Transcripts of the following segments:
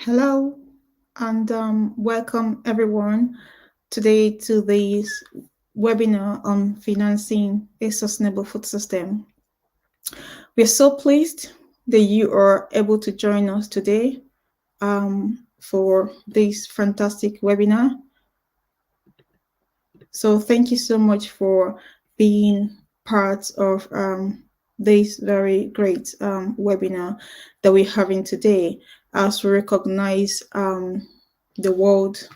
Hello and welcome everyone today to this webinar on financing a sustainable food system. We are so pleased that you are able to join us today for this fantastic webinar. So thank you so much for being part of this very great webinar that we're having today as we recognize the World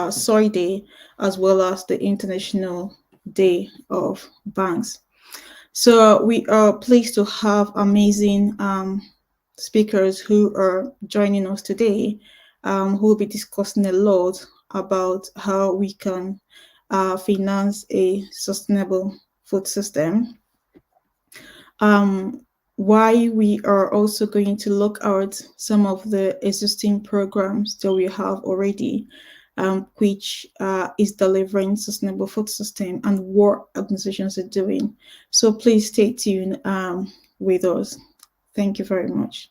Soy Day as well as the International Day of Banks. So we are pleased to have amazing speakers who are joining us today, who will be discussing a lot about how we can finance a sustainable food system. Why we are also going to look at some of the existing programs that we have already, which is delivering sustainable food system and what organizations are doing. So please stay tuned with us. Thank you very much.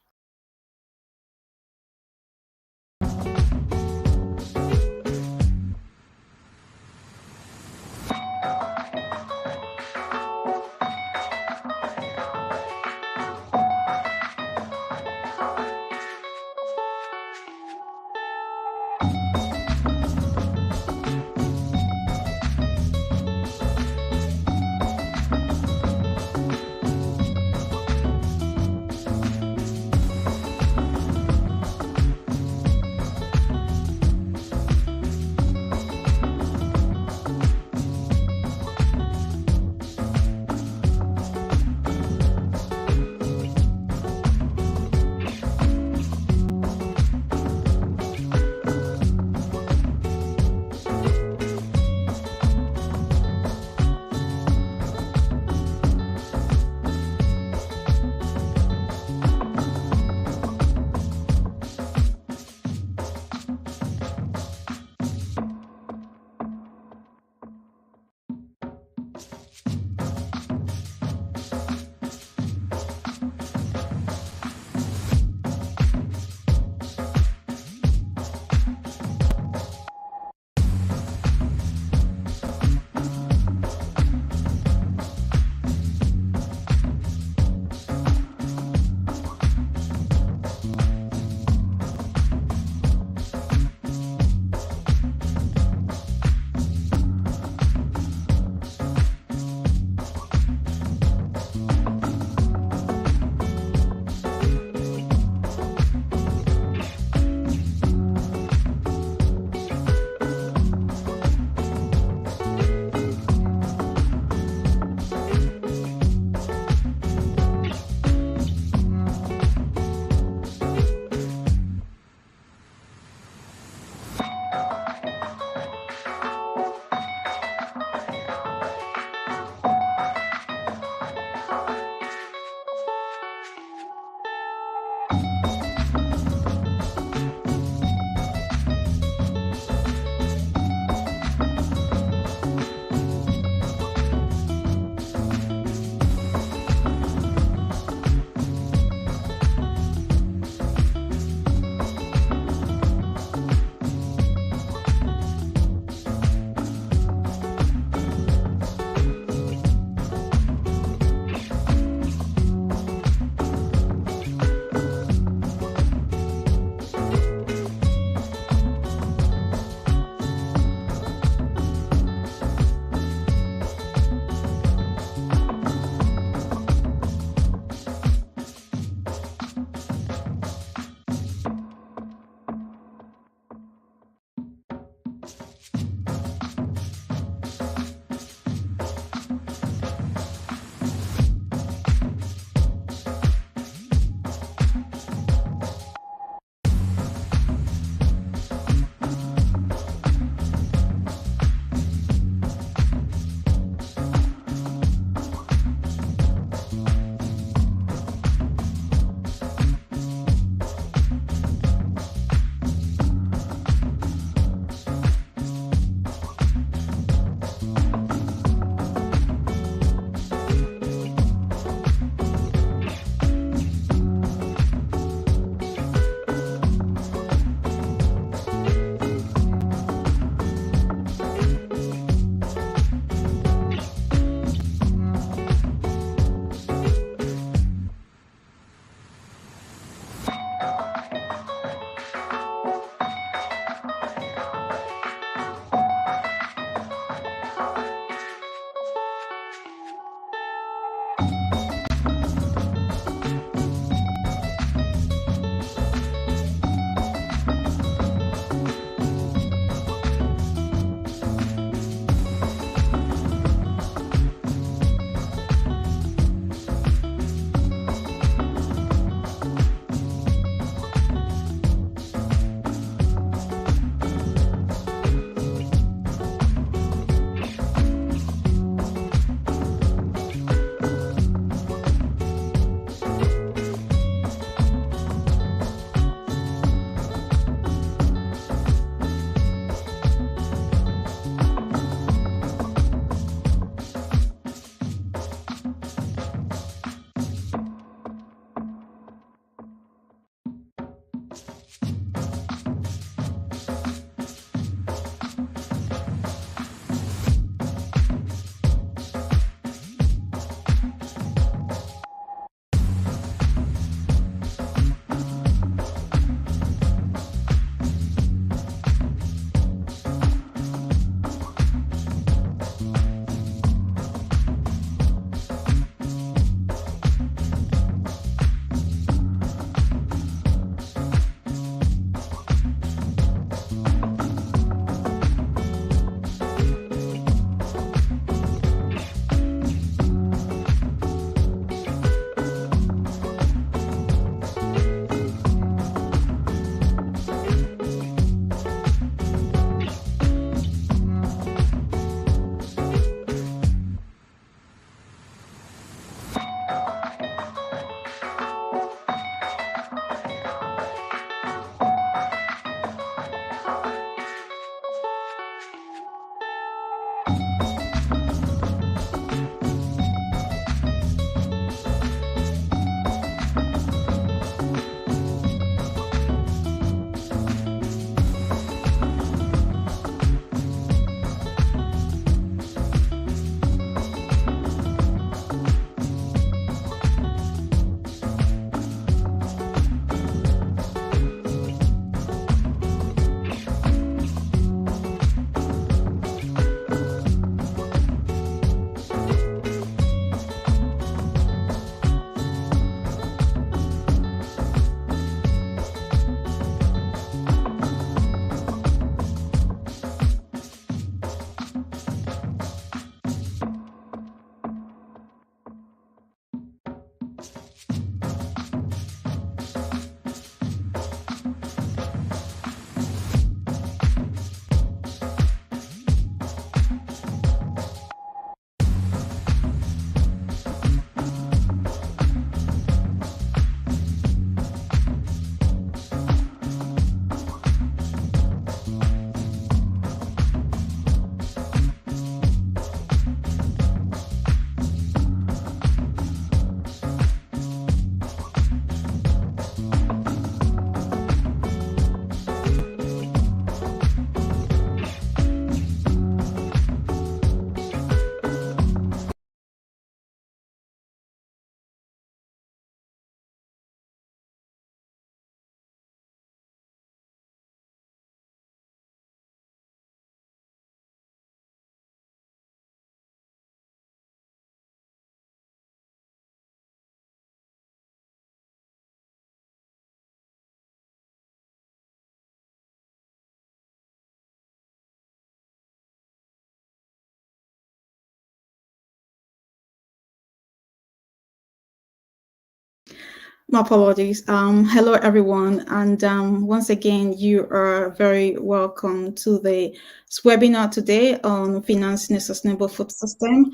My apologies. Hello, everyone. And once again, you are very welcome to the webinar today on financing a sustainable food system.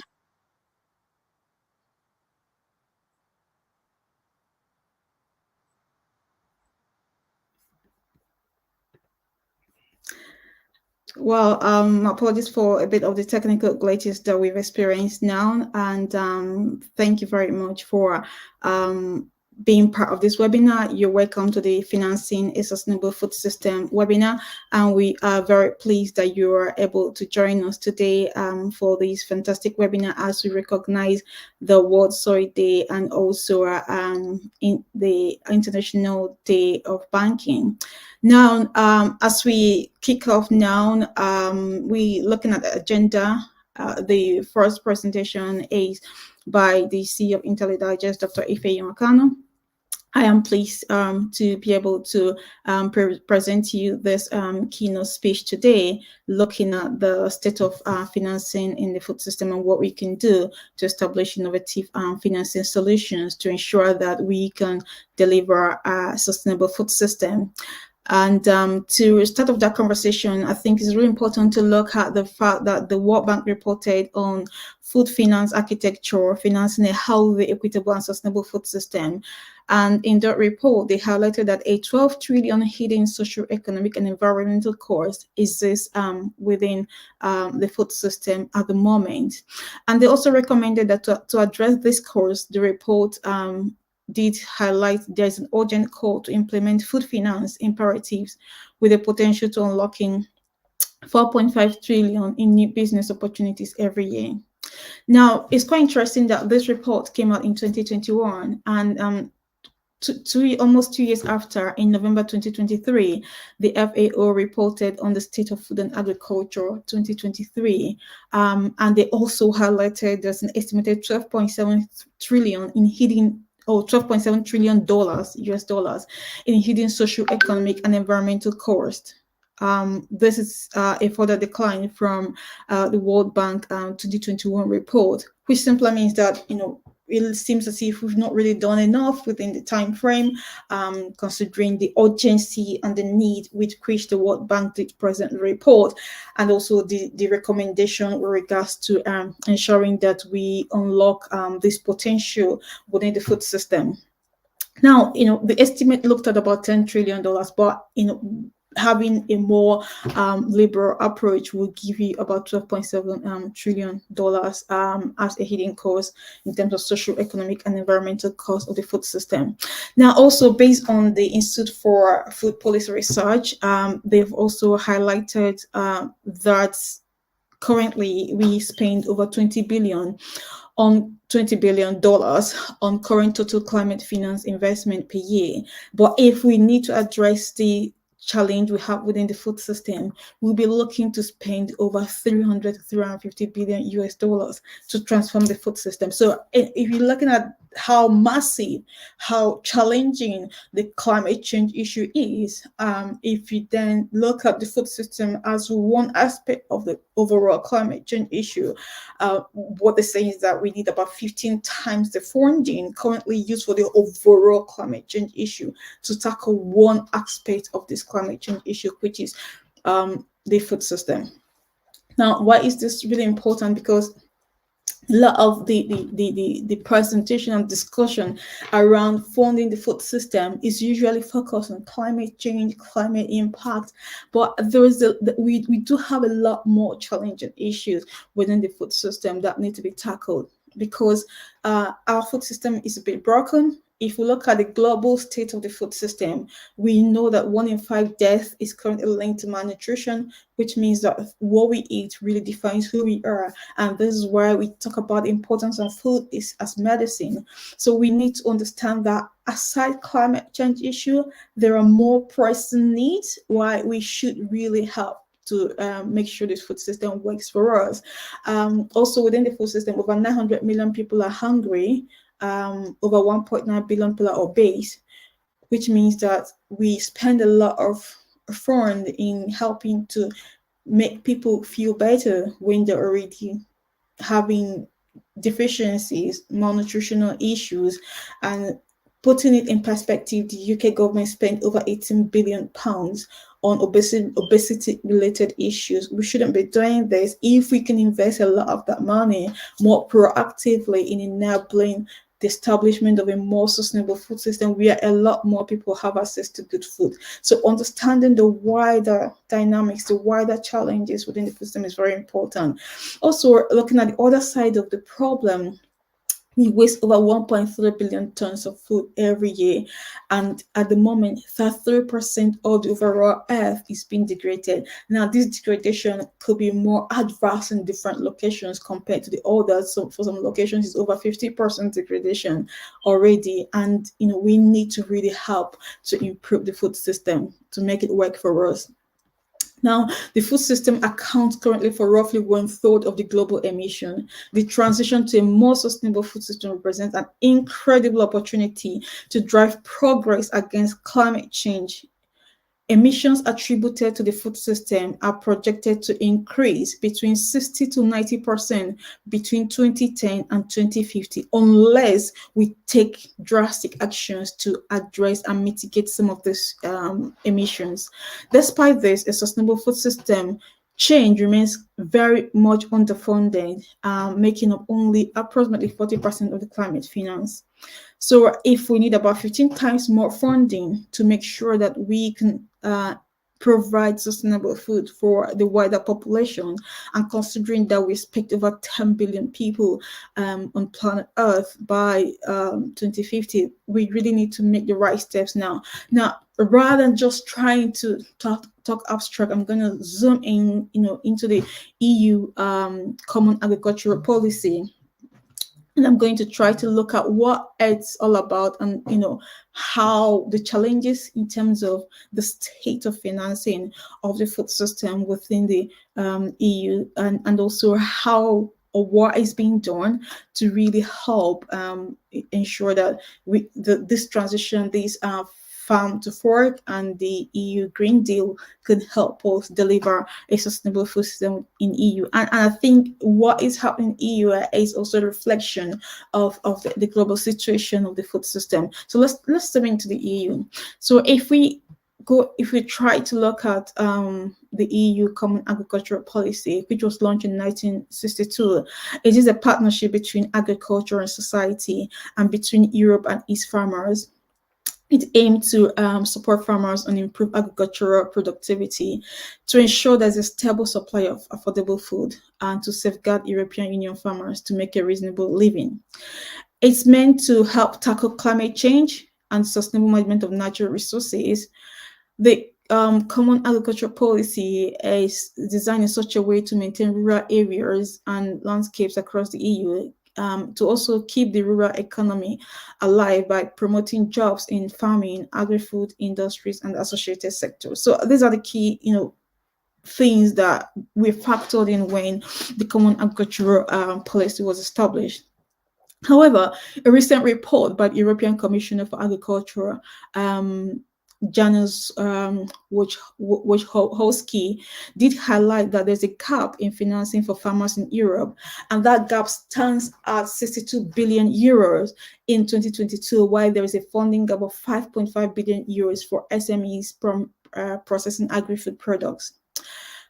Well, apologies for a bit of the technical glitches that we've experienced now, and thank you very much for um, being part of this webinar. You're welcome to the Financing a Sustainable Food System webinar, and we are very pleased that you are able to join us today for this fantastic webinar as we recognize the World Soy Day and also in the International Day of Banking. Now, as we kick off now, we looking at the agenda. The first presentation is by the CEO of IntelliDigest, Dr. Ife Yomakano. I am pleased to be able to present to you this keynote speech today, looking at the state of financing in the food system and what we can do to establish innovative financing solutions to ensure that we can deliver a sustainable food system. And to start off that conversation, I think it's really important to look at the fact that the World Bank reported on food finance architecture, financing a healthy, equitable, and sustainable food system. And in that report, they highlighted that a 12 trillion hidden social, economic, and environmental cost exists within the food system at the moment. And they also recommended that to address this cost, the report did highlight there's an urgent call to implement food finance imperatives with the potential to unlocking 4.5 trillion in new business opportunities every year. Now, it's quite interesting that this report came out in 2021, and almost 2 years after, in November 2023, the FAO reported on the state of food and agriculture 2023, and they also highlighted there's an estimated 12.7 trillion in hidden or $12.7 trillion US dollars in hidden social, economic, and environmental cost. This is a further decline from the World Bank 2021 report, which simply means that it seems as if we've not really done enough within the time frame, considering the urgency and the need with which the World Bank did present the report, and also the recommendation with regards to ensuring that we unlock this potential within the food system. Now, the estimate looked at about $10 trillion, but having a more liberal approach will give you about $12.7 trillion as a hidden cost in terms of social, economic, and environmental cost of the food system. Now, also based on the Institute for Food Policy Research, they've also highlighted that currently we spend over $20 billion on current total climate finance investment per year. But if we need to address the challenge we have within the food system, we'll be looking to spend over 300 to 350 billion US dollars to transform the food system. So if you're looking at how massive, how challenging the climate change issue is, if you then look at the food system as one aspect of the overall climate change issue, what they're saying is that we need about 15 times the funding currently used for the overall climate change issue to tackle one aspect of this climate change issue, which is the food system. Now, why is this really important? Because a lot of the presentation and discussion around funding the food system is usually focused on climate change, climate impact, but we do have a lot more challenging issues within the food system that need to be tackled, because our food system is a bit broken. If we look at the global state of the food system, we know that 1 in 5 deaths is currently linked to malnutrition, which means that what we eat really defines who we are. And this is why we talk about the importance of food is as medicine. So we need to understand that aside climate change issue, there are more pressing needs why we should really help to make sure this food system works for us. Also within the food system, over 900 million people are hungry. Over 1.9 billion people are obese, which means that we spend a lot of fund in helping to make people feel better when they're already having deficiencies, malnutritional issues, and Putting it in perspective, the UK government spent over £18 billion on obesity-related issues. We shouldn't be doing this. If we can invest a lot of that money more proactively in enabling the establishment of a more sustainable food system where a lot more people have access to good food. So understanding the wider dynamics, the wider challenges within the food system is very important. Also, looking at the other side of the problem, we waste over 1.3 billion tons of food every year. And at the moment, 33% of the overall earth is being degraded. Now, this degradation could be more adverse in different locations compared to the others. So for some locations, it's over 50% degradation already. And, we need to really help to improve the food system to make it work for us. Now, the food system accounts currently for roughly 1/3 of the global emission. The transition to a more sustainable food system represents an incredible opportunity to drive progress against climate change. Emissions attributed to the food system are projected to increase between 60 to 90% between 2010 and 2050, unless we take drastic actions to address and mitigate some of these emissions. Despite this, a sustainable food system change remains very much underfunded, making up only approximately 40% of the climate finance. So if we need about 15 times more funding to make sure that we can provide sustainable food for the wider population, and considering that we expect over 10 billion people on planet Earth by 2050, we really need to make the right steps now. Now, rather than just trying to talk abstract, I'm going to zoom in, into the EU Common Agricultural Policy. And I'm going to try to look at what it's all about, and how the challenges in terms of the state of financing of the food system within the EU, and also how or what is being done to really help ensure that this transition, these farm to fork and the EU Green Deal could help us deliver a sustainable food system in EU. And I think what is happening in EU is also a reflection of the global situation of the food system. So let's dive into the EU. So if we try to look at the EU Common Agricultural Policy, which was launched in 1962, it is a partnership between agriculture and society, and between Europe and its farmers. It aimed to support farmers and improve agricultural productivity, to ensure there's a stable supply of affordable food, and to safeguard European Union farmers to make a reasonable living. It's meant to help tackle climate change and sustainable management of natural resources. The Common Agricultural Policy is designed in such a way to maintain rural areas and landscapes across the EU, to also keep the rural economy alive by promoting jobs in farming, agri-food industries, and associated sectors. So these are the key, things that we factored in when the Common Agricultural Policy was established. However, a recent report by the European Commissioner for Agriculture, Janusz Wojciechowski, did highlight that there's a gap in financing for farmers in Europe, and that gap stands at 62 billion euros in 2022, while there is a funding gap of 5.5 billion euros for SMEs from processing agri-food products.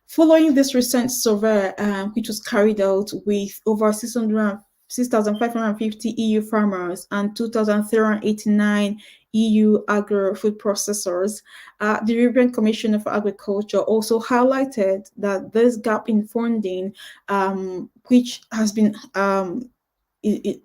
Following this recent survey, which was carried out with over 6,550 EU farmers and 2,389 EU agri-food processors, the European Commissioner for Agriculture also highlighted that this gap in funding, which has been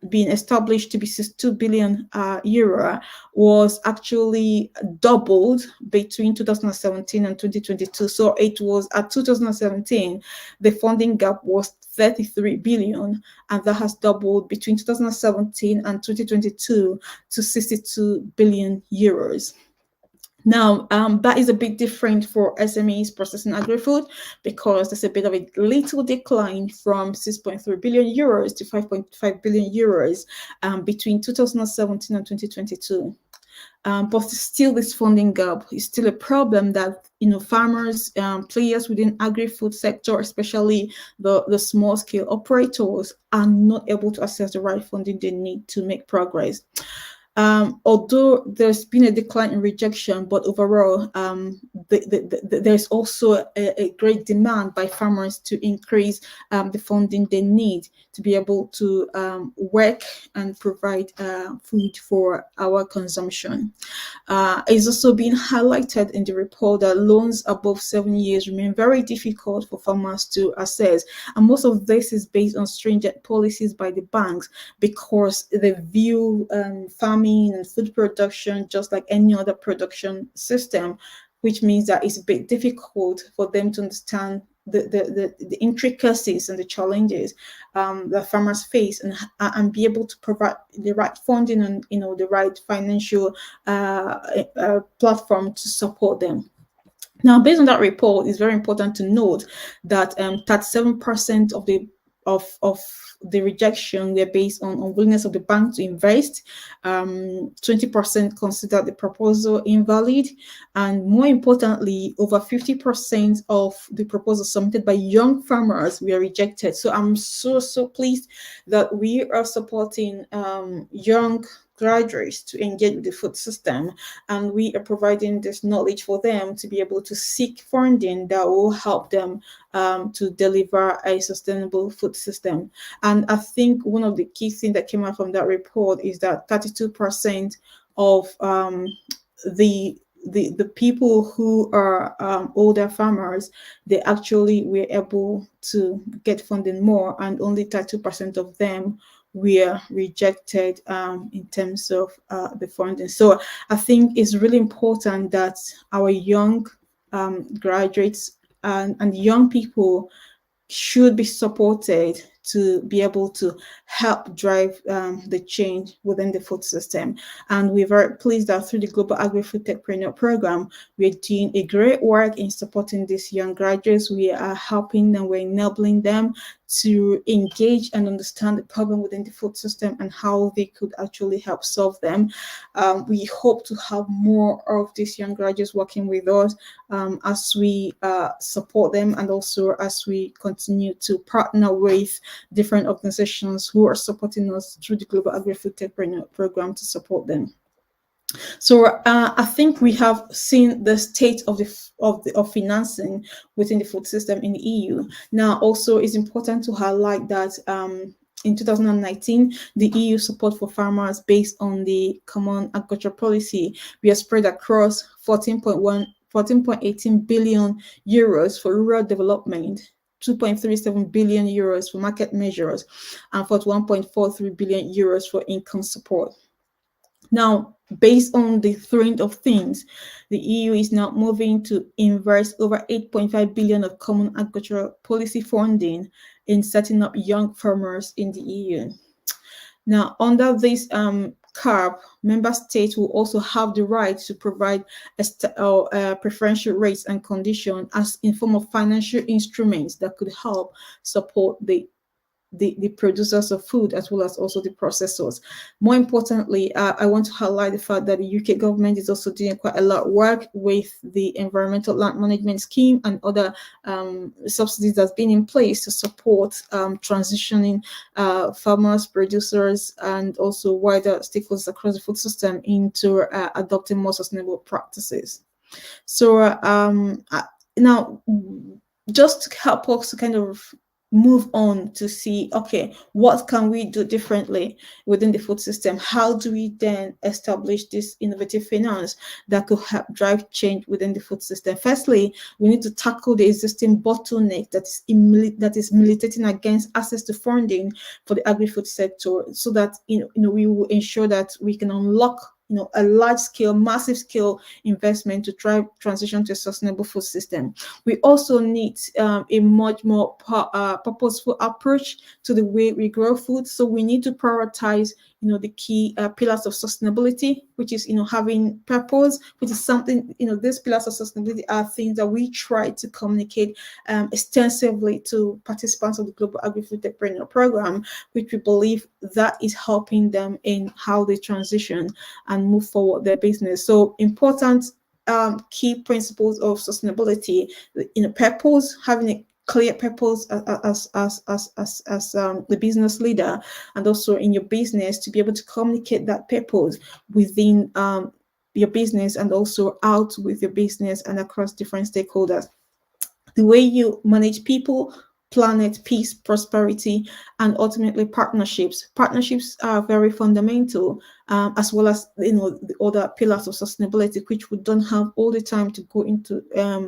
being established to be 62 billion euro, was actually doubled between 2017 and 2022. So it was at 2017, the funding gap was 33 billion, and that has doubled between 2017 and 2022 to 62 billion euros. Now, that is a bit different for SMEs processing agri-food, because there's a bit of a little decline from 6.3 billion euros to 5.5 billion euros between 2017 and 2022. But still, this funding gap is still a problem that farmers, players within agri-food sector, especially the small-scale operators, are not able to access the right funding they need to make progress. Although there's been a decline in rejection, but overall, there's also a great demand by farmers to increase the funding they need to be able to work and provide food for our consumption. It's also been highlighted in the report that loans above 7 years remain very difficult for farmers to assess, and most of this is based on stringent policies by the banks because they view farming and food production just like any other production system, which means that it's a bit difficult for them to understand the intricacies and the challenges that farmers face, and be able to provide the right funding and the right financial platform to support them. Now, based on that report, it's very important to note that 37% of the rejection were based on unwillingness of the bank to invest. 20% considered the proposal invalid, and more importantly, over 50% of the proposals submitted by young farmers were rejected. So I'm so pleased that we are supporting young graduates to engage with the food system, and we are providing this knowledge for them to be able to seek funding that will help them to deliver a sustainable food system. And I think one of the key things that came out from that report is that 32% of the people who are older farmers, they actually were able to get funding more, and only 32% of them were rejected in terms of the funding. So I think it's really important that our young graduates and young people should be supported to be able to help drive the change within the food system. And we're very pleased that through the Global Agri-Food Techpreneur Program, we're doing a great work in supporting these young graduates. We are helping them, we're enabling them to engage and understand the problem within the food system and how they could actually help solve them. We hope to have more of these young graduates working with us as we support them, and also as we continue to partner with different organizations who are supporting us through the Global Agri-Food Techpreneur Program to support them. So I think we have seen the state of financing within the food system in the EU. Now, also, it's important to highlight that in 2019, the EU support for farmers based on the Common Agricultural Policy we are spread across 14.18 billion euros for rural development, 2.37 billion euros for market measures, and 41.43 billion euros for income support. Now, based on the trend of things, the EU is now moving to invest over 8.5 billion of common agricultural policy funding in setting up young farmers in the EU. Now, under this cap, member states will also have the right to provide preferential rates and conditions as in form of financial instruments that could help support the producers of food as well as also the processors. More importantly, I want to highlight the fact that the UK government is also doing quite a lot of work with the Environmental Land Management Scheme and other subsidies that's been in place to support transitioning farmers, producers, and also wider stakeholders across the food system into adopting more sustainable practices. So now, just to help us to kind of move on to see, okay, what can we do differently within the food system? How do we then establish this innovative finance that could help drive change within the food system? Firstly, we need to tackle the existing bottleneck that is militating against access to funding for the agri-food sector, so that we will ensure that we can unlock a large-scale, massive-scale investment to drive transition to a sustainable food system. We also need a much more purposeful approach to the way we grow food. So we need to prioritize, the key pillars of sustainability, which is, having purpose, which is something, these pillars of sustainability are things that we try to communicate extensively to participants of the Global Agri-Food Techpreneur Program, which we believe that is helping them in how they transition and move forward their business. So important key principles of sustainability, purpose, having a clear purpose as the business leader, and also in your business to be able to communicate that purpose within your business and also out with your business and across different stakeholders. The way you manage people, planet, peace, prosperity, and ultimately partnerships. Partnerships are very fundamental, as well as the other pillars of sustainability, which we don't have all the time to go into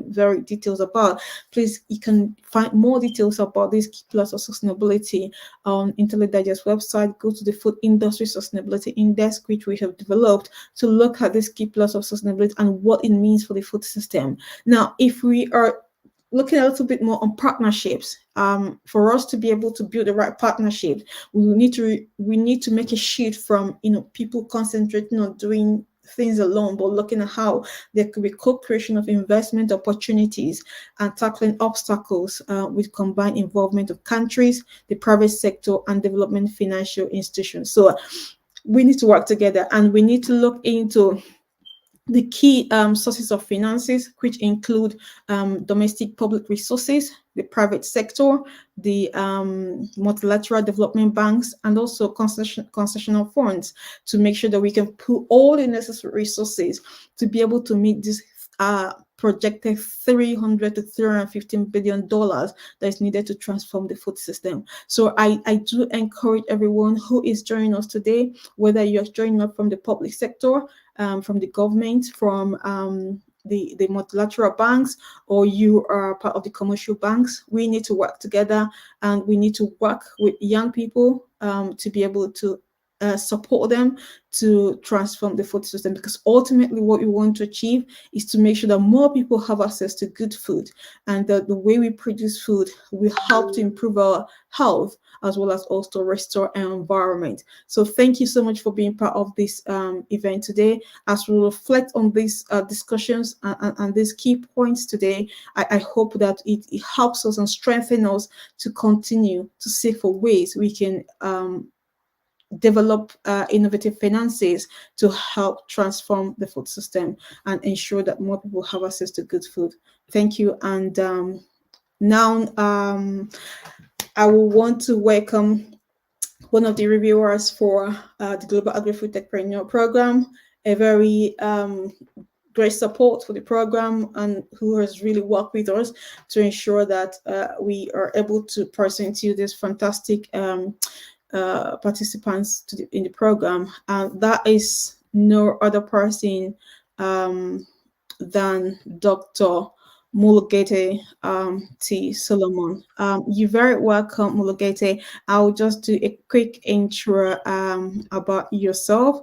very details about. Please, you can find more details about these key pillars of sustainability on Intellect Digest website. Go to the Food Industry Sustainability Index, which we have developed to look at these key pillars of sustainability and what it means for the food system. Now, if we are looking a little bit more on partnerships, for us to be able to build the right partnership, we need to make a shift from people concentrating on doing things alone, but looking at how there could be co-creation of investment opportunities and tackling obstacles with combined involvement of countries, the private sector, and development financial institutions. So we need to work together, and we need to look into the key sources of finances, which include domestic public resources, the private sector, the multilateral development banks, and also concessional funds, to make sure that we can put all the necessary resources to be able to meet this projected $300 to $315 billion that is needed to transform the food system. So I do encourage everyone who is joining us today, whether you're joining us from the public sector, from the government, from the multilateral banks, or you are part of the commercial banks, we need to work together, and we need to work with young people to be able to support them to transform the food system, because ultimately what we want to achieve is to make sure that more people have access to good food, and that the way we produce food will help to improve our health as well as also restore our environment. So thank you so much for being part of this event today. As we reflect on these discussions and these key points today, I hope that it helps us and strengthens us to continue to seek for ways we can develop innovative finances to help transform the food system and ensure that more people have access to good food. Thank you. And now I will want to welcome one of the reviewers for the Global Agri-Food Techpreneur Program, a very great support for the program, and who has really worked with us to ensure that we are able to present you this fantastic participants in the program. And that is no other person than Dr. Mulugete T. Solomon. You're very welcome, Mulugete. I'll just do a quick intro about yourself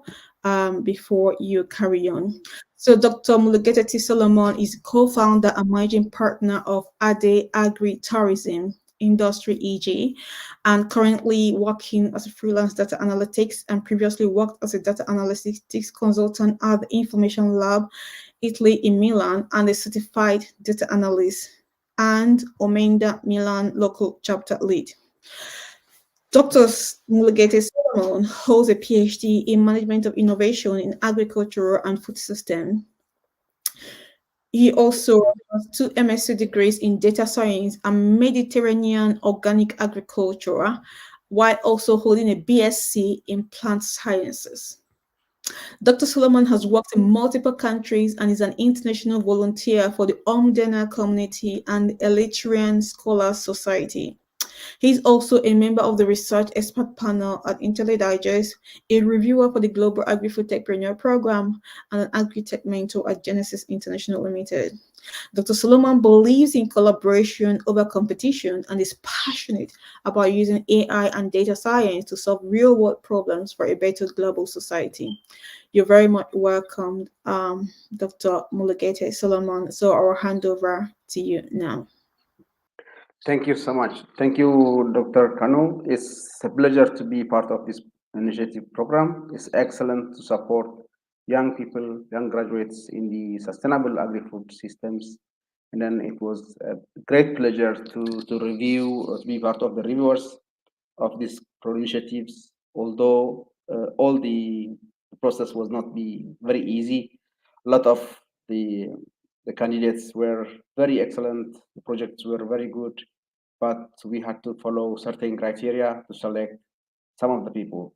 before you carry on. So Dr. Mulugete T. Solomon is co-founder and managing partner of Ade Agri-Tourism Industry EG, and currently working as a freelance data analytics, and previously worked as a data analytics consultant at the Information Lab Italy in Milan, and a certified data analyst and Omenda Milan local chapter lead. Dr. Mulugete Solomon holds a PhD in management of innovation in agriculture and food system. He also has 2 MSc degrees in data science and Mediterranean organic agriculture, while also holding a BSc in plant sciences. Dr. Solomon has worked in multiple countries and is an international volunteer for the Omdena community and the Eritrean Scholars Society. He's also a member of the research expert panel at Intellect Digest, a reviewer for the Global Agri-Food Techpreneur Program, and an agri-tech mentor at Genesis International Limited. Dr. Solomon believes in collaboration over competition and is passionate about using AI and data science to solve real-world problems for a better global society. You're very much welcome, Dr. Mulugete Solomon. So I'll hand over to you now. Thank you so much. Thank you, Dr. Kanu. It's a pleasure to be part of this initiative program. It's excellent to support young people, young graduates in the sustainable agri-food systems. And then it was a great pleasure to review, to be part of the reviewers of these initiatives, although all the process was not be very easy. A lot of the candidates were very excellent. The projects were very good. but we had to follow certain criteria to select some of the people.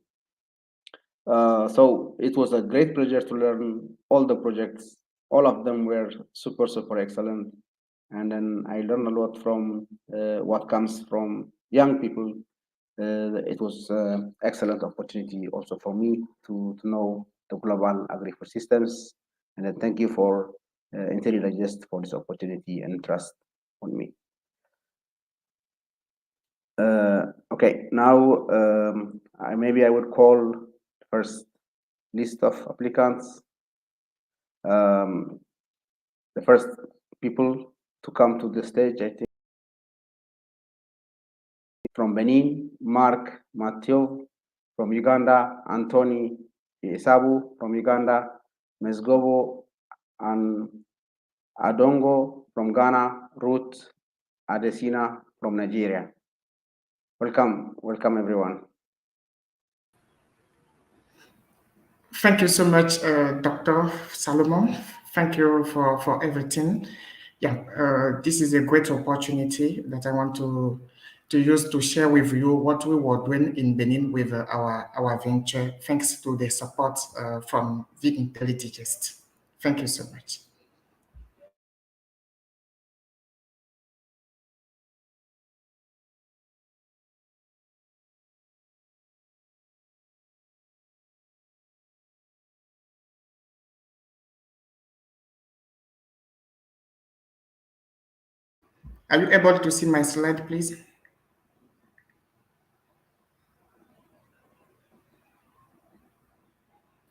So it was a great pleasure to learn all the projects. All of them were super, super excellent. And then I learned a lot from what comes from young people. It was excellent opportunity also for me to know the global agri-food systems. And then thank you for IntelliDigest for this opportunity and trust on me. Okay, now maybe I would call first list of applicants. The first people to come to the stage, I think, from Benin, Mark Matthew from Uganda, Anthony Isabu from Uganda, Mesgobo and Adongo from Ghana, Ruth Adesina from Nigeria. Welcome everyone. Thank you so much, Dr. Salomon. Thank you for everything. Yeah, this is a great opportunity that I want to use to share with you what we were doing in Benin with our venture, thanks to the support from the IntelliDigest. Thank you so much. Are you able to see my slide, please?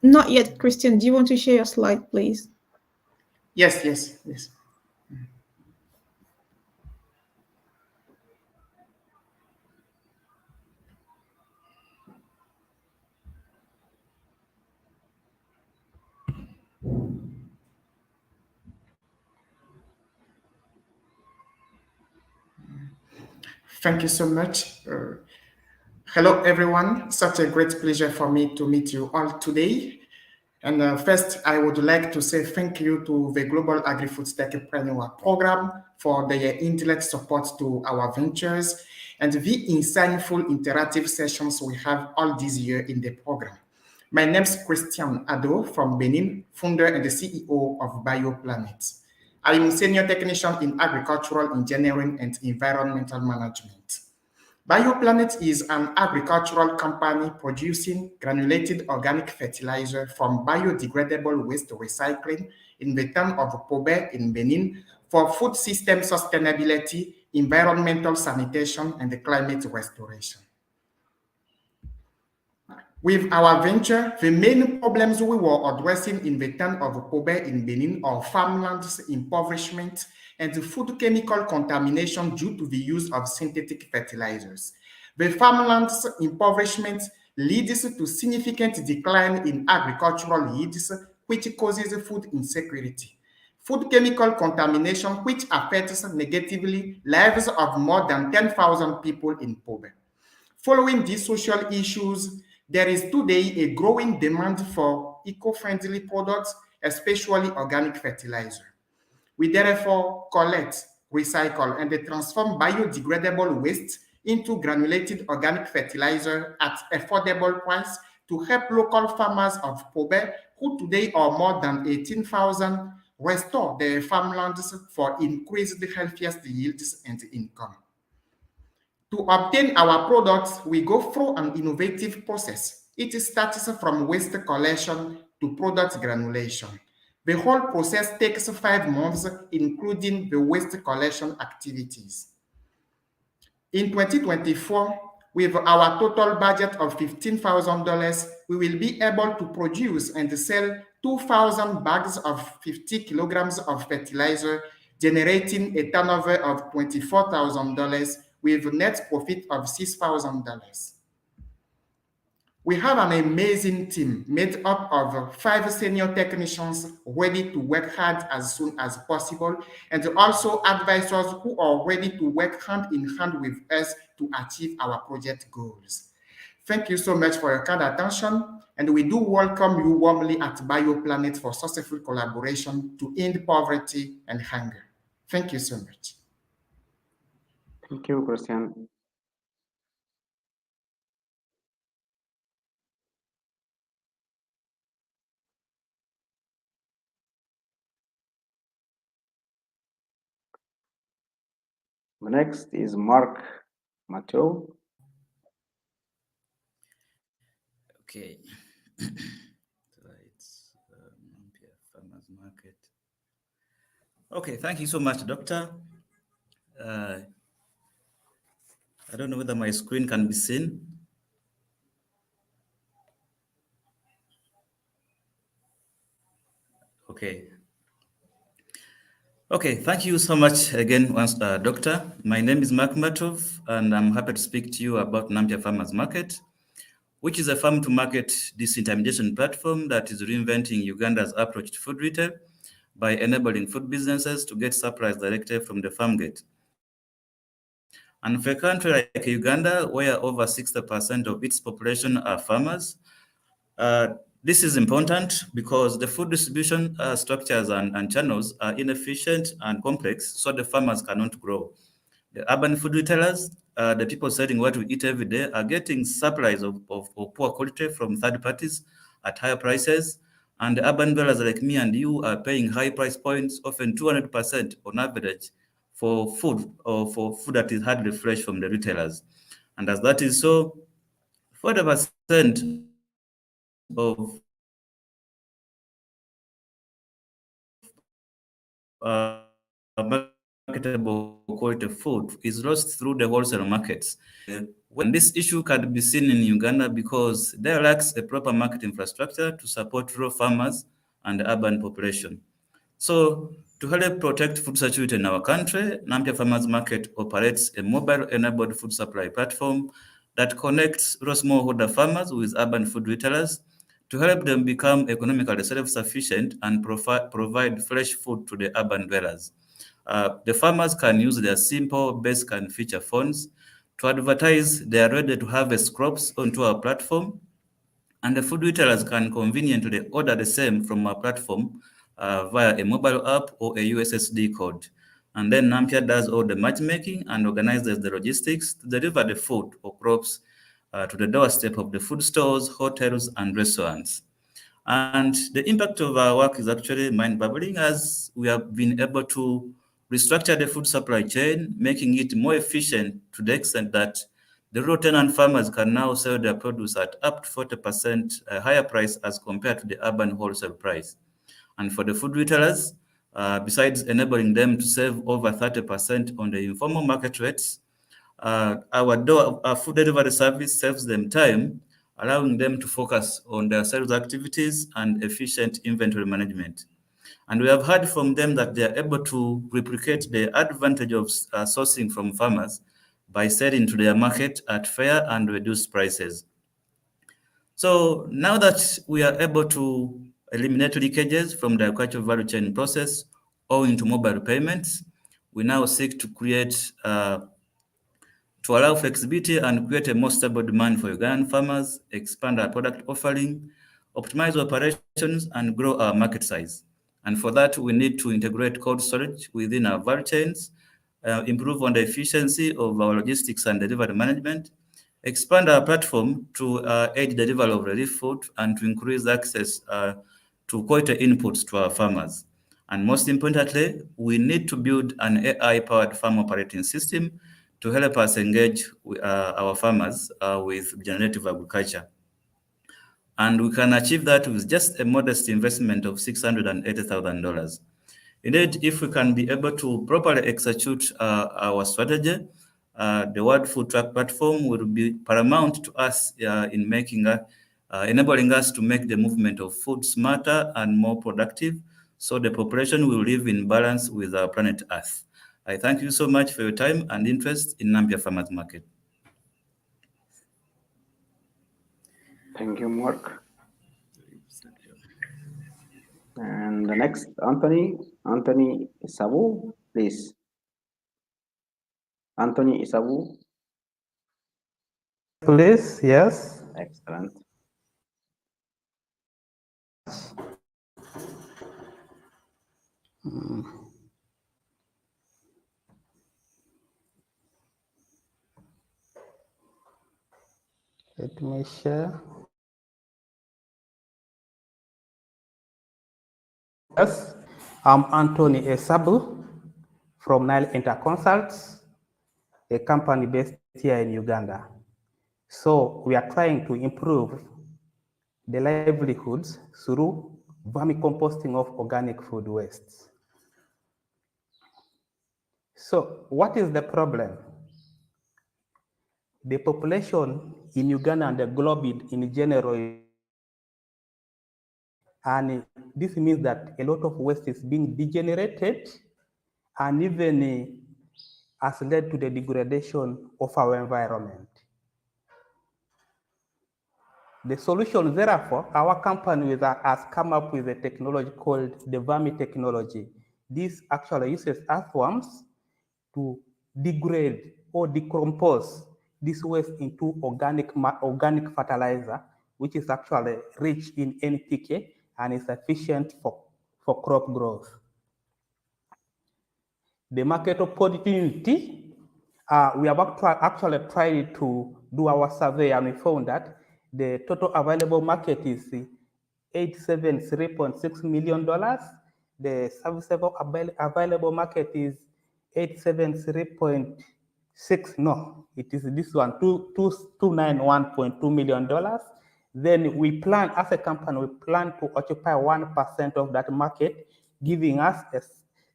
Not yet, Christian. Do you want to share your slide, please? Yes. Thank you so much. Hello, everyone. Such a great pleasure for me to meet you all today. And first, I would like to say thank you to the Global Agri-Food Techpreneur Program for their indirect support to our ventures and the insightful interactive sessions we have all this year in the program. My name is Christian Ado from Benin, founder and the CEO of BioPlanet. I am a senior technician in agricultural engineering and environmental management. BioPlanet is an agricultural company producing granulated organic fertilizer from biodegradable waste recycling in the town of Pobe in Benin for food system sustainability, environmental sanitation, and climate restoration. With our venture, the main problems we were addressing in the town of Pobe in Benin are farmlands impoverishment and food chemical contamination due to the use of synthetic fertilizers. The farmlands impoverishment leads to significant decline in agricultural yields, which causes food insecurity. Food chemical contamination, which affects negatively lives of more than 10,000 people in Pobe. Following these social issues, there is today a growing demand for eco-friendly products, especially organic fertilizer. We therefore collect, recycle, and transform biodegradable waste into granulated organic fertilizer at affordable price to help local farmers of Pobe, who today are more than 18,000, restore their farmlands for increased healthiest yields and income. To obtain our products, we go through an innovative process. It starts from waste collection to product granulation. The whole process takes 5 months, including the waste collection activities. In 2024, with our total budget of $15,000, we will be able to produce and sell 2,000 bags of 50 kilograms of fertilizer, generating a turnover of $24,000 with a net profit of $6,000. We have an amazing team made up of 5 senior technicians ready to work hard as soon as possible, and also advisors who are ready to work hand in hand with us to achieve our project goals. Thank you so much for your kind attention, and we do welcome you warmly at BioPlanet for successful collaboration to end poverty and hunger. Thank you so much. Thank you, Christian. The next is Mark Mateo. Okay. Right. Farmers market. Okay, thank you so much, Doctor. Uh, I don't know whether my screen can be seen. Okay. Okay, thank you so much again, once, Doctor. My name is Mark Matov, and I'm happy to speak to you about Namibia Farmers Market, which is a farm-to-market disintermediation platform that is reinventing Uganda's approach to food retail by enabling food businesses to get supplies directly from the farm gate. And for a country like Uganda, where over 60% of its population are farmers, this is important because the food distribution structures and channels are inefficient and complex, so the farmers cannot grow. The urban food retailers, the people selling what we eat every day, are getting supplies of poor quality from third parties at higher prices. And the urban dwellers like me and you are paying high price points, often 200% on average, for food or for food that is hardly fresh from the retailers. And as that is so, 40% of marketable quality food is lost through the wholesale markets. And this issue can be seen in Uganda because there lacks a proper market infrastructure to support rural farmers and the urban population. So, to help protect food security in our country, Namibia Farmers Market operates a mobile-enabled food supply platform that connects rural smallholder farmers with urban food retailers to help them become economically self-sufficient and provide fresh food to the urban dwellers. The farmers can use their simple, basic, and feature phones to advertise they are ready to harvest crops onto our platform, and the food retailers can conveniently order the same from our platform via a mobile app or a USSD code. And then Nampia does all the matchmaking and organizes the logistics to deliver the food or crops to the doorstep of the food stores, hotels, and restaurants. And the impact of our work is actually mind-boggling, as we have been able to restructure the food supply chain, making it more efficient to the extent that the rural tenant farmers can now sell their produce at up to 40% higher price as compared to the urban wholesale price. And for the food retailers, besides enabling them to save over 30% on the informal market rates, our food delivery service saves them time, allowing them to focus on their sales activities and efficient inventory management. And we have heard from them that they are able to replicate the advantage of sourcing from farmers by selling to their market at fair and reduced prices. So now that we are able to eliminate leakages from the agricultural value chain process owing to mobile payments, we now seek to create to allow flexibility and create a more stable demand for Ugandan farmers, expand our product offering, optimize operations, and grow our market size. And for that, we need to integrate cold storage within our value chains, improve on the efficiency of our logistics and delivery management, expand our platform to aid delivery of relief food, and to increase access to quality inputs to our farmers. And most importantly, we need to build an AI-powered farm operating system to help us engage our farmers with regenerative agriculture. And we can achieve that with just a modest investment of $680,000. Indeed, if we can be able to properly execute our strategy, the World Food Track platform will be paramount to us in enabling us to make the movement of food smarter and more productive, so the population will live in balance with our planet Earth. I thank you so much for your time and interest in Namibia Farmers Market. Thank you, Mark. And the next, Anthony Isabu, please. Anthony Isabu. Please, yes. Excellent. Let me share. Yes, I'm Anthony Esabu from Nile Interconsults, a company based here in Uganda. So we are trying to improve the livelihoods through vermicomposting of organic food wastes. So what is the problem? The population in Uganda and the globe in general, and this means that a lot of waste is being degenerated and even has led to the degradation of our environment. The solution, therefore, our company has come up with a technology called the vermi technology. This actually uses earthworms to degrade or decompose this waste into organic fertilizer, which is actually rich in NPK and is efficient for crop growth. The market opportunity, we have actually tried to do our survey and we found that the total available market is $873.6 million. The serviceable available market is 873.6, no, it is this one, $291.2 million. Then we plan, as a company, we plan to occupy 1% of that market, giving us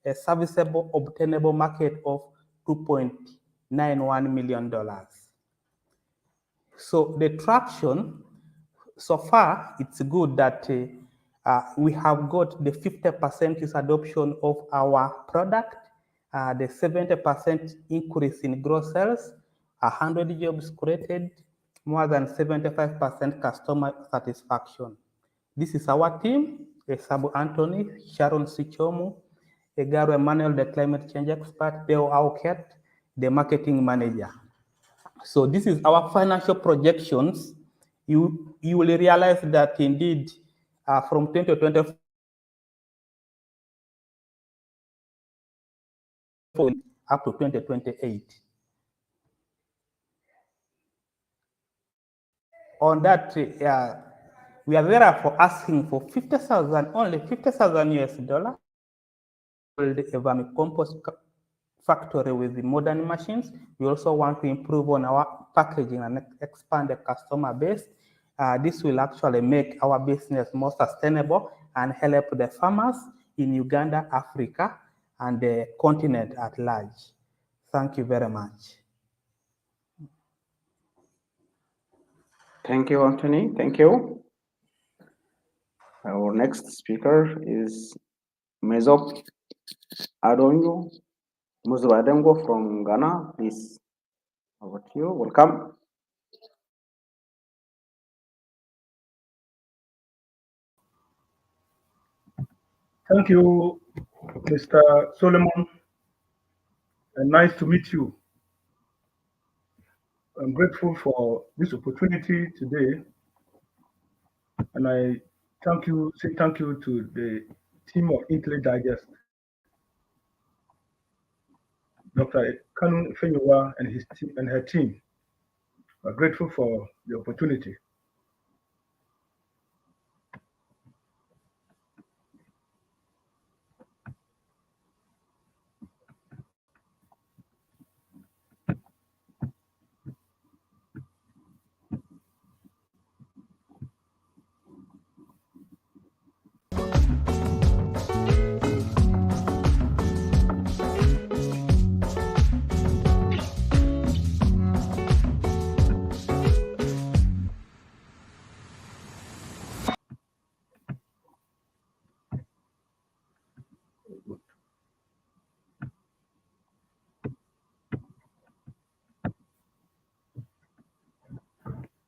a serviceable, obtainable market of $2.91 million. So the traction, so far, it's good that we have got the 50% use adoption of our product, the 70% increase in gross sales, 100 jobs created, more than 75% customer satisfaction. This is our team, Esabu Anthony, Sharon Sichomu, Egaro Emmanuel, the climate change expert, Deo Auket, the marketing manager. So this is our financial projections. You will realize that indeed from 2024 up to 2028. On that, we are therefore asking for 50,000, only 50,000 US dollars, build a vermicompost factory with the modern machines. We also want to improve on our packaging and expand the customer base. This will actually make our business more sustainable and help the farmers in Uganda, Africa, and the continent at large. Thank you very much. Thank you, Anthony. Thank you. Our next speaker is Mezop Adongo, Muzo from Ghana. Please, over to you. Welcome. Thank you, Mr. Solomon, and nice to meet you. I'm grateful for this opportunity today, and I say thank you to the team of Intellect Digest, Dr. Kanu Fenyowa and his team and her team. I'm grateful for the opportunity.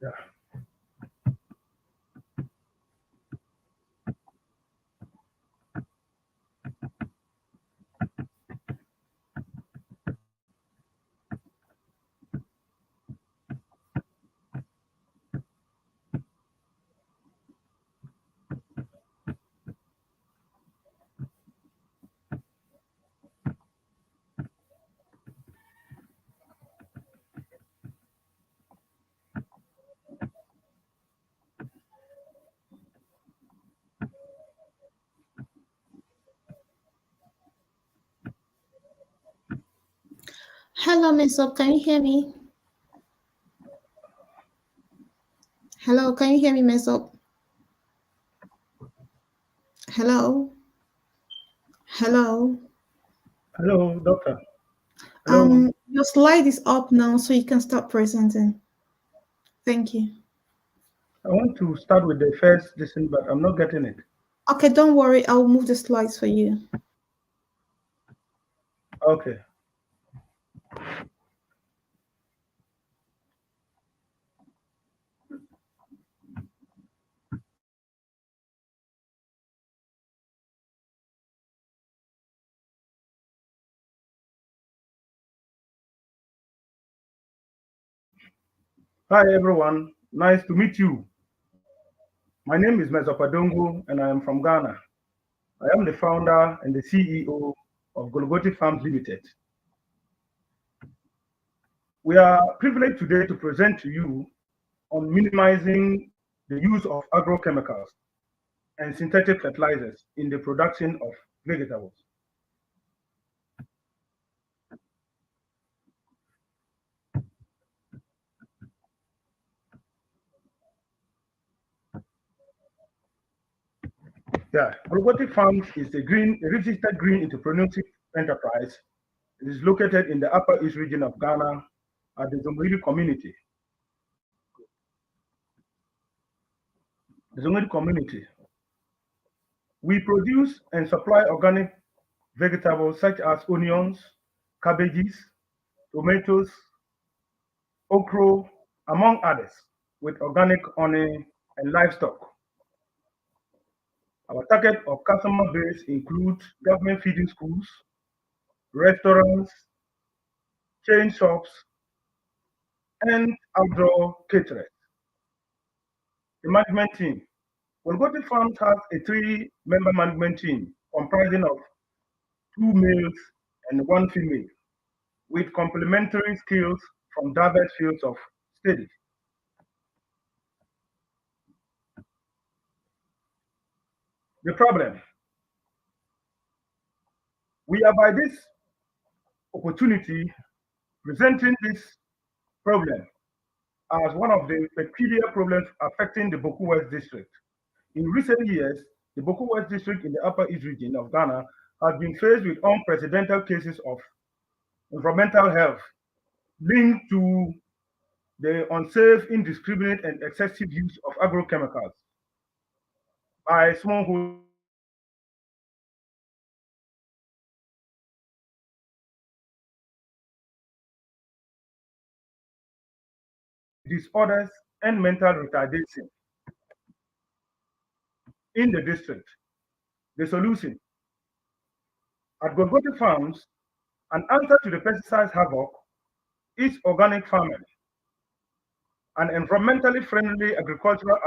Yeah. Hello, Miss Up. Can you hear me? Hello, can you hear me, Miss Up? Hello? Hello? Hello, doctor. Hello. Your slide is up now, so you can start presenting. Thank you. I want to start with the first listen, but I'm not getting it. Okay, don't worry. I'll move the slides for you. Okay. Hi, everyone. Nice to meet you. My name is Mezopadongo, and I am from Ghana. I am the founder and the CEO of Golgoti Farms Limited. We are privileged today to present to you on minimizing the use of agrochemicals and synthetic fertilizers in the production of vegetables. Yeah, Golgoti Farms is a registered green entrepreneurship enterprise. It is located in the Upper East region of Ghana at the Zomwili community. The Zomwili community. We produce and supply organic vegetables such as onions, cabbages, tomatoes, okra, among others, with organic honey and livestock. Our target of customer base includes government feeding schools, restaurants, chain shops, and outdoor caterers. The management team. Golgoti Farms has a 3-member management team comprising of 2 males and 1 female, with complementary skills from diverse fields of study. The problem. We are by this opportunity presenting this problem as one of the peculiar problems affecting the Boku West district. In recent years, the Boku West district in the Upper East region of Ghana has been faced with unprecedented cases of environmental health linked to the unsafe, indiscriminate, and excessive use of agrochemicals by smallholders disorders and mental retardation in the district. The solution at Golgoti Farms, an answer to the pesticide havoc is organic farming, an environmentally friendly agricultural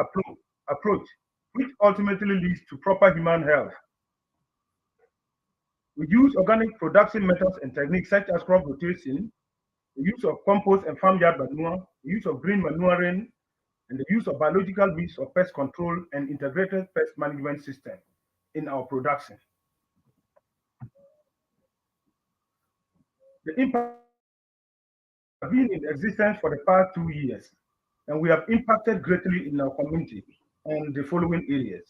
approach, which ultimately leads to proper human health. We use organic production methods and techniques such as crop rotation, the use of compost and farmyard manure, the use of green manuring, and the use of biological means of pest control and integrated pest management system in our production. The impact has been in existence for the past 2 years, and we have impacted greatly in our community and the following areas: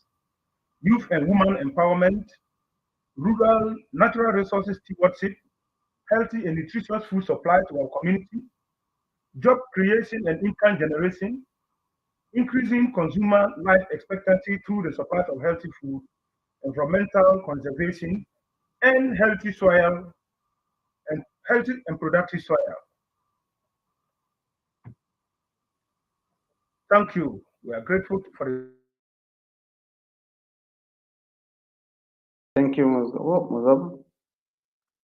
youth and women empowerment, rural natural resources stewardship, healthy and nutritious food supply to our community, job creation and income generation, increasing consumer life expectancy through the supply of healthy food, environmental conservation, and healthy and productive soil. Thank you. We are grateful for the Thank you, Muzab.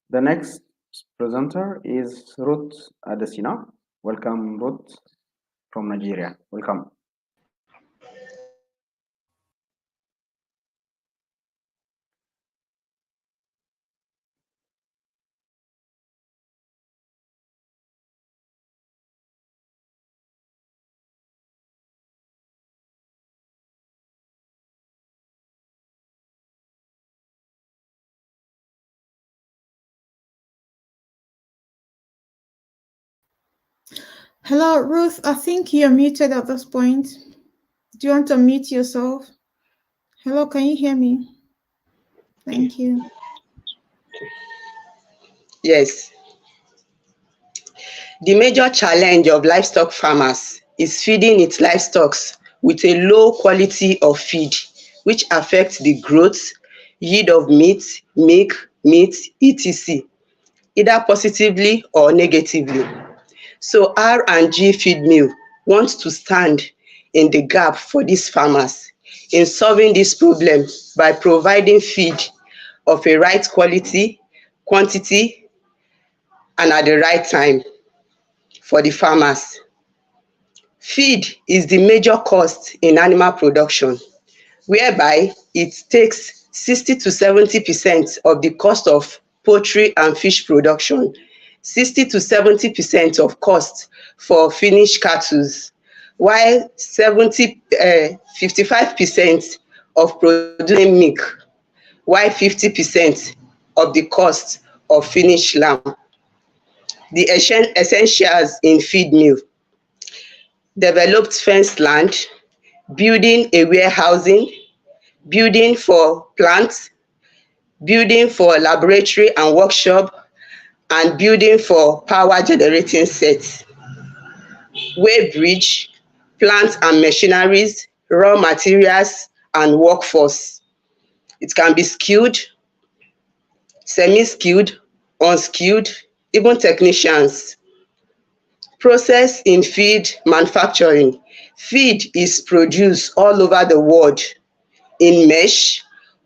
The next presenter is Ruth Adesina. Welcome, Ruth, from Nigeria. Welcome. Hello, Ruth. I think you're muted at this point. Do you want to mute yourself? Hello, can you hear me? Thank you. Yes. The major challenge of livestock farmers is feeding its livestock with a low quality of feed, which affects the growth, yield of meat, milk, meat, etc., either positively or negatively. So R&G feed mill wants to stand in the gap for these farmers in solving this problem by providing feed of a right quality, quantity, and at the right time for the farmers. Feed is the major cost in animal production, whereby it takes 60 to 70% of the cost of poultry and fish production, 60 to 70% of cost for finished cattle, while 55% of producing milk, while 50% of the cost of finished lamb. The essentials in feed mill: developed fenced land, building a warehousing, building for plants, building for laboratory and workshop, and building for power generating sets, weighbridge, plant and machineries, raw materials, and workforce. It can be skilled, semi-skilled, unskilled, even technicians. Process in feed manufacturing: feed is produced all over the world in mesh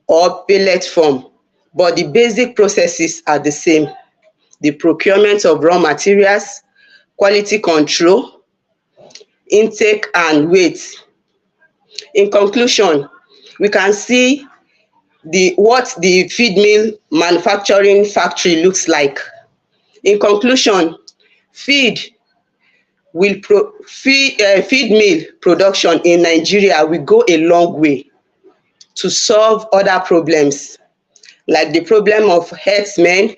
or pellet form, but the basic processes are the same: the procurement of raw materials, quality control, intake and weight. In conclusion, we can see what the feed mill manufacturing factory looks like. In conclusion, feed feed mill production in Nigeria will go a long way to solve other problems, like the problem of herdsmen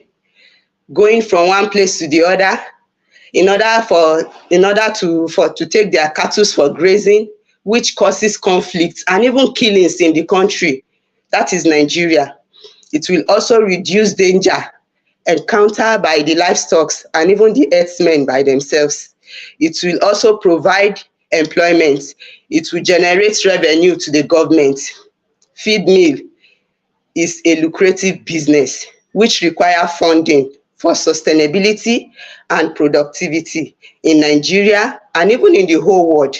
going from one place to the other in order to take their cattle for grazing, which causes conflict and even killings in the country, that is Nigeria. It will also reduce danger encountered by the livestock and even the herdsmen by themselves. It will also provide employment. It will generate revenue to the government. Feed mill is a lucrative business which require funding for sustainability and productivity in Nigeria and even in the whole world.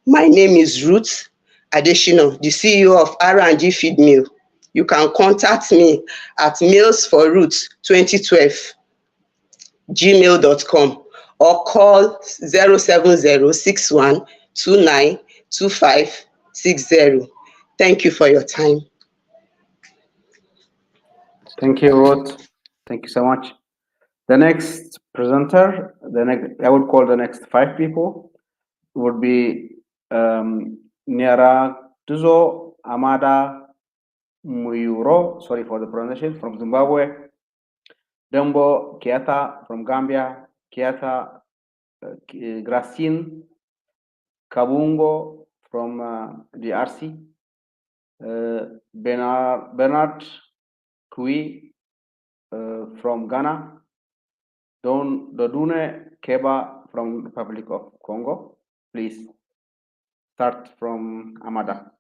My name is Ruth Adesina, the CEO of R&G Feed Mill. You can contact me at mailsforroot2012 gmail.com or call 07061292560. Thank you for your time. Thank you, Ruth. Thank you so much. The next presenter, I would call the next 5 people, would be Niara Tuzo Amada Muyuro, sorry for the pronunciation, from Zimbabwe. Dembo Kiata from Gambia, Kiata Gracin Kabungo from DRC, Bernard Kui from Ghana, Dodune Keba from Republic of Congo. Please start from Amada.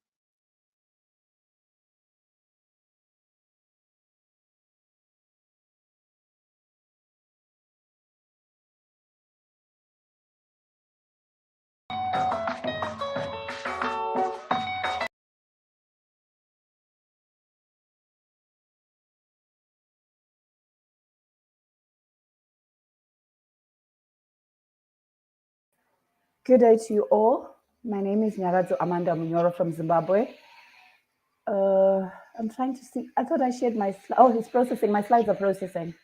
Good day to you all. My name is Nyaradzo Amanda Munyoro from Zimbabwe. I'm trying to see. I thought I shared my slides. Oh, it's processing. My slides are processing.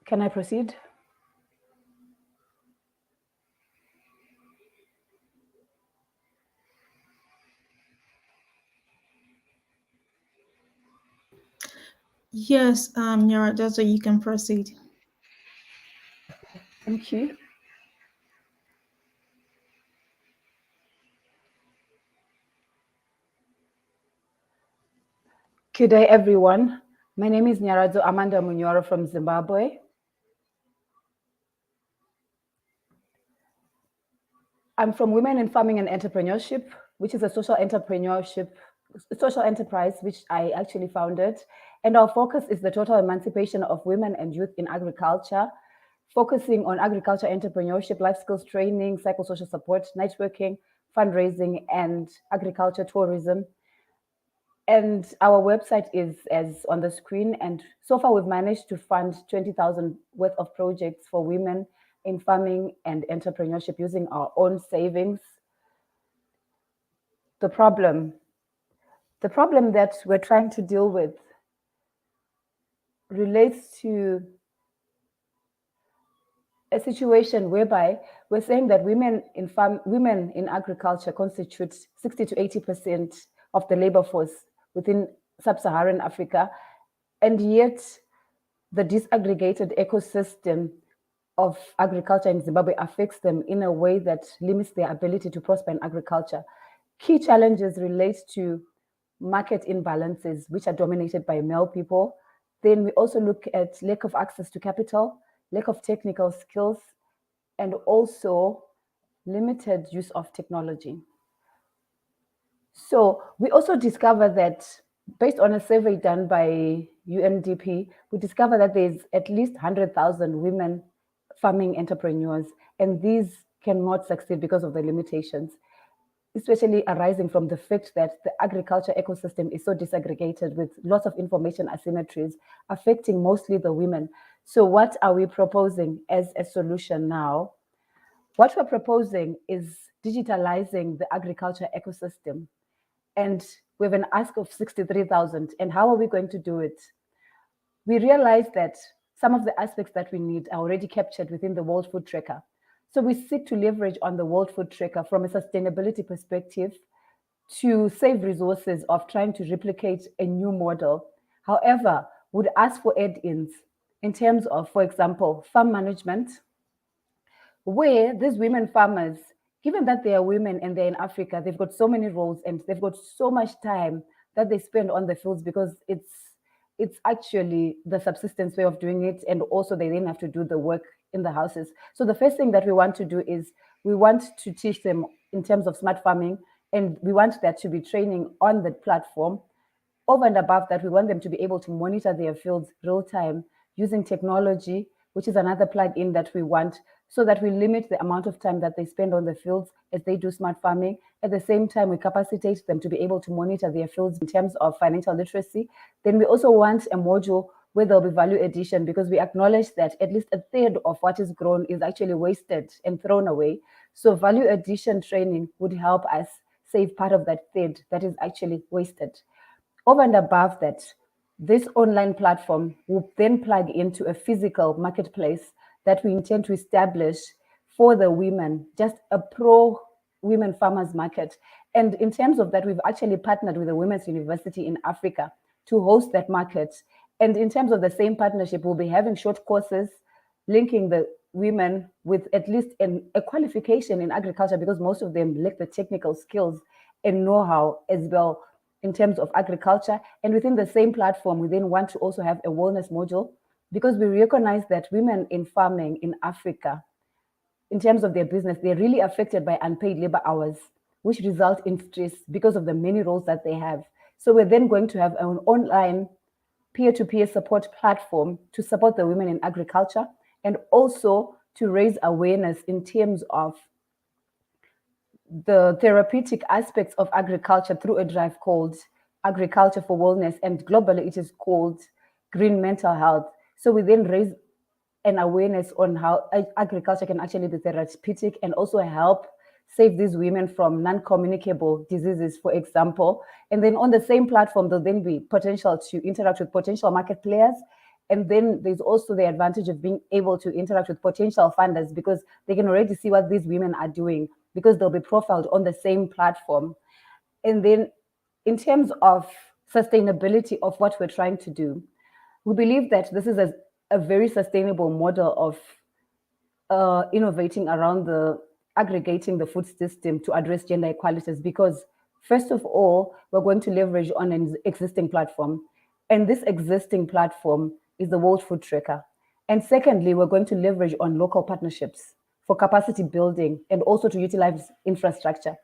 Can I proceed? Yes, Yara, that's why you can proceed. Thank you. Good day, everyone. My name is Nyaradzo Amanda Munyoro from Zimbabwe. I'm from Women in Farming and Entrepreneurship, which is a social enterprise, which I actually founded. And our focus is the total emancipation of women and youth in agriculture, focusing on agriculture entrepreneurship, life skills training, psychosocial support, networking, fundraising, and agriculture tourism. And our website is as on the screen. And so far, we've managed to fund 20,000 worth of projects for women in farming and entrepreneurship using our own savings. The problem that we're trying to deal with relates to a situation whereby we're saying that women in agriculture constitute 60 to 80% of the labor force within sub-Saharan Africa, and yet the disaggregated ecosystem of agriculture in Zimbabwe affects them in a way that limits their ability to prosper in agriculture. Key challenges relate to market imbalances, which are dominated by male people. Then we also look at lack of access to capital, lack of technical skills, and also limited use of technology. So we also discover that, based on a survey done by UNDP, we discover that there's at least 100,000 women farming entrepreneurs, and these cannot succeed because of the limitations, especially arising from the fact that the agriculture ecosystem is so disaggregated with lots of information asymmetries affecting mostly the women. So what are we proposing as a solution now? What we're proposing is digitalizing the agriculture ecosystem. And we have an ask of 63,000. And how are we going to do it? We realize that some of the aspects that we need are already captured within the World Food Tracker. So we seek to leverage on the World Food Tracker from a sustainability perspective to save resources of trying to replicate a new model. However, would ask for add-ins in terms of, for example, farm management, where these women farmers, given that they are women and they're in Africa, they've got so many roles and they've got so much time that they spend on the fields because it's actually the subsistence way of doing it, and also they then have to do the work in the houses. So the first thing that we want to do is we want to teach them in terms of smart farming, and we want that to be training on the platform. Over and above that, we want them to be able to monitor their fields real time using technology, which is another plug-in that we want, so that we limit the amount of time that they spend on the fields as they do smart farming. At the same time, we capacitate them to be able to monitor their fields in terms of financial literacy. Then we also want a module where there'll be value addition, because we acknowledge that at least a third of what is grown is actually wasted and thrown away. So value addition training would help us save part of that third that is actually wasted. Over and above that, this online platform will then plug into a physical marketplace that we intend to establish for the women, just a pro women farmers market. And in terms of that, we've actually partnered with the Women's University in Africa to host that market. And in terms of the same partnership, we'll be having short courses linking the women with at least a qualification in agriculture, because most of them lack the technical skills and know-how as well in terms of agriculture. And within the same platform, we then want to also have a wellness module, because we recognize that women in farming in Africa, in terms of their business, they're really affected by unpaid labor hours, which result in stress because of the many roles that they have. So we're then going to have an online peer-to-peer support platform to support the women in agriculture, and also to raise awareness in terms of the therapeutic aspects of agriculture through a drive called Agriculture for Wellness, and globally it is called Green Mental Health. So we then raise an awareness on how agriculture can actually be therapeutic and also help save these women from non-communicable diseases, for example. And then on the same platform, there'll then be potential to interact with potential market players And then there's also the advantage of being able to interact with potential funders because they can already see what these women are doing because they'll be profiled on the same platform. And then in terms of sustainability of what we're trying to do, we believe that this is a very sustainable model of innovating around the aggregating the food system to address gender equalities because first of all, we're going to leverage on an existing platform. And this existing platform is the World Food Tracker. And secondly, we're going to leverage on local partnerships for capacity building and also to utilize infrastructure.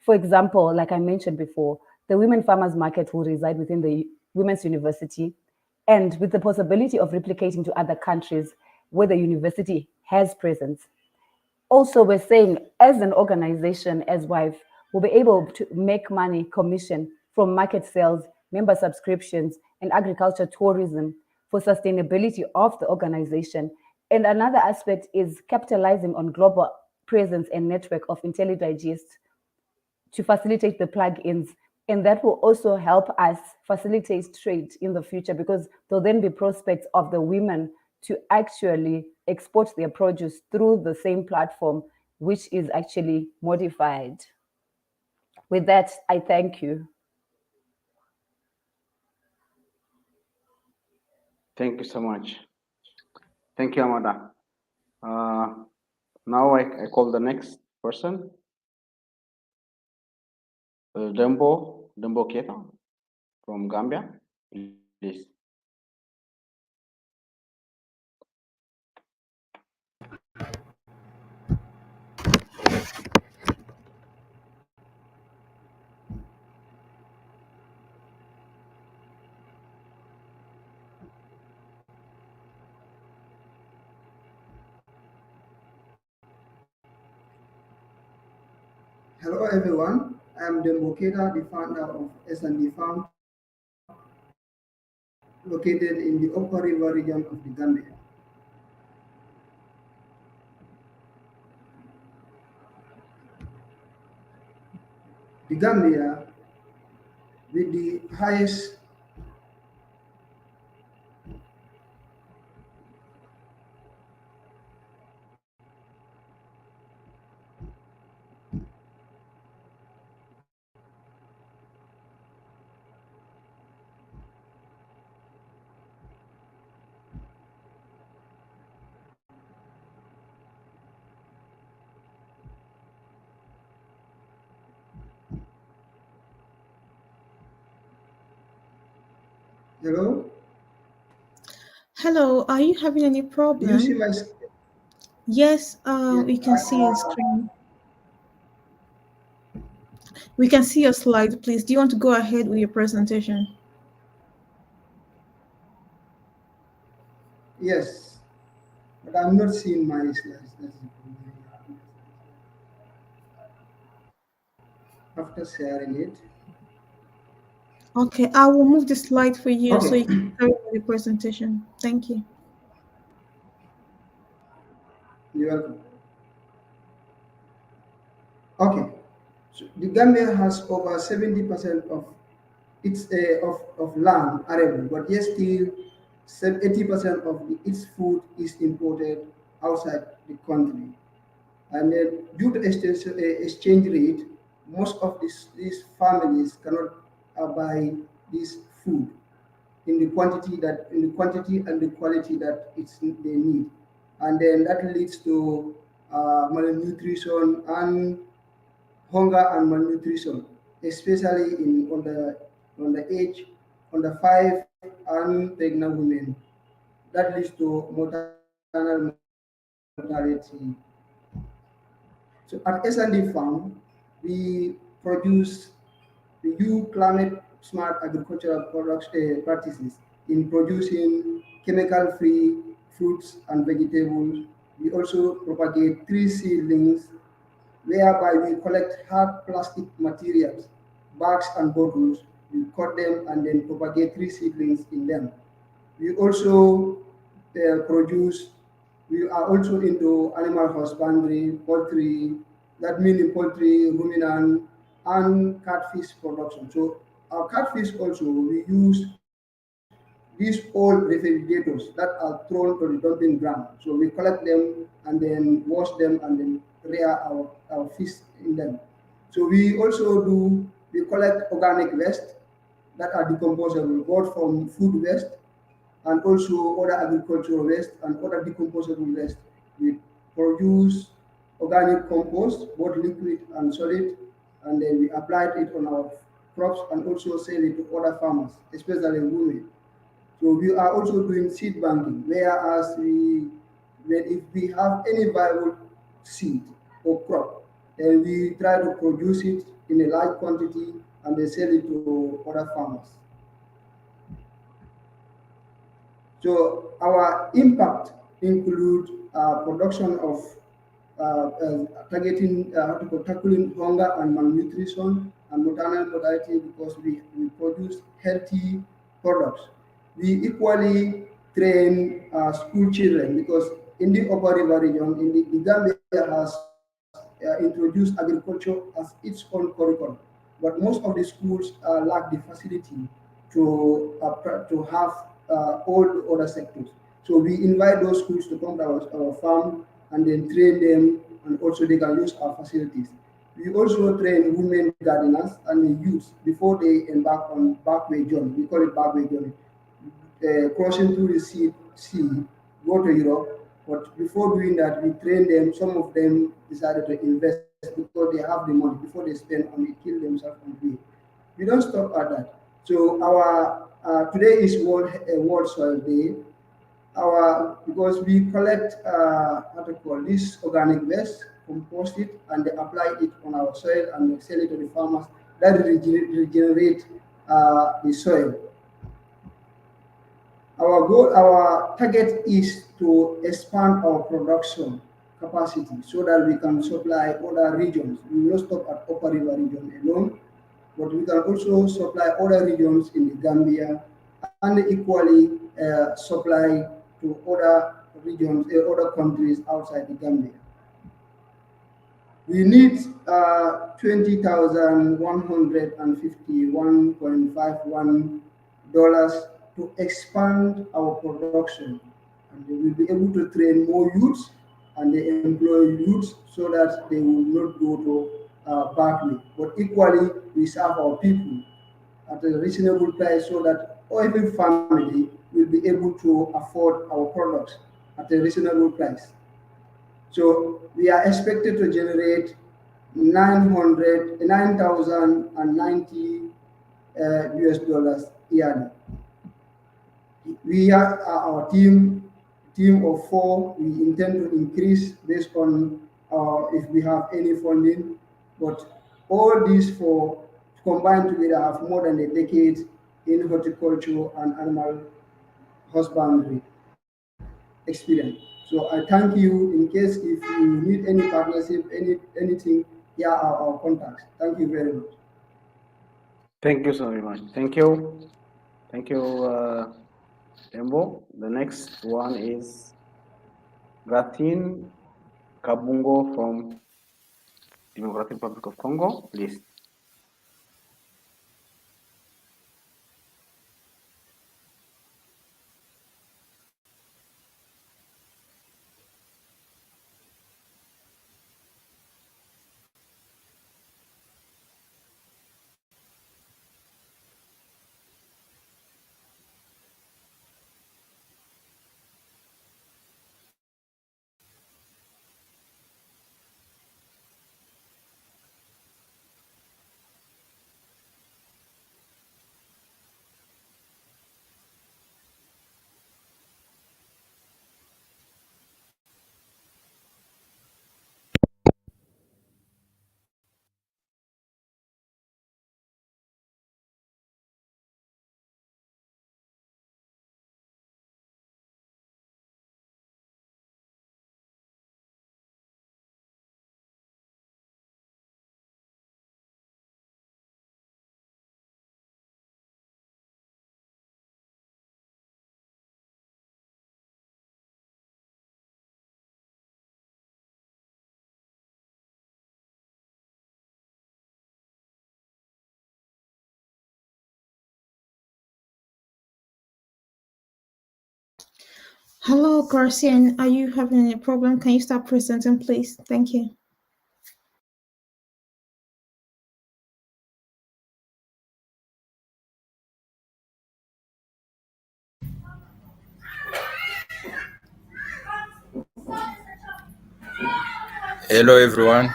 For example, like I mentioned before, the Women Farmers Market will reside within the Women's University and with the possibility of replicating to other countries where the university has presence. Also, we're saying as an organization, as WIFE, we'll be able to make money commission from market sales, member subscriptions, and agriculture tourism for sustainability of the organization. And another aspect is capitalizing on global presence and network of IntelliDigest to facilitate the plugins. And that will also help us facilitate trade in the future because there'll then be prospects of the women to actually export their produce through the same platform, which is actually modified. With that, I thank you. Thank you so much. Thank you, Amada. Now I call the next person, Dembo Keta from Gambia, please. Hello everyone, I am Dembokeda, the founder of S&D Farm, located in the Upper River region of the Gambia. The Gambia, with the highest Hello? Hello, are you having any Do you see problem? my Yes, we can see your screen. We can see your slide, please. Do you want to go ahead with your presentation? Yes, but I'm not seeing my slides. That's the problem. After sharing it. Okay, I will move the slide for you so you Okay. can carry on the presentation. Thank you. You're welcome. Okay, so the Gambia has over 70% of its of land arable, but yet still 80% of its food is imported outside the country. And then due to exchange rate, most of these families cannot buy this food in the quantity and the quality that they need, and then that leads to malnutrition and hunger and malnutrition, especially in on the age on the 5 and pregnant women. That leads to maternal mortality. So at S&D Farm, we produce we use climate smart agricultural practices in producing chemical free fruits and vegetables. We also propagate tree seedlings whereby we collect hard plastic materials, bags and bottles, we cut them and then propagate tree seedlings in them. We also produce, we are also into animal husbandry, poultry, that means poultry, ruminant, and catfish production. So our catfish also, we use these these old refrigerators that are thrown to the dumping ground. So we collect them and then wash them and then rear our fish in them. So we also we collect organic waste that are decomposable, both from food waste and also other agricultural waste and other decomposable waste. We produce organic compost, both liquid and solid, and then we apply it on our crops and also sell it to other farmers, especially women. So we are also doing seed banking, whereas when if we have any viable seed or crop, then we try to produce it in a large quantity and then sell it to other farmers. So our impact include production of tackling hunger and malnutrition and maternal mortality because we produce healthy products. We equally train school children because in the Upper River region, the Gambia has introduced agriculture as its own curriculum. But most of the schools lack the facility to have all the other sectors. So we invite those schools to come to our farm and then train them, and also they can use our facilities. We also train women gardeners and the youth before they embark on backway journey. We call it backway journey, crossing through the sea, go to Europe. But before doing that, we train them. Some of them decided to invest because they have the money. Before they spend on it, kill themselves on the way. We don't stop at that. So our today is World Soil Day. Because we collect what we call this organic waste, compost it, and they apply it on our soil and they sell it to the farmers. That regenerate the soil. Our target is to expand our production capacity so that we can supply other regions. We will not stop at Upper River region alone, but we can also supply other regions in the Gambia and equally supply to other regions, other countries outside the Gambia. We need 20,151.51 to expand our production, and we will be able to train more youths and they employ youths so that they will not go to backway. But equally, we serve our people at a reasonable price so that every family will be able to afford our products at a reasonable price. So we are expected to generate 9,090 US dollars yearly. We are our team of four. We intend to increase based on if we have any funding, but all these four combined together have more than a decade in horticulture and animal husbandry experience. So I thank you. In case if you need any partnership, anything, here are our contacts. Thank you very much. Thank you so very much. Thank you. Thank you, Embo. The next one is Gatin Kabungo from Democratic Republic of Congo, please. Hello, Garcian. Are you having a problem? Can you start presenting, please? Thank you. Hello, everyone.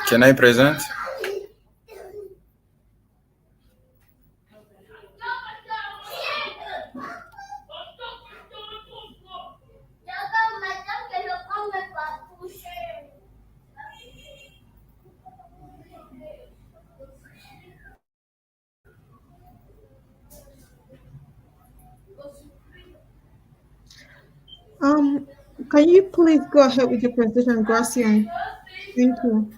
Can I present? Can you please go ahead with your presentation, Garcian? Thank you.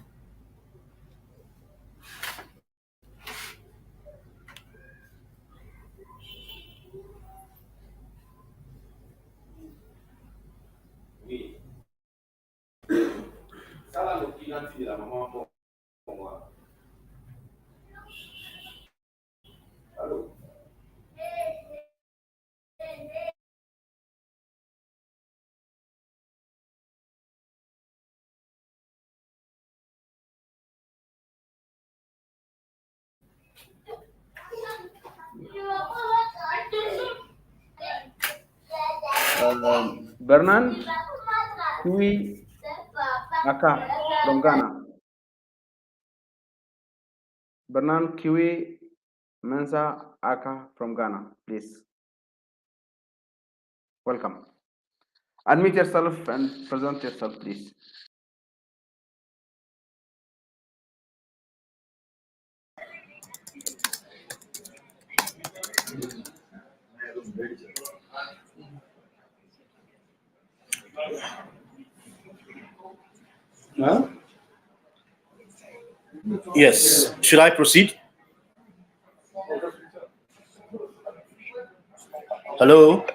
Bernan Kui Aka from Ghana. Bernan Kiwi Mensa Aka from Ghana, please. Welcome. Admit yourself and present yourself, please. Huh? Yes. Should I proceed? Hello?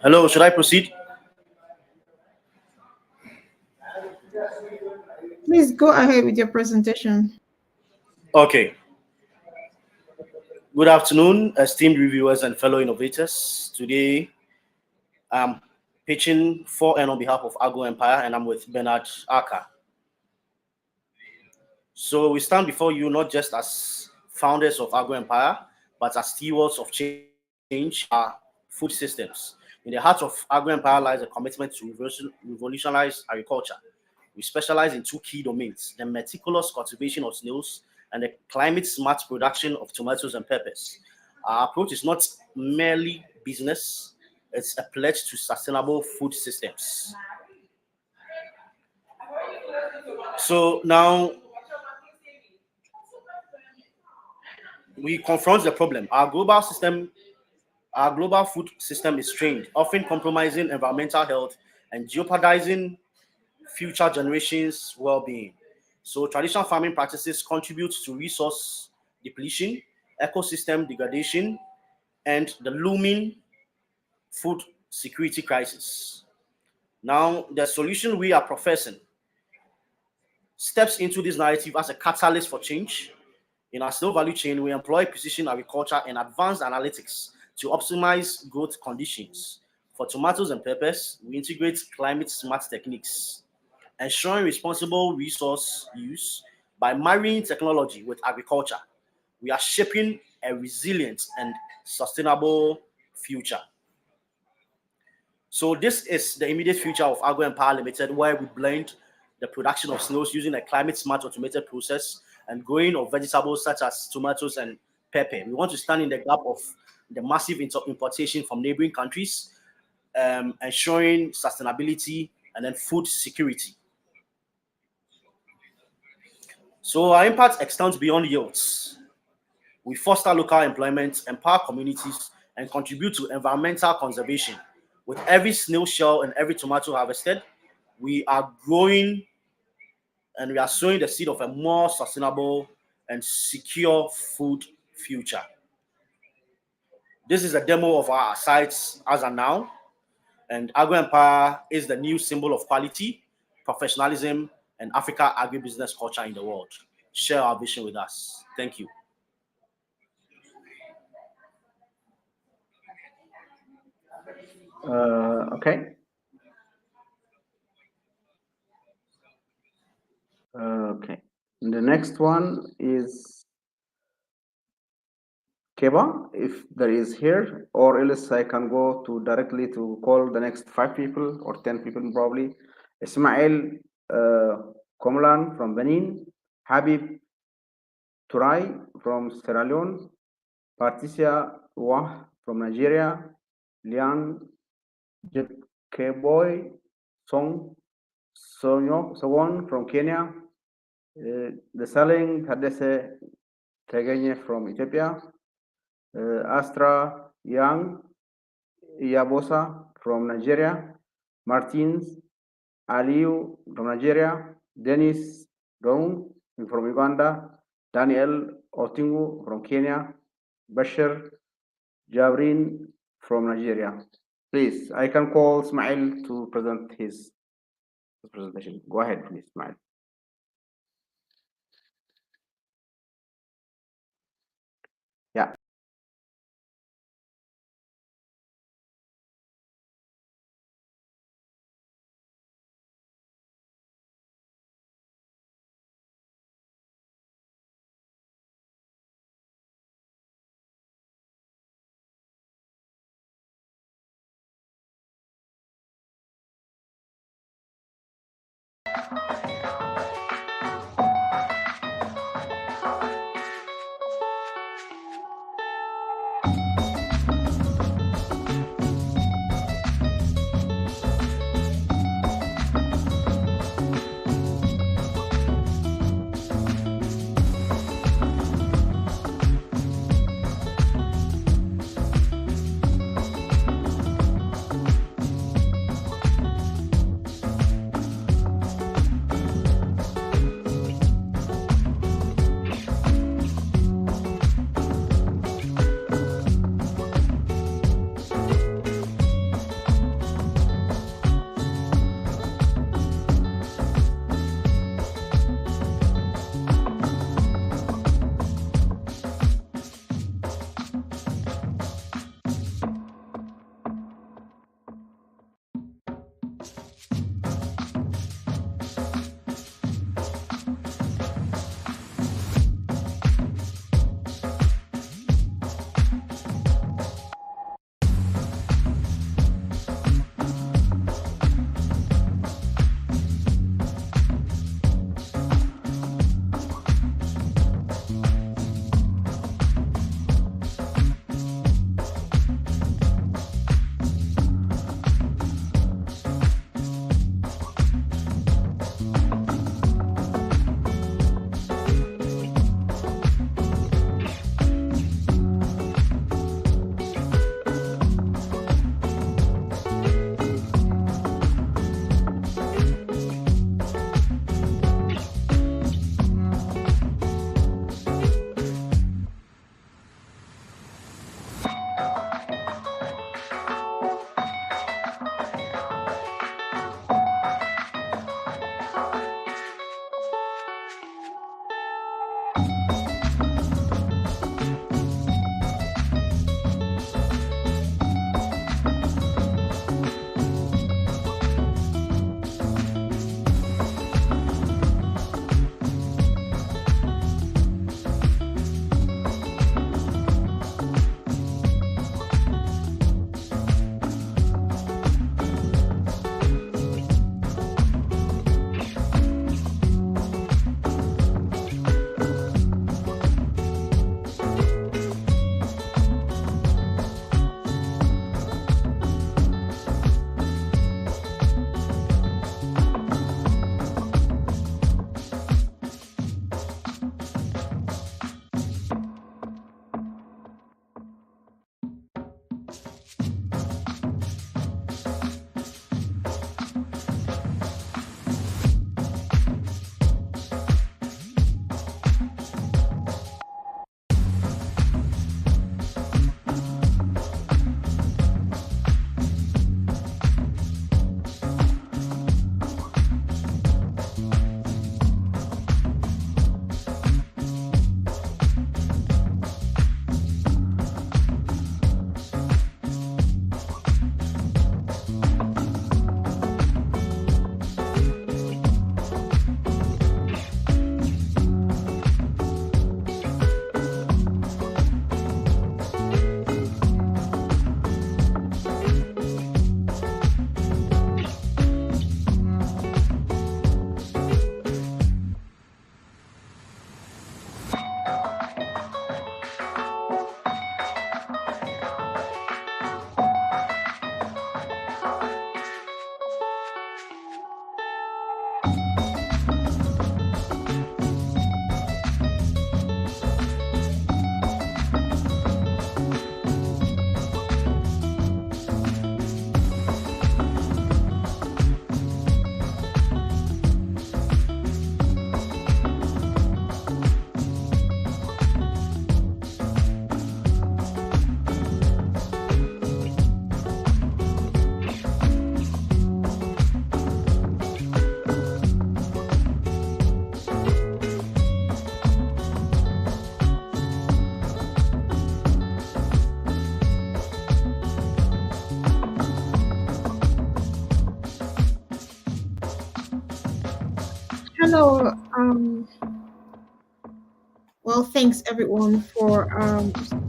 Hello, should I proceed? Please go ahead with your presentation. Okay. Good afternoon, esteemed reviewers and fellow innovators. Today, I'm pitching for and on behalf of Agro Empire, and I'm with Bernard Aka. So we stand before you not just as founders of Agro Empire, but as stewards of change our food systems. In the heart of Agro Empire lies a commitment to revolutionize agriculture. We specialize in two key domains: the meticulous cultivation of snails and the climate-smart production of tomatoes and peppers. Our approach is not merely business, it's a pledge to sustainable food systems. So now we confront the problem. Our global food system is strained, often compromising environmental health and jeopardizing future generations' well-being. So traditional farming practices contribute to resource depletion, ecosystem degradation, and the looming food security crisis. Now, the solution we are professing steps into this narrative as a catalyst for change. In our slow value chain, we employ precision agriculture and advanced analytics to optimize growth conditions. For tomatoes and peppers, we integrate climate-smart techniques, ensuring responsible resource use by marrying technology with agriculture. We are shaping a resilient and sustainable future. So this is the immediate future of Agro Empire Limited, where we blend the production of snails using a climate-smart automated process and growing of vegetables such as tomatoes and pepper. We want to stand in the gap of the massive importation from neighboring countries, ensuring sustainability and then food security. So our impact extends beyond yields. We foster local employment, empower communities, and contribute to environmental conservation. With every snail shell and every tomato harvested, we are growing and we are sowing the seed of a more sustainable and secure food future. This is a demo of our sites as of now, and Agro Empire is the new symbol of quality, professionalism, and Africa agribusiness culture in the world. Share our vision with us. Thank you. Okay. Okay. The next one is Keba, if there is here, or else I can go to directly to call the next 5 people or 10 people probably. Ismail Komlan from Benin, Habib Turai from Sierra Leone, Patricia Wah from Nigeria, Lian Jekeboy Song Sowon from Kenya, Desalegn Tadesse Tegenye from Ethiopia, Astra Young Yabosa from Nigeria, Martins Aliu from Nigeria, Dennis Dong from Uganda, Daniel Otingu from Kenya, Bashir Jabrin from Nigeria. Please, I can call Ismail to present his presentation. Go ahead, please, Ismail. Yeah. Hello. Well, thanks everyone for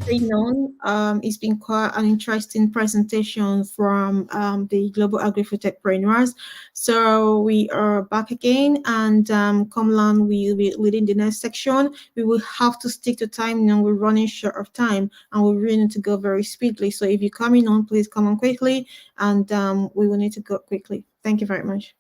staying on. It's been quite an interesting presentation from the Global Agri-Food Techpreneurs. So we are back again, and Komlan will be leading the next section. We will have to stick to time now. We're running short of time, and we really need to go very speedily. So if you're coming on, please come on quickly, and we will need to go quickly. Thank you very much.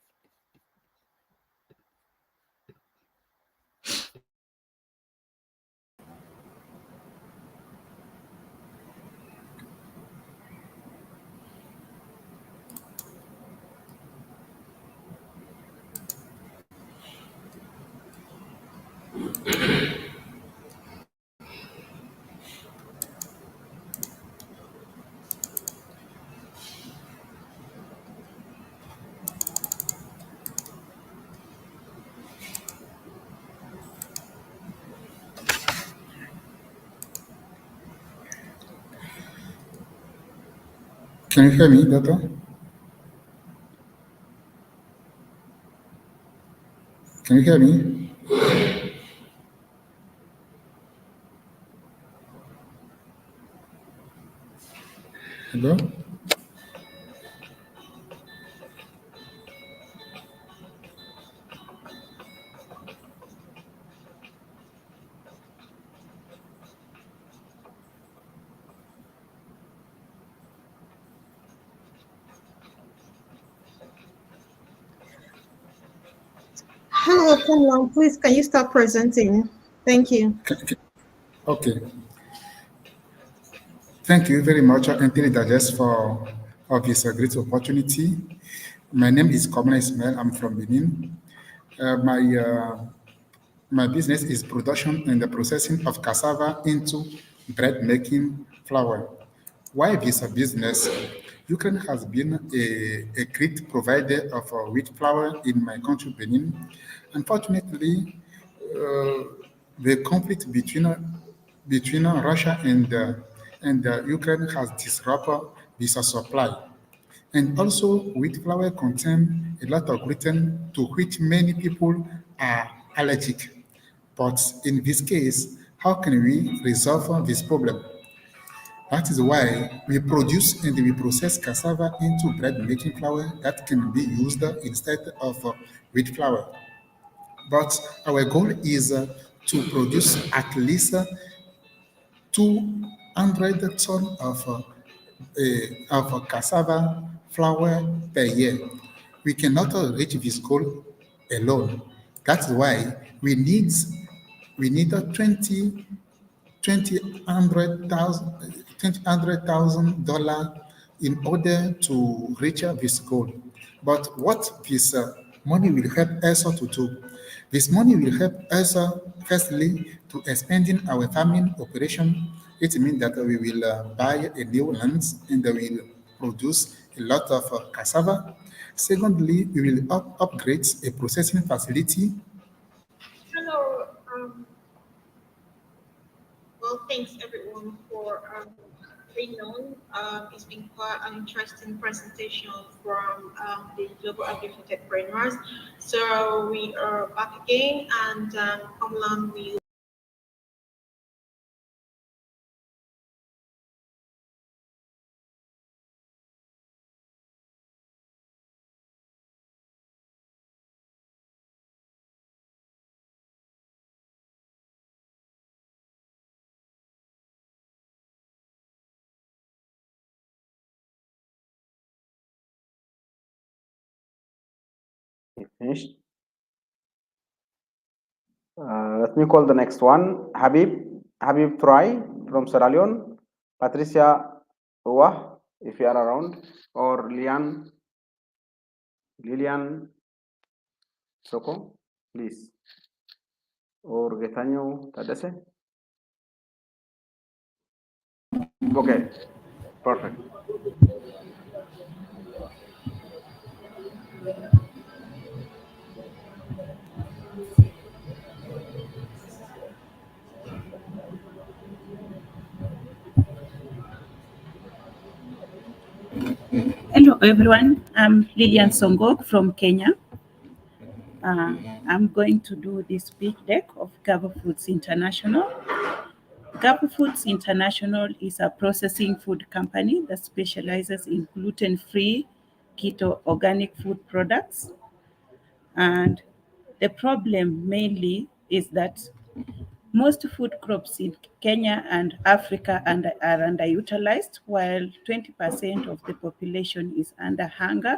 Can you hear me, Doctor? Can you hear me? Hello? Hello, Komlan. Please, can you start presenting? Thank you. Okay. Thank you very much, Anthony Digest, for this great opportunity. My name is Komlan Ismail. I'm from Benin. My business is production and the processing of cassava into bread making flour. Why this a business? Ukraine has been a great provider of wheat flour in my country, Benin. Unfortunately, the conflict between Russia and Ukraine has disrupted this supply. And also, wheat flour contains a lot of gluten to which many people are allergic. But in this case, how can we resolve this problem? That is why we produce and we process cassava into bread making flour that can be used instead of wheat flour. But our goal is to produce at least 200 tons of cassava flour per year. We cannot reach this goal alone. That's why we need a 20 hundred thousand dollars in order to reach this goal. But what this money will help us to do? This money will help us firstly to expanding our farming operation. It means that we will buy a new land and we will produce a lot of cassava. Secondly, we will upgrade a processing facility. Hello. Well, thanks everyone for being on. It's been quite an interesting presentation from the Global Agri-Food Techpreneurs. So we are back again, and Komlan will. Finished. Let me call the next one. Habib Troy from Sierra Leone. Patricia Uwah, if you are around, or Lilian Soko, please. Or Getaño Tadese. Okay, perfect. Hello everyone, I'm Lilian Songok from Kenya. I'm going to do this pitch deck of Gabo Foods International. Gabo Foods International is a processing food company that specializes in gluten-free, keto organic food products. And the problem mainly is that most food crops in Kenya and Africa are underutilized, while 20% of the population is under hunger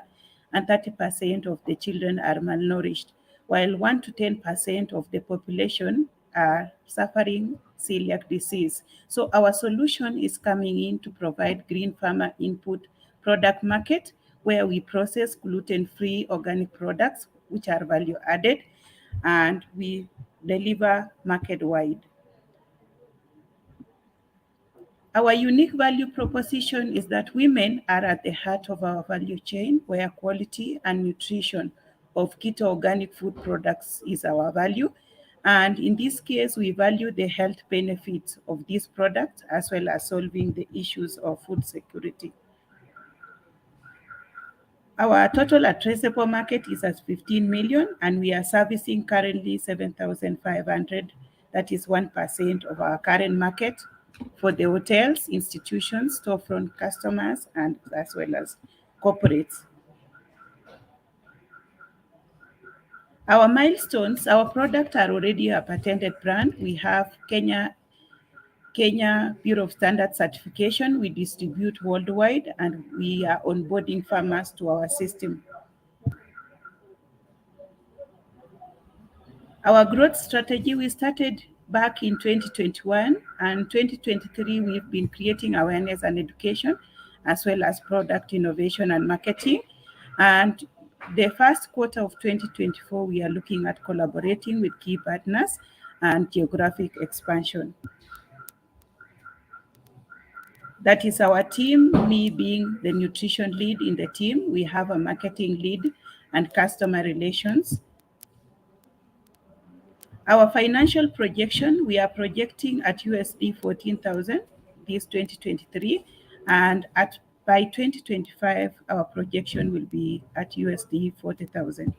and 30% of the children are malnourished, while 1 to 10% of the population are suffering celiac disease. So our solution is coming in to provide green farmer input product market where we process gluten-free organic products which are value added and we deliver market wide. Our unique value proposition is that women are at the heart of our value chain, where quality and nutrition of keto organic food products is our value. And in this case, we value the health benefits of these products as well as solving the issues of food security. Our total addressable market is at 15 million, and we are servicing currently 7,500. That is 1% of our current market for the hotels, institutions, storefront customers, and as well as corporates. Our milestones, our products are already a patented brand. We have Kenya Bureau of Standards certification. We distribute worldwide, and we are onboarding farmers to our system. Our growth strategy, we started back in 2021 and 2023, we've been creating awareness and education as well as product innovation and marketing. And the first quarter of 2024, we are looking at collaborating with key partners and geographic expansion. That is our team, me being the nutrition lead in the team. We have a marketing lead and customer relations. Our financial projection, we are projecting at USD 14,000 this 2023, and by 2025, our projection will be at USD 40,000.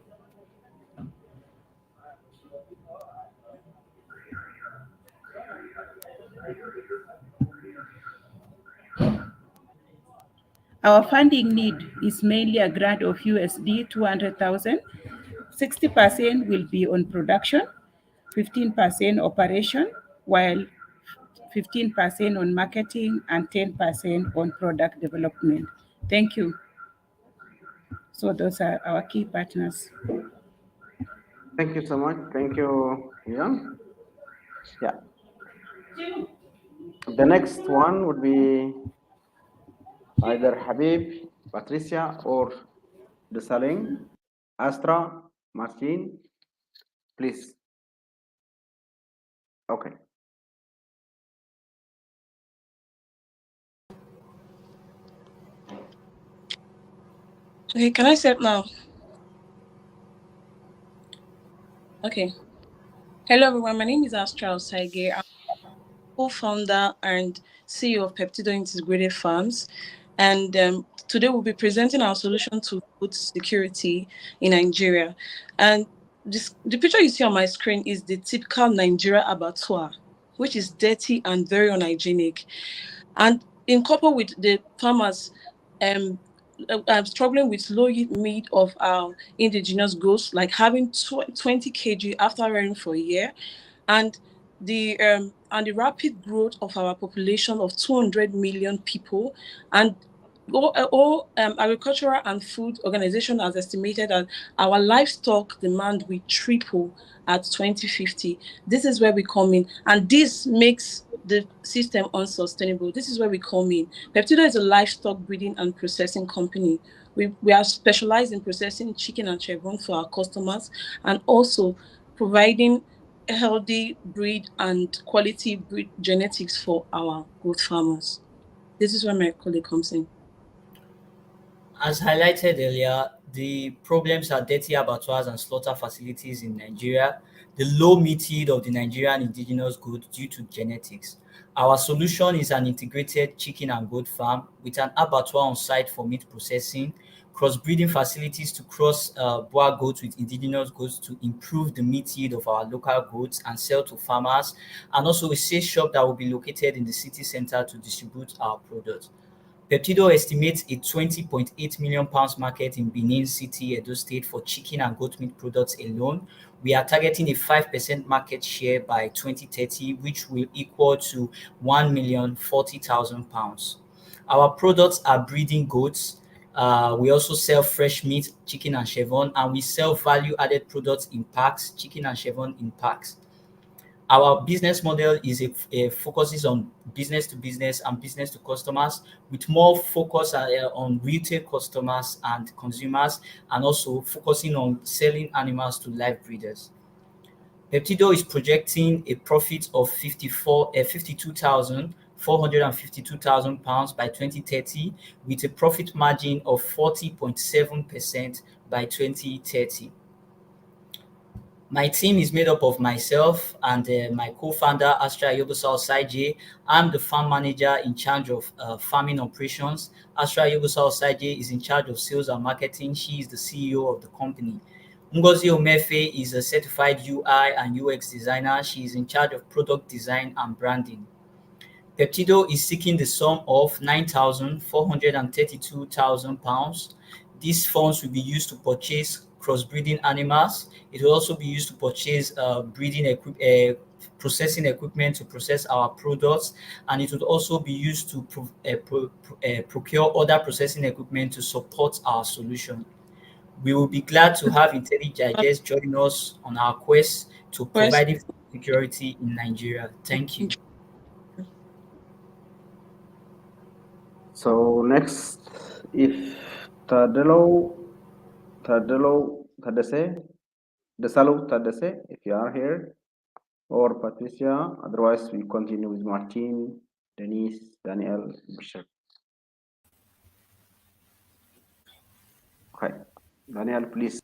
Our funding need is mainly a grant of USD 200,000. 60% will be on production, 15% operation, while 15% on marketing and 10% on product development. Thank you. So those are our key partners. Thank you so much. Thank you, Young. Yeah. The next one would be either Habib, Patricia, or Desalegn. Astra, Martin, please. Okay. Okay, can I say it now? Okay. Hello, everyone. My name is Astra Osaige. I'm co-founder and CEO of Peptido Integrated Farms. And today we'll be presenting our solution to food security in Nigeria. And the picture you see on my screen is the typical Nigeria abattoir, which is dirty and very unhygienic. And in couple with the farmers, I'm struggling with low yield meat of our indigenous goats, like having 20 kg after rearing for a year, and the rapid growth of our population of 200 million people, and all agricultural and food organization has estimated that our livestock demand will triple at 2050. This is where we come in, and this makes the system unsustainable. This is where we come in. Peptido is a livestock breeding and processing company. We are specialized in processing chicken and chevron for our customers, and also providing healthy breed and quality breed genetics for our goat farmers. This is where my colleague comes in. As highlighted earlier, the problems are dirty abattoirs and slaughter facilities in Nigeria. the low meat yield of the Nigerian indigenous goat due to genetics. Our solution is an integrated chicken and goat farm with an abattoir on site for meat processing, cross-breeding facilities to cross boer goats with indigenous goats to improve the meat yield of our local goats and sell to farmers, and also a sales shop that will be located in the city center to distribute our products. Peptido estimates a £20.8 million market in Benin City, Edo State for chicken and goat meat products alone. We are targeting a 5% market share by 2030, which will equal to £1,040,000. Our products are breeding goats. We also sell fresh meat, chicken and chevron, and we sell value-added products in packs, chicken and chevron in packs. Our business model focuses on business to business and business to customers, with more focus on retail customers and consumers, and also focusing on selling animals to live breeders. Peptido is projecting a profit of £452,000 by 2030, with a profit margin of 40.7% by 2030. My team is made up of myself and my co-founder, Astra Yobusal Saije. I'm the farm manager in charge of farming operations. Astra Yobusal Saije is in charge of sales and marketing. She is the CEO of the company. Ngozi Omefe is a certified UI and UX designer. She is in charge of product design and branding. Peptido is seeking the sum of £9,432,000. These funds will be used to purchase crossbreeding animals. It will also be used to purchase processing equipment to process our products, and it would also be used to procure other processing equipment to support our solution. We will be glad to have IntelliGigest join us on our quest to provide food security in Nigeria. Thank you. So next, if Tadese, if you are here, or Patricia, otherwise we continue with Martin, Denise, Daniel, Bishop. Okay, Daniel, please.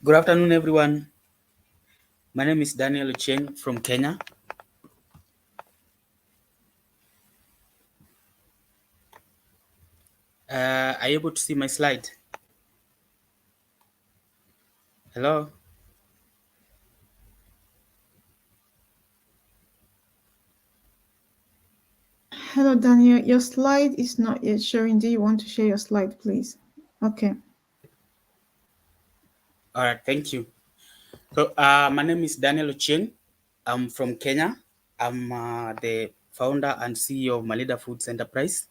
Good afternoon, everyone. My name is Daniel Cheng from Kenya. Are you able to see my slide? Hello? Hello, Daniel. Your slide is not yet showing. Do you want to share your slide, please? Okay. All right, thank you. So my name is Daniel Cheng. I'm from Kenya. I'm the founder and CEO of Malida Foods Enterprise.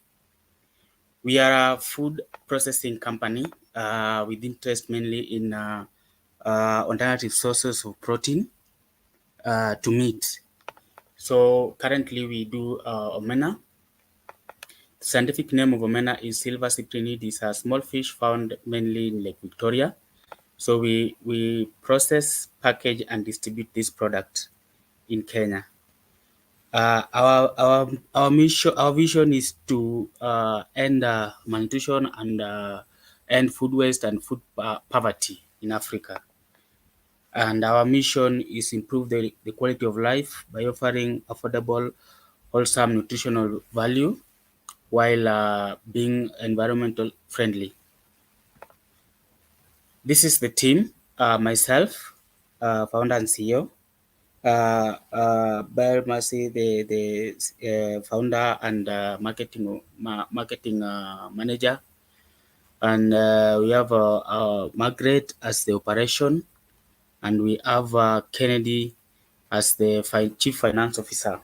We are a food processing company with interest mainly in alternative sources of protein to meat. So currently we do omena. The scientific name of omena is silver cyprinid. It's a small fish found mainly in Lake Victoria. So we process, package, and distribute this product in Kenya. Our vision is to end malnutrition and end food waste and food poverty in Africa. And our mission is improve the quality of life by offering affordable, wholesome nutritional value while being environmental friendly. This is the team, myself, founder and CEO, Bayer Mercy, the founder and marketing manager, and we have Margaret as the operation, and we have Kennedy as the chief finance officer.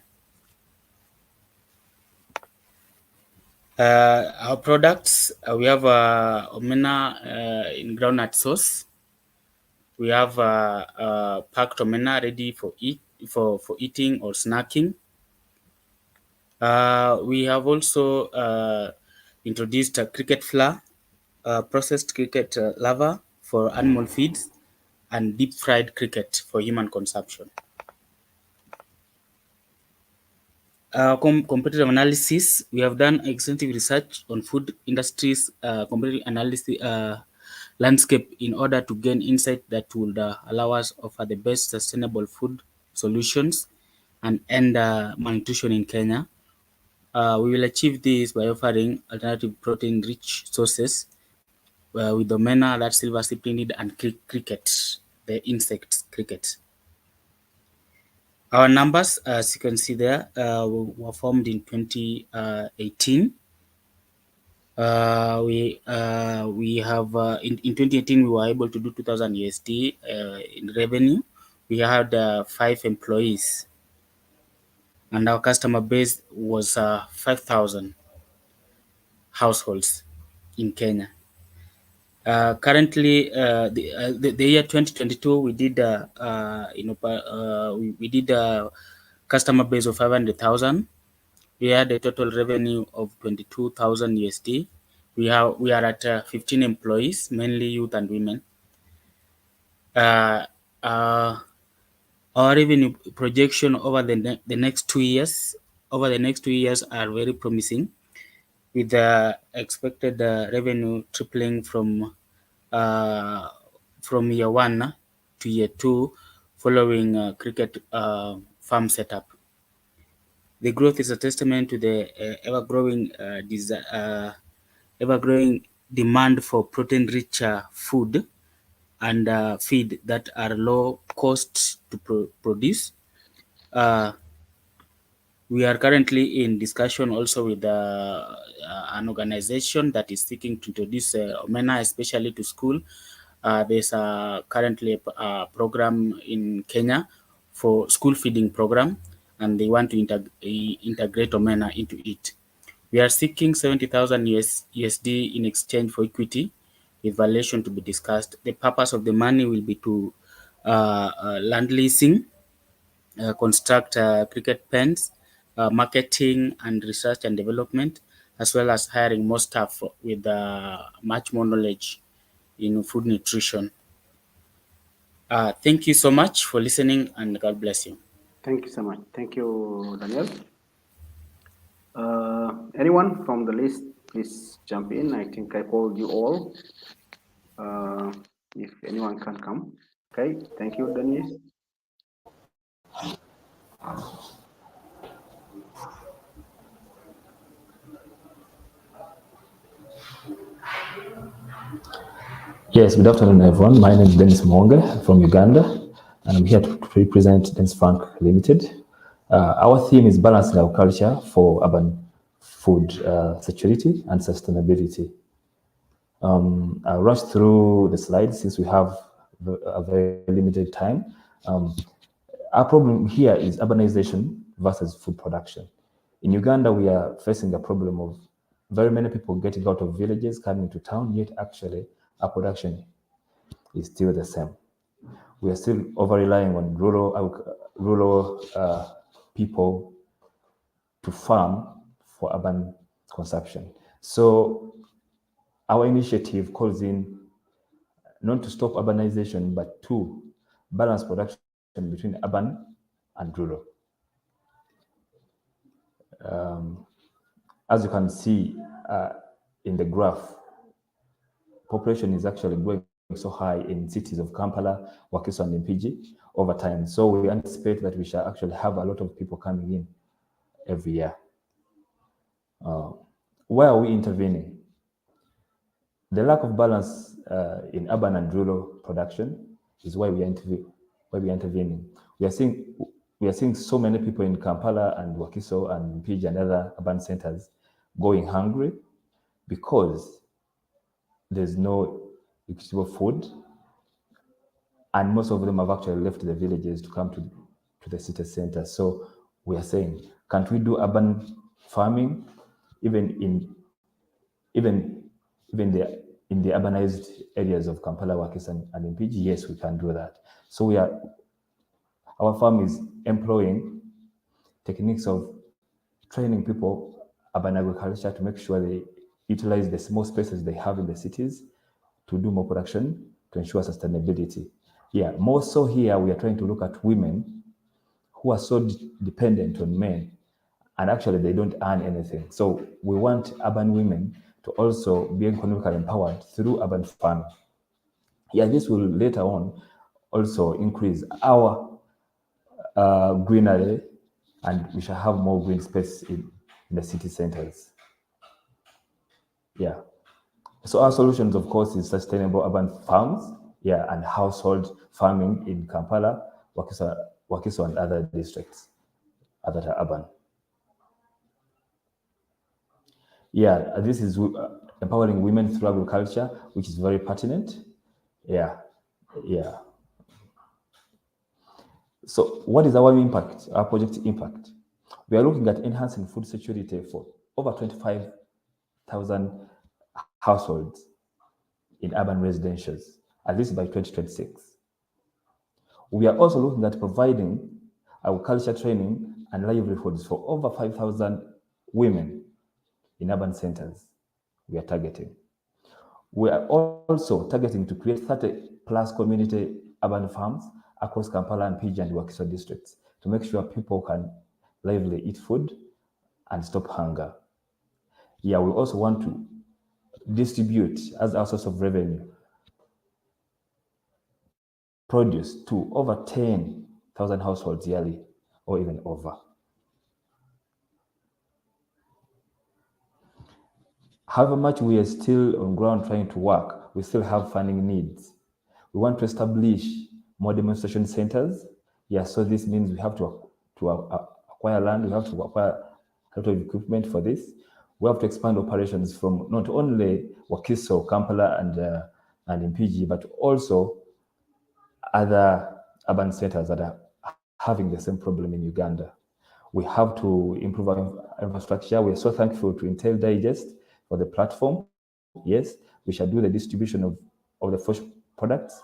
Our products, we have omena in groundnut sauce. We have packed omena ready for eating or snacking. We have also introduced cricket flour, processed cricket lava for animal feeds, and deep fried cricket for human consumption. Competitive analysis. We have done extensive research on food industries, competitive analysis landscape in order to gain insight that would allow us offer the best sustainable food solutions and end malnutrition in Kenya. We will achieve this by offering alternative protein-rich sources with omena, that silver cyprinid, and cricket, the insect cricket. Our numbers, as you can see there, were formed in 2018. We have in 2018 we were able to do 2,000 USD in revenue. We had 5 employees, and our customer base was 5,000 households in Kenya. Currently, the year 2022, we did we did a customer base of 500,000. We had a total revenue of 22,000 USD. We are at 15 employees, mainly youth and women. Our revenue projection over the next 2 years, are very promising, with the expected revenue tripling from year 1 to year 2 following cricket farm setup. The growth is a testament to the ever-growing demand for protein-rich food and feed that are low cost to produce. We are currently in discussion also with an organization that is seeking to introduce omena, especially to school. There's currently a program in Kenya for school feeding program, and they want to integrate omena into it. We are seeking 70,000 USD in exchange for equity, with valuation to be discussed. The purpose of the money will be to land leasing, construct cricket pens, marketing and research and development, as well as hiring more staff with much more knowledge in food nutrition. Thank you so much for listening, and God bless you. Thank you so much. Thank you, Daniel. Anyone from the list, please jump in. I think I called you all. If anyone can come. Okay, thank you, Denise. Yes, good afternoon, everyone. My name is Dennis Mwonge from Uganda, and I'm here to represent Dennis Frank Limited. Our theme is balancing agriculture for urban food security and sustainability. I'll rush through the slides since we have a very limited time. Our problem here is urbanization versus food production. In Uganda, we are facing a problem of very many people getting out of villages, coming to town, yet actually our production is still the same. We are still over-relying on rural people to farm for urban consumption. So our initiative calls in not to stop urbanization, but to balance production between urban and rural. As you can see in the graph, population is actually growing so high in cities of Kampala, Wakiso, and Mpigi over time. So we anticipate that we shall actually have a lot of people coming in every year. Where are we intervening? The lack of balance in urban and rural production is why we are intervening. We are seeing so many people in Kampala and Wakiso and Mpigi and other urban centers going hungry because there's no equitable food, and most of them have actually left the villages to come to the city center. So we are saying, can't we do urban farming even in the urbanized areas of Kampala, Wakiso, and Mpigi? Yes, we can do that. So our farm is employing techniques of training people urban agriculture to make sure they utilize the small spaces they have in the cities to do more production to ensure sustainability. Yeah, more so here we are trying to look at women who are so dependent on men, and actually they don't earn anything. So we want urban women to also be economically empowered through urban farming. This will later on also increase our greenery, and we shall have more green space in the city centers. So our solutions, of course, is sustainable urban farms, and household farming in Kampala, Wakiso, and other districts that are urban. This is empowering women through agriculture, which is very pertinent. So what is our impact, our project impact? We are looking at enhancing food security for over 25,000 households in urban residentials, at least by 2026. We are also looking at providing agriculture training and livelihoods for over 5,000 women in urban centers we are targeting. We are also targeting to create 30 plus community urban farms across Kampala and PG and Wakiso districts to make sure people can lively eat food and stop hunger. We also want to distribute as our source of revenue produce to over 10,000 households yearly or even over. However much we are still on ground trying to work, we still have funding needs. We want to establish more demonstration centers. So this means we have to acquire land, we have to acquire a lot of equipment for this. We have to expand operations from not only Wakiso, Kampala, and Mpigi, but also other urban centers that are having the same problem in Uganda. We have to improve our infrastructure. We are so thankful to Intel Digest for the platform. We shall do the distribution of the fresh products,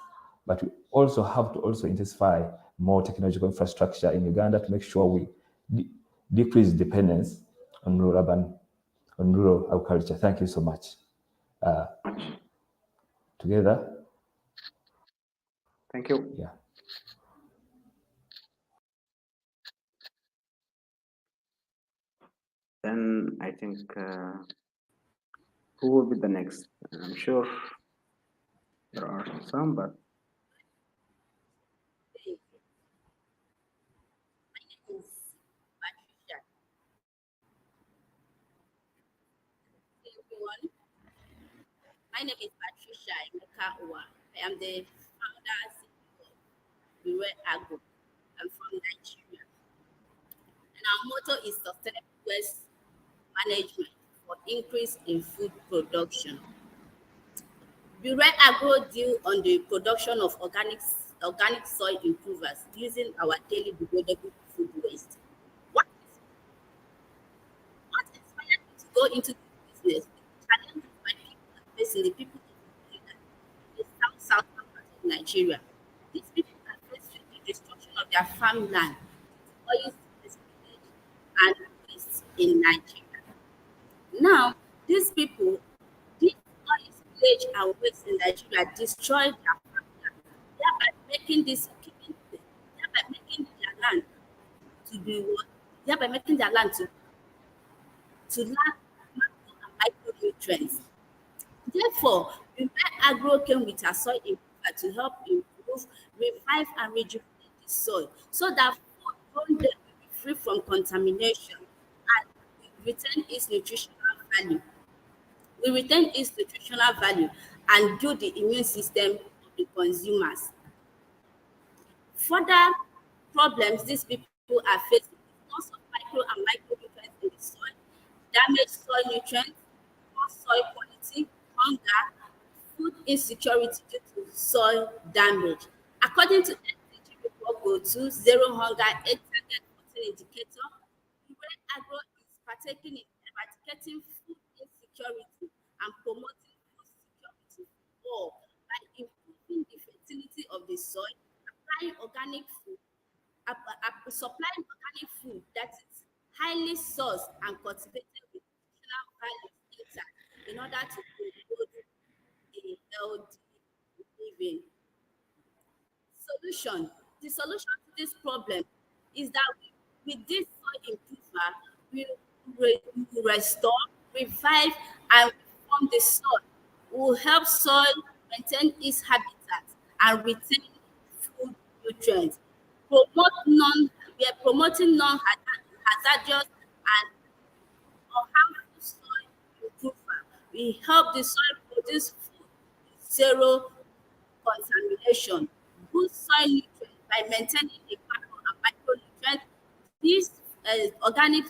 but we also have to also intensify more technological infrastructure in Uganda to make sure we decrease dependence on rural agriculture. Thank you so much. Together. Thank you. Then I think who will be the next? I'm sure there are some, but My name is Patricia Emeka Uwa. I am the founder CEO of Behavioural Agro. I'm from Nigeria. And our motto is sustainable waste management for increase in food production. Behavioural Agro deal on the production of organic soil improvers using our daily biodegradable food waste. What inspired me to go into this business? The challenges my people are facing, the people of the southern part of Nigeria. These people are faced with the destruction of their farmland, oil spillage, and waste in Nigeria. Now, these people, this oil spillage and waste in Nigeria destroy their farmland, thereby making their land to be what? Thereby making their land to lack macro and micronutrients. Therefore, Behavioural Agro came with a soil improver to help improve, revive, and rejuvenate the soil so that food grown there will be free from contamination and retain its nutritional value. We retain its nutritional value and build the immune system of the consumers. Further problems these people are facing is loss of micro and micronutrients in the soil, damaged soil nutrients, poor soil quality, hunger, food insecurity due to soil damage. According to SDG report Goal 2, Zero Hunger, 8 Target 14 Indicator, Behavioural Agro is partaking in eradicating food insecurity and promoting food security for all by improving the fertility of the soil, supplying organic food that is highly sourced and cultivated with nutritional values intact in order to promote a healthy living. The solution to this problem is that with this soil improver, we will restore, revive, and reform the soil. We will help soil maintain its habitat and retain food nutrients. We are promoting non-hazardous and unharmful soil improvement. We help the soil produce food with zero contamination, boost soil nutrients by maintaining a macro and micronutrient. This organic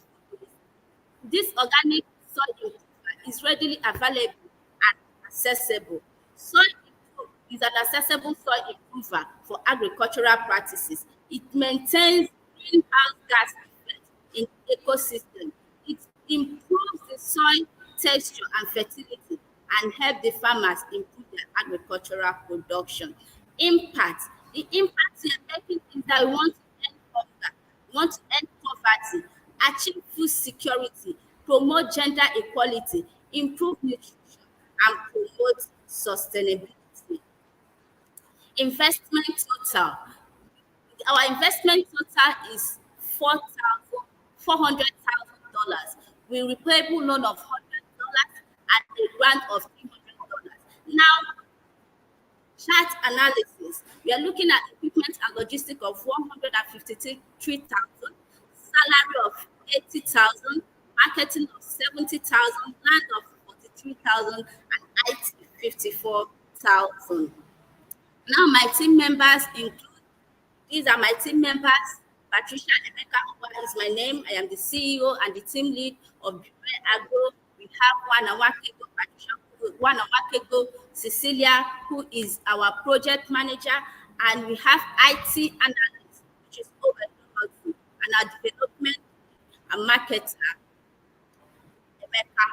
soil improver is readily available and accessible. Soil Improve is an accessible soil improver for agricultural practices. It maintains greenhouse gas effect in ecosystem. It improves the soil texture and fertility and help the farmers improve their agricultural production. Impact. The impact we are making is that we want to end hunger, we want to end poverty, achieve food security, promote gender equality, improve nutrition, and promote sustainability. Investment total. Our investment total is $400,000 with repayable loan of $100 and a grant of $300. Now, chart analysis. We are looking at equipment and logistics of 153,000, salary of 80,000, marketing of 70,000, land of 43,000, and IT 54,000. Now my team members include, these are my team members. Patricia Emeka Owa is my name. I am the CEO and the team lead of Agro. We have Patricia Wanawakego, Cecilia, who is our project manager, and we have IT analyst, which is Obedonotu, and our development and marketer, Emeka.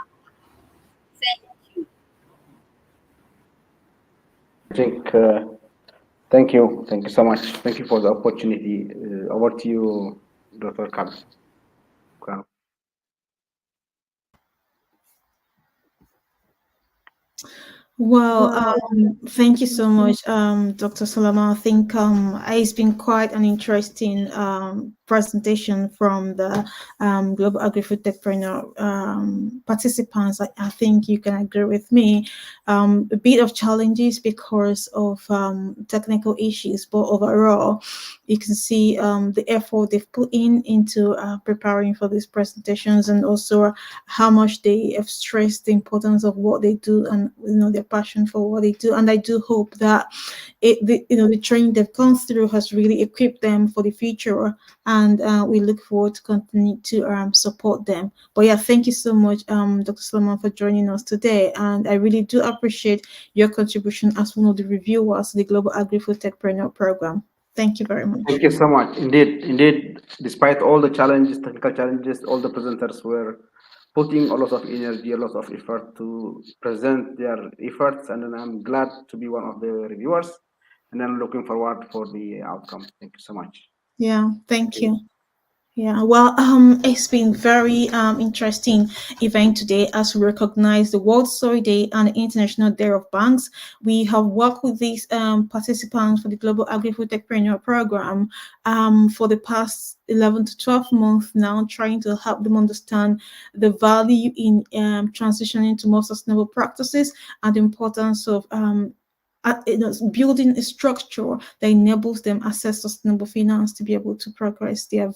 Thank you. Thank you so much. Thank you for the opportunity. Over to you, Dr. Khan. Well, thank you so much, Dr. Salama. I think it's been quite an interesting presentation from the Global Agri-Food Techpreneur participants. I think you can agree with me. A bit of challenges because of technical issues, but overall, you can see the effort they've put into preparing for these presentations, and also how much they have stressed the importance of what they do, and their passion for what they do. And I do hope that the training they've gone through has really equipped them for the future, and we look forward to continue to support them. But yeah, thank you so much, Dr. Solomon, for joining us today, and I really do appreciate your contribution as one of the reviewers of the Global Agri-Food Techpreneur Program. Thank you very much. Thank you so much. Indeed, despite all the challenges, technical challenges, all the presenters were putting a lot of energy, a lot of effort to present their efforts, and then I'm glad to be one of the reviewers, and I'm looking forward for the outcome. Thank you so much. Yeah, thank you. Yeah, well, it's been very interesting event today as we recognize the World Soy Day and the International Day of Banks. We have worked with these participants for the Global Agri-Food Techpreneur Program for the past 11 to 12 months now, trying to help them understand the value in transitioning to more sustainable practices and the importance of building a structure that enables them access sustainable finance to be able to progress their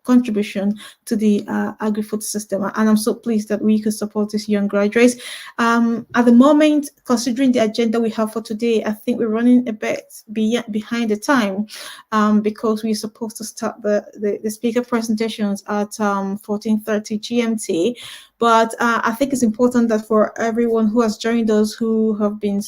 contribution to the agri-food system. And I'm so pleased that we could support these young graduates. At the moment, considering the agenda we have for today, I think we're running a bit behind the time because we're supposed to start the speaker presentations at 14:30 GMT. But I think it's important that for everyone who has joined us, who have been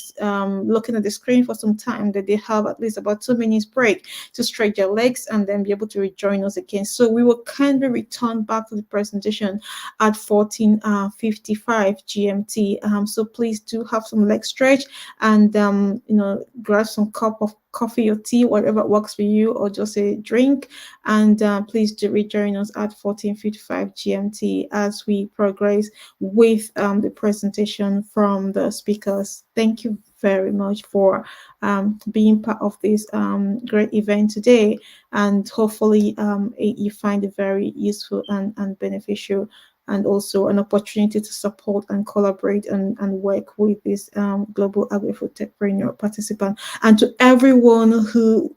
looking at the screen for some time, that they have at least about 2 minutes break to stretch their legs and then be able to rejoin us again. So we will kindly return back to the presentation at 14:55 GMT. So please do have some leg stretch and grab some cup of coffee or tea, whatever works for you, or just a drink. And please do rejoin us at 14:55 GMT as we progress with the presentation from the speakers. Thank you very much for being part of this great event today, and hopefully you find it very useful and beneficial. and also an opportunity to support and collaborate and work with this global agri-food techpreneur participant. And to everyone who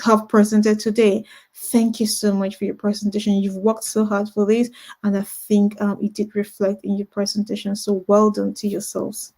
have presented today, thank you so much for your presentation. You've worked so hard for this, and I think it did reflect in your presentation. So well done to yourselves.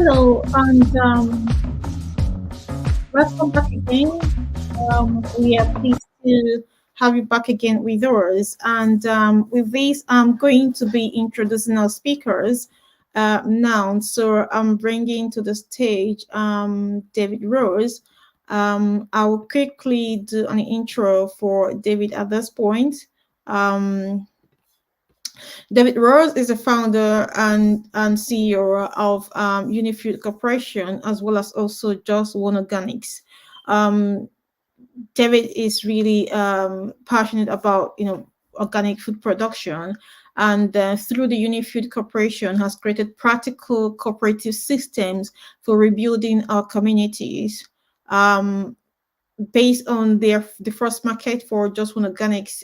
Hello, and welcome back again. We are pleased to have you back again with us. And with this, I'm going to be introducing our speakers now. So I'm bringing to the stage David Rose. I will quickly do an intro for David at this point. David Rose is the founder and CEO of Unifood Corporation, as well as also Just One Organics. David is really passionate about organic food production, and through the Unifood Corporation has created practical cooperative systems for rebuilding our communities. based on the first market for just one organics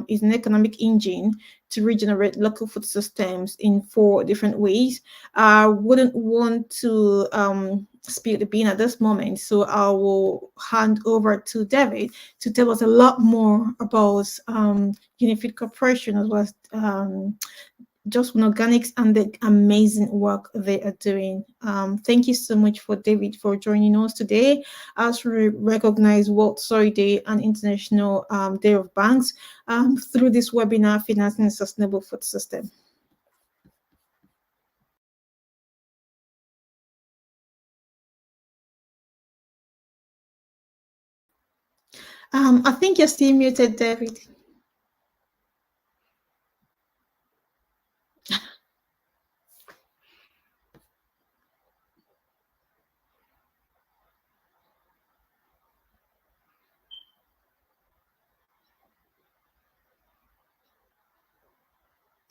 is an economic engine to regenerate local food systems in 4 different ways. I wouldn't want to spill the bean at this moment, so I will hand over to David to tell us a lot more about Unifeed Corporation as well as just one organics and the amazing work they are doing. Thank you so much for David for joining us today as we recognize World Soy Day and International Day of Banks through this webinar, Financing a Sustainable Food System. I think you're still muted, David.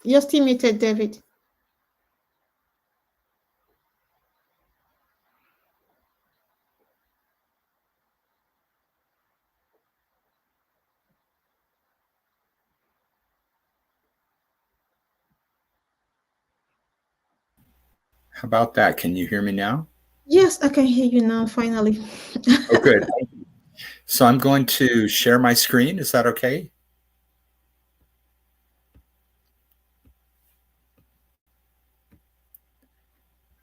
You're still muted, David. How about that? Can you hear me now? Yes, I can hear you now, finally. Oh, good. So I'm going to share my screen. Is that okay?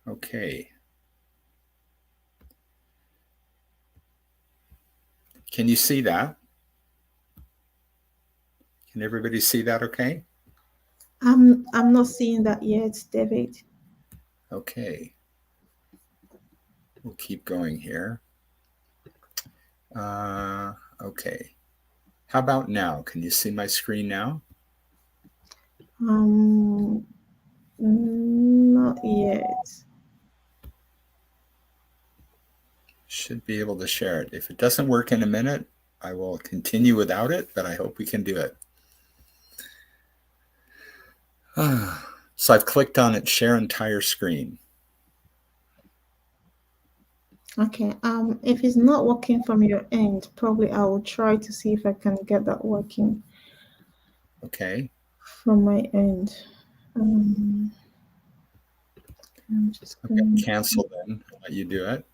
Okay. Can you see that? Can everybody see that okay? I'm not seeing that yet, David. Okay. We'll keep going here. Okay. How about now? Can you see my screen now? Not yet. Should be able to share it. If it doesn't work in a minute, I will continue without it, but I hope we can do it. So I've clicked on it, share entire screen. Okay, if it's not working from your end, probably I will try to see if I can get that working. Okay. From my end. I'm just going to cancel then, I'll let you do it.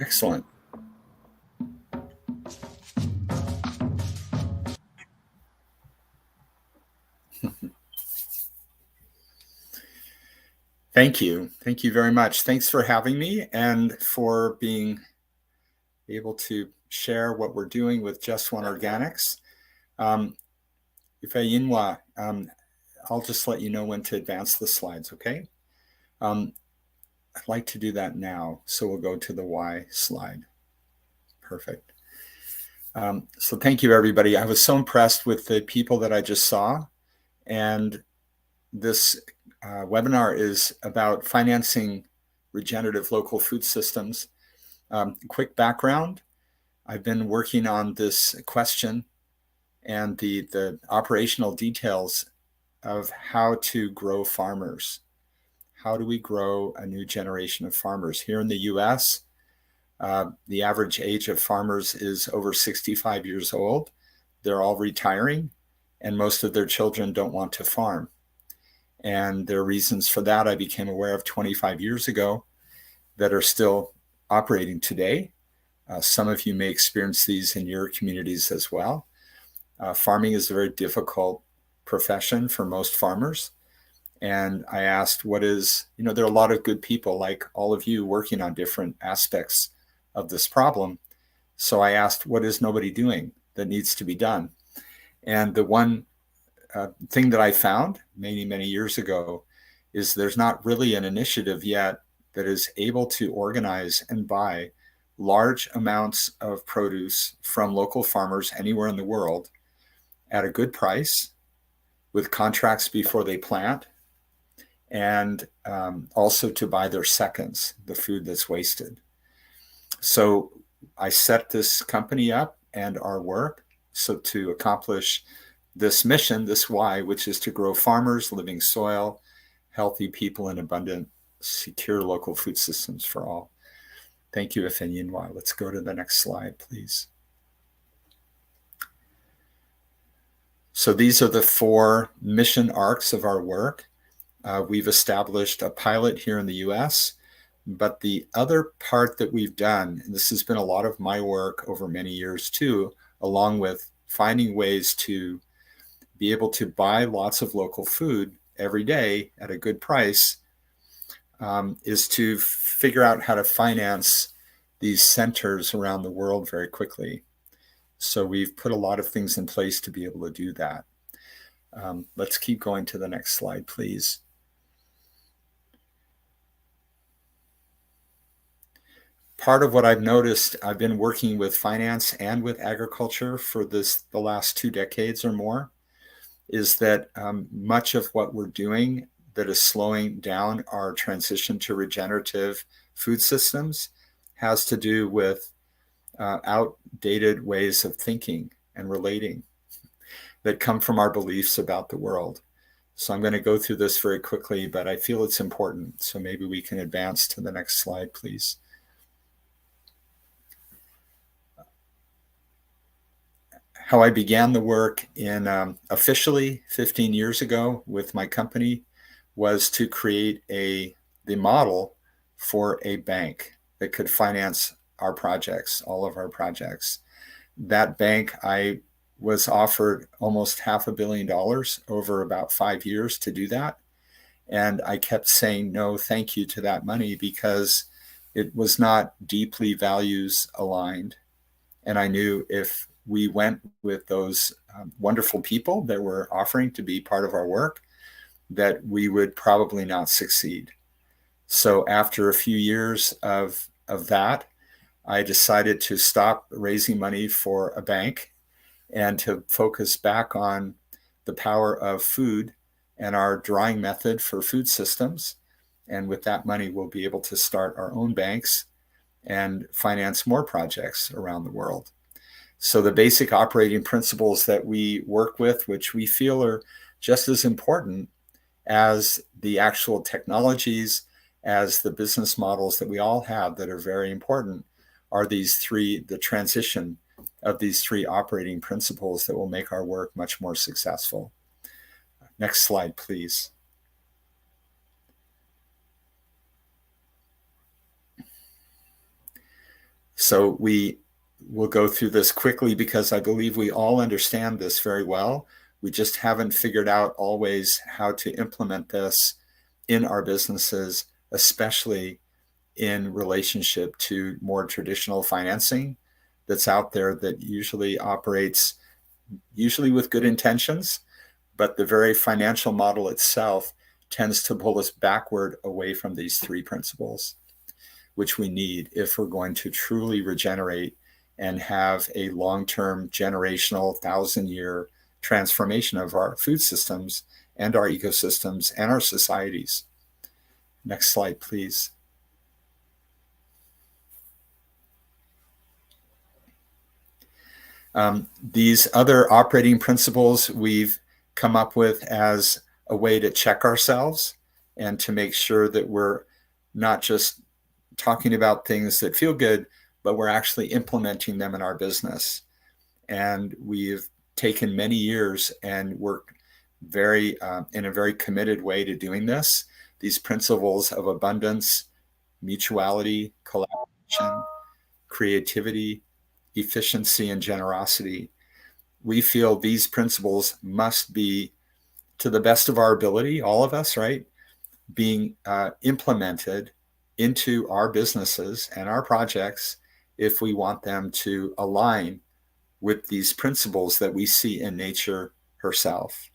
Excellent. Thank you. Thank you very much. Thanks for having me and for being able to share what we're doing with Just One Organics. I'll just let you know when to advance the slides, okay? I'd like to do that now, so we'll go to the Y slide. Perfect. So thank you, everybody. I was so impressed with the people that I just saw, and this webinar is about financing regenerative local food systems. Quick background, I've been working on this question and the operational details of how to grow farmers how do we grow a new generation of farmers? Here in the US, the average age of farmers is over 65 years old. They're all retiring, and most of their children don't want to farm. And there are reasons for that I became aware of 25 years ago that are still operating today. Some of you may experience these in your communities as well. Farming is a very difficult profession for most farmers. And I asked, what is, there are a lot of good people like all of you working on different aspects of this problem. So I asked, what is nobody doing that needs to be done? And the one thing that I found many, many years ago is there's not really an initiative yet that is able to organize and buy large amounts of produce from local farmers anywhere in the world at a good price with contracts before they plant, and also to buy their seconds, the food that's wasted. So I set this company up and our work so to accomplish this mission, this why, which is to grow farmers, living soil, healthy people, and abundant, secure local food systems for all. Thank you, Ifenyinwa. Let's go to the next slide, please. So these are the 4 mission arcs of our work. We've established a pilot here in the US, but the other part that we've done, and this has been a lot of my work over many years too, along with finding ways to be able to buy lots of local food every day at a good price, is to figure out how to finance these centers around the world very quickly. So we've put a lot of things in place to be able to do that. Let's keep going to the next slide, please. Part of what I've noticed, I've been working with finance and with agriculture for the last 2 decades or more, is that much of what we're doing that is slowing down our transition to regenerative food systems has to do with outdated ways of thinking and relating that come from our beliefs about the world. So I'm going to go through this very quickly, but I feel it's important. So maybe we can advance to the next slide, please. How I began the work in officially 15 years ago with my company was to create the model for a bank that could finance our projects, all of our projects. That bank, I was offered almost $500 million over about 5 years to do that. And I kept saying no, thank you to that money because it was not deeply values aligned. And I knew if we went with those wonderful people that were offering to be part of our work, that we would probably not succeed. So after a few years of that, I decided to stop raising money for a bank and to focus back on the power of food and our drying method for food systems. And with that money, we'll be able to start our own banks and finance more projects around the world. So the basic operating principles that we work with, which we feel are just as important as the actual technologies, as the business models that we all have that are very important, are these 3, the transition of these 3 operating principles that will make our work much more successful. Next slide, please. So we will go through this quickly because I believe we all understand this very well. We just haven't figured out always how to implement this in our businesses, especially in relationship to more traditional financing that's out there that usually operates with good intentions, but the very financial model itself tends to pull us backward away from these 3 principles, which we need if we're going to truly regenerate and have a long-term, generational, 1,000-year transformation of our food systems and our ecosystems and our societies. Next slide, please. These other operating principles we've come up with as a way to check ourselves and to make sure that we're not just talking about things that feel good, but we're actually implementing them in our business. And we've taken many years and worked very in a very committed way to doing this. These principles of abundance, mutuality, collaboration, creativity, efficiency, and generosity. We feel these principles must be, to the best of our ability, all of us, right, being implemented into our businesses and our projects if we want them to align with these principles that we see in nature herself.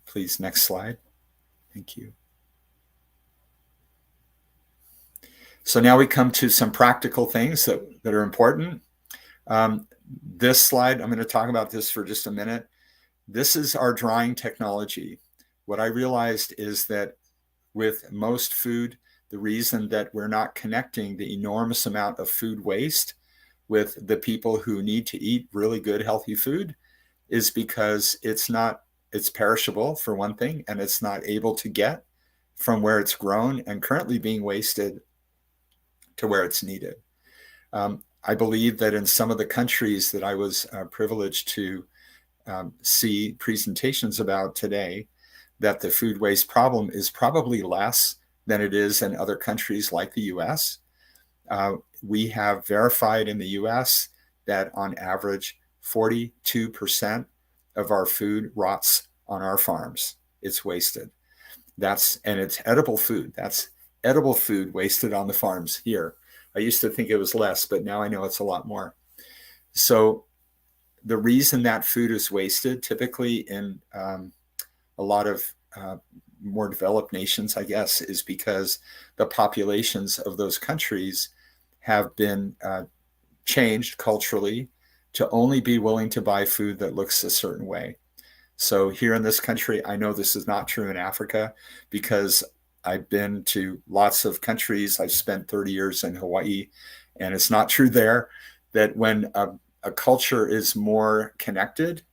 Please, next slide. Thank you. So now we come to some practical things that are important. This slide, I'm going to talk about this for just a minute. This is our drying technology. What I realized is that with most food, the reason that we're not connecting the enormous amount of food waste with the people who need to eat really good, healthy food is because it's perishable, for one thing, and it's not able to get from where it's grown and currently being wasted to where it's needed. I believe that in some of the countries that I was privileged to see presentations about today, that the food waste problem is probably less than it is in other countries like the US. We have verified in the US that on average, 42% of our food rots on our farms. It's wasted. And it's edible food. That's edible food wasted on the farms here. I used to think it was less, but now I know it's a lot more. So the reason that food is wasted, typically in a lot of more developed nations, I guess, is because the populations of those countries have been changed culturally to only be willing to buy food that looks a certain way. So here in this country, I know this is not true in Africa because I've been to lots of countries. I've spent 30 years in Hawaii, and it's not true there that when a culture is more connected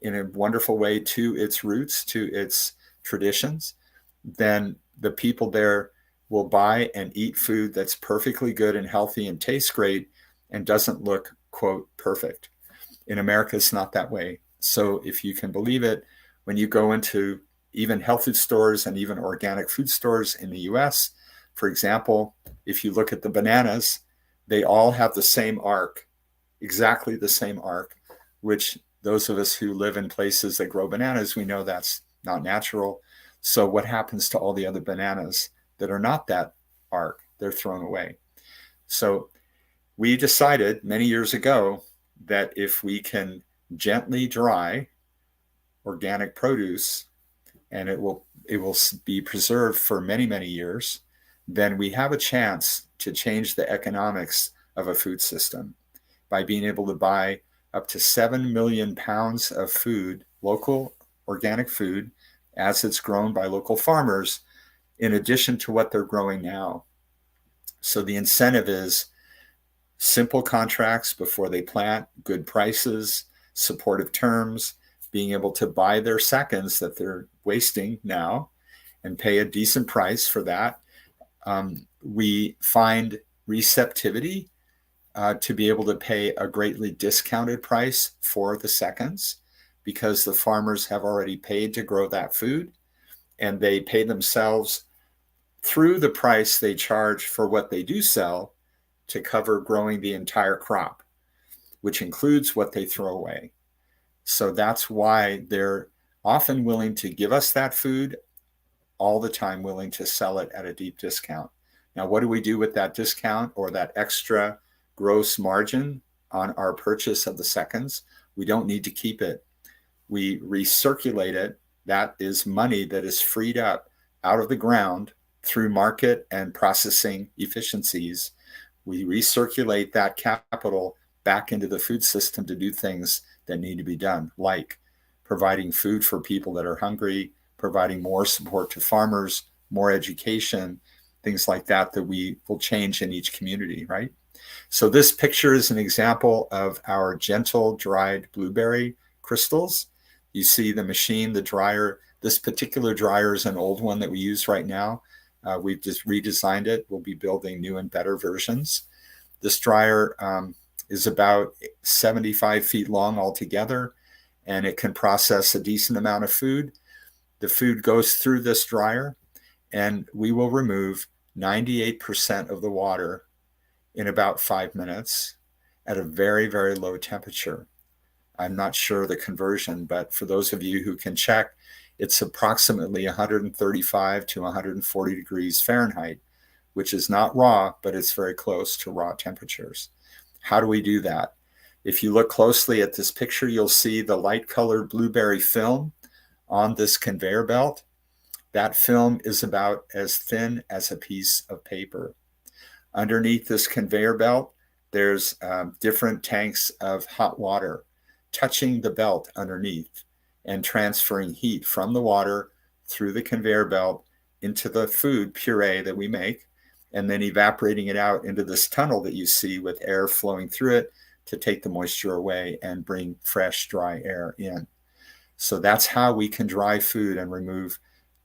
in a wonderful way to its roots, to its traditions, then the people there will buy and eat food that's perfectly good and healthy and tastes great and doesn't look, quote, perfect. In America, it's not that way. So if you can believe it, when you go into even health food stores and even organic food stores in the US, for example, if you look at the bananas, they all have the same arc, exactly the same arc, which those of us who live in places that grow bananas, we know that's not natural. So what happens to all the other bananas that are not that arc? They're thrown away. So we decided many years ago that if we can gently dry organic produce and it will be preserved for many, many years, then we have a chance to change the economics of a food system by being able to buy up to 7 million pounds of food, local organic food, as it's grown by local farmers, in addition to what they're growing now. So the incentive is simple contracts before they plant, good prices, supportive terms, being able to buy their seconds that they're wasting now and pay a decent price for that. We find receptivity to be able to pay a greatly discounted price for the seconds because the farmers have already paid to grow that food and they pay themselves through the price they charge for what they do sell to cover growing the entire crop, which includes what they throw away. So that's why they're often willing to give us that food, all the time willing to sell it at a deep discount. Now, what do we do with that discount or that extra gross margin on our purchase of the seconds? We don't need to keep it. We recirculate it. That is money that is freed up out of the ground through market and processing efficiencies. We recirculate that capital back into the food system to do things that need to be done, like providing food for people that are hungry, providing more support to farmers, more education, things like that that we will change in each community, right? So this picture is an example of our gentle dried blueberry crystals. You see the machine, the dryer, This particular dryer is an old one that we use right now. We've just redesigned it. We'll be building new and better versions. This dryer is about 75 feet long altogether, and it can process a decent amount of food. The food goes through this dryer, and we will remove 98% of the water in about 5 minutes at a very, very low temperature. I'm not sure the conversion, but for those of you who can check, it's approximately 135 to 140 degrees Fahrenheit, which is not raw, but it's very close to raw temperatures. How do we do that? If you look closely at this picture, you'll see the light colored blueberry film on this conveyor belt. That film is about as thin as a piece of paper. Underneath this conveyor belt, there's different tanks of hot water touching the belt underneath and transferring heat from the water through the conveyor belt into the food puree that we make, and then evaporating it out into this tunnel that you see with air flowing through it to take the moisture away and bring fresh, dry air in. So that's how we can dry food and remove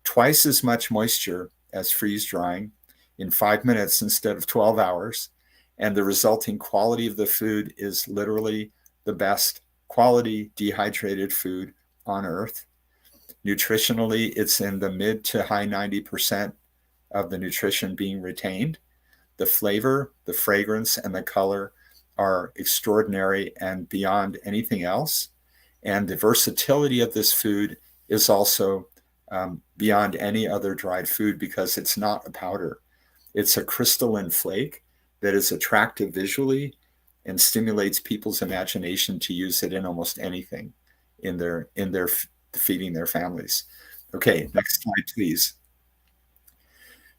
twice as much moisture as freeze drying in 5 minutes instead of 12 hours. And the resulting quality of the food is literally the best quality dehydrated food on earth. Nutritionally, it's in the mid to high 90% of the nutrition being retained. The flavor, the fragrance, and the color are extraordinary and beyond anything else. And the versatility of this food is also beyond any other dried food because it's not a powder. It's a crystalline flake that is attractive visually and stimulates people's imagination to use it in almost anything in their feeding their families. Okay, next slide, please.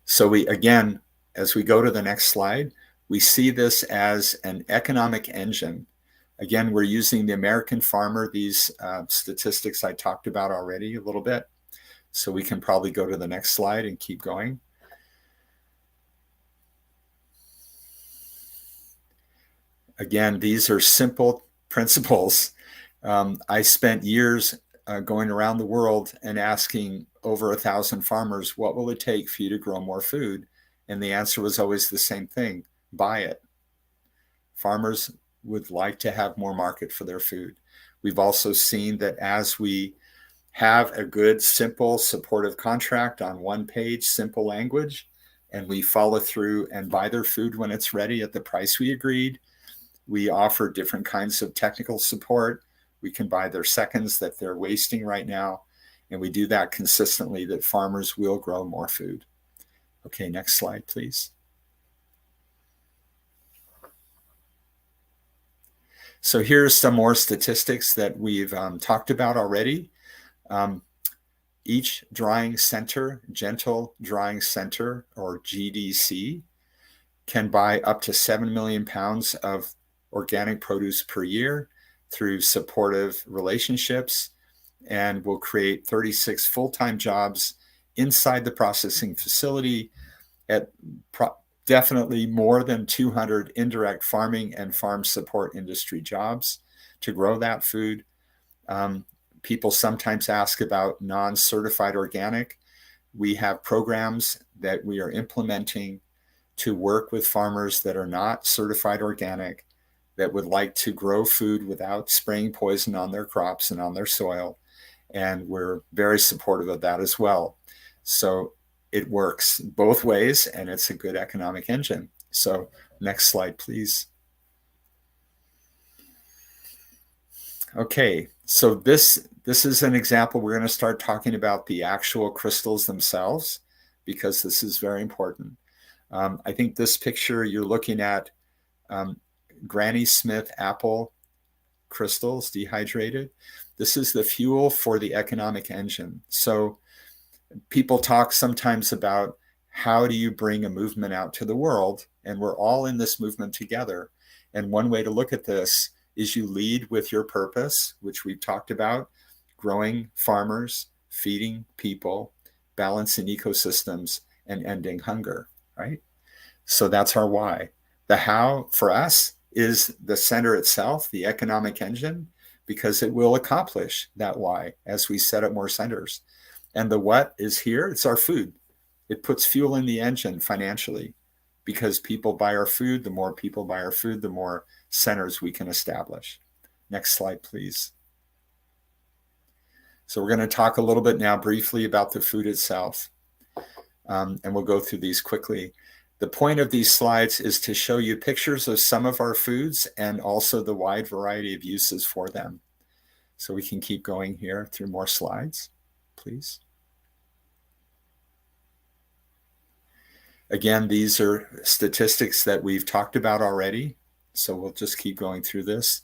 So we, again, as we go to the next slide, we see this as an economic engine. Again, we're using the American farmer, these statistics I talked about already a little bit. So we can probably go to the next slide and keep going. Again, these are simple principles. I spent years going around the world and asking over 1,000 farmers, what will it take for you to grow more food? And the answer was always the same thing: buy it. Farmers would like to have more market for their food. We've also seen that as we have a good, simple, supportive contract on one page, simple language, and we follow through and buy their food when it's ready at the price we agreed, we offer different kinds of technical support. We can buy their seconds that they're wasting right now. And we do that consistently, that farmers will grow more food. Okay, next slide, please. So here's some more statistics that we've talked about already. Each drying center, gentle drying center, or GDC, can buy up to 7 million pounds of organic produce per year through supportive relationships, and will create 36 full-time jobs inside the processing facility, at definitely more than 200 indirect farming and farm support industry jobs to grow that food. People sometimes ask about non-certified organic. We have programs that we are implementing to work with farmers that are not certified organic, that would like to grow food without spraying poison on their crops and on their soil. And we're very supportive of that as well. So it works both ways, and it's a good economic engine. So next slide, please. Okay, so this is an example. We're going to start talking about the actual crystals themselves, because this is very important. I think this picture, you're looking at Granny Smith apple crystals, dehydrated. This is the fuel for the economic engine. So people talk sometimes about, how do you bring a movement out to the world? And we're all in this movement together. And one way to look at this is you lead with your purpose, which we've talked about: growing farmers, feeding people, balancing ecosystems, and ending hunger, right? So that's our why. The how for us is the center itself, the economic engine, because it will accomplish that why as we set up more centers. And the what is here? It's our food. It puts fuel in the engine financially, because people buy our food. The more people buy our food, the more centers we can establish. Next slide, please. So we're going to talk a little bit now briefly about the food itself. And we'll go through these quickly. The point of these slides is to show you pictures of some of our foods and also the wide variety of uses for them. So we can keep going here through more slides, please. Again, these are statistics that we've talked about already. So we'll just keep going through this.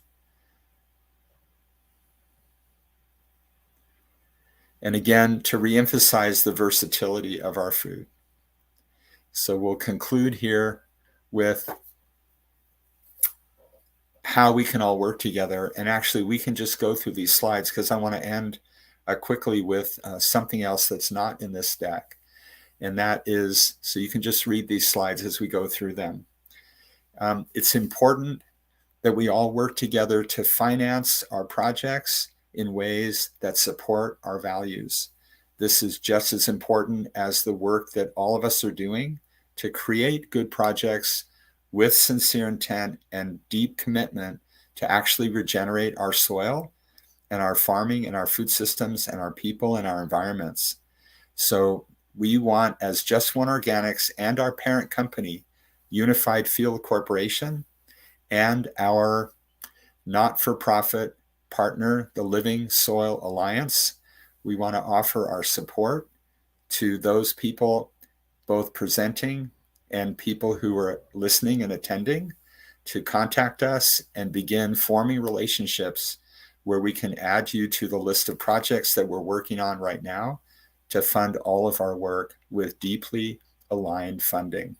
And again, to reemphasize the versatility of our food. So we'll conclude here with how we can all work together. And actually, we can just go through these slides because I want to end quickly with something else that's not in this deck. And that is, so you can just read these slides as we go through them. It's important that we all work together to finance our projects in ways that support our values. This is just as important as the work that all of us are doing to create good projects with sincere intent and deep commitment to actually regenerate our soil and our farming and our food systems and our people and our environments. So we want, as Just One Organics and our parent company, Unified Field Corporation, and our not-for-profit partner, the Living Soil Alliance, we want to offer our support to those people, both presenting and people who are listening and attending, to contact us and begin forming relationships where we can add you to the list of projects that we're working on right now to fund all of our work with deeply aligned funding.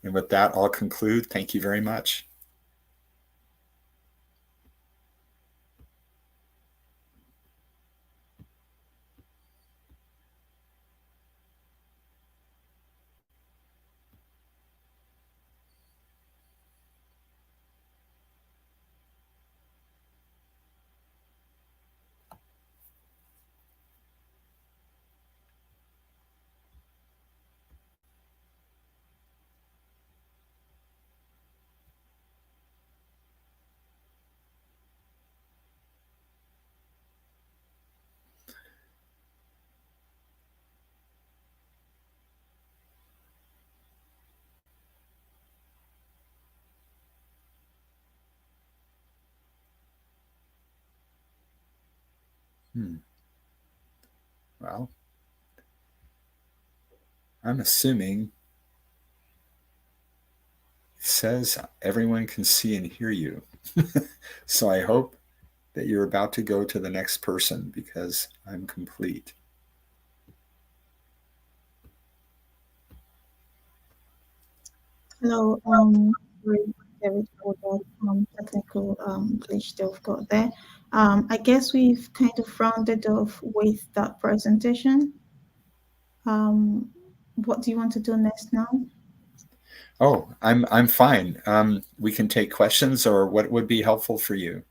And with that, I'll conclude. Thank you very much. Well, I'm assuming it says everyone can see and hear you. So I hope that you're about to go to the next person because I'm complete. Hello, sorry, David, for that technical glitch that we've got there. I guess we've kind of rounded off with that presentation. What do you want to do next now? Oh, I'm fine. We can take questions, or what would be helpful for you?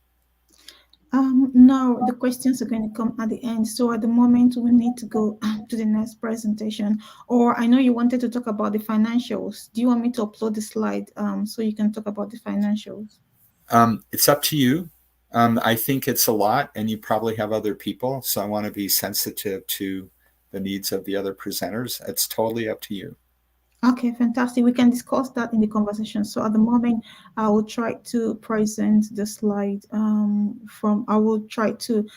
No, the questions are going to come at the end. So at the moment, we need to go to the next presentation. Or I know you wanted to talk about the financials. Do you want me to upload the slide so you can talk about the financials? It's up to you. I think it's a lot, and you probably have other people. So I want to be sensitive to the needs of the other presenters. It's totally up to you. Okay, fantastic. We can discuss that in the conversation. So at the moment, I will try to present the slide I will try to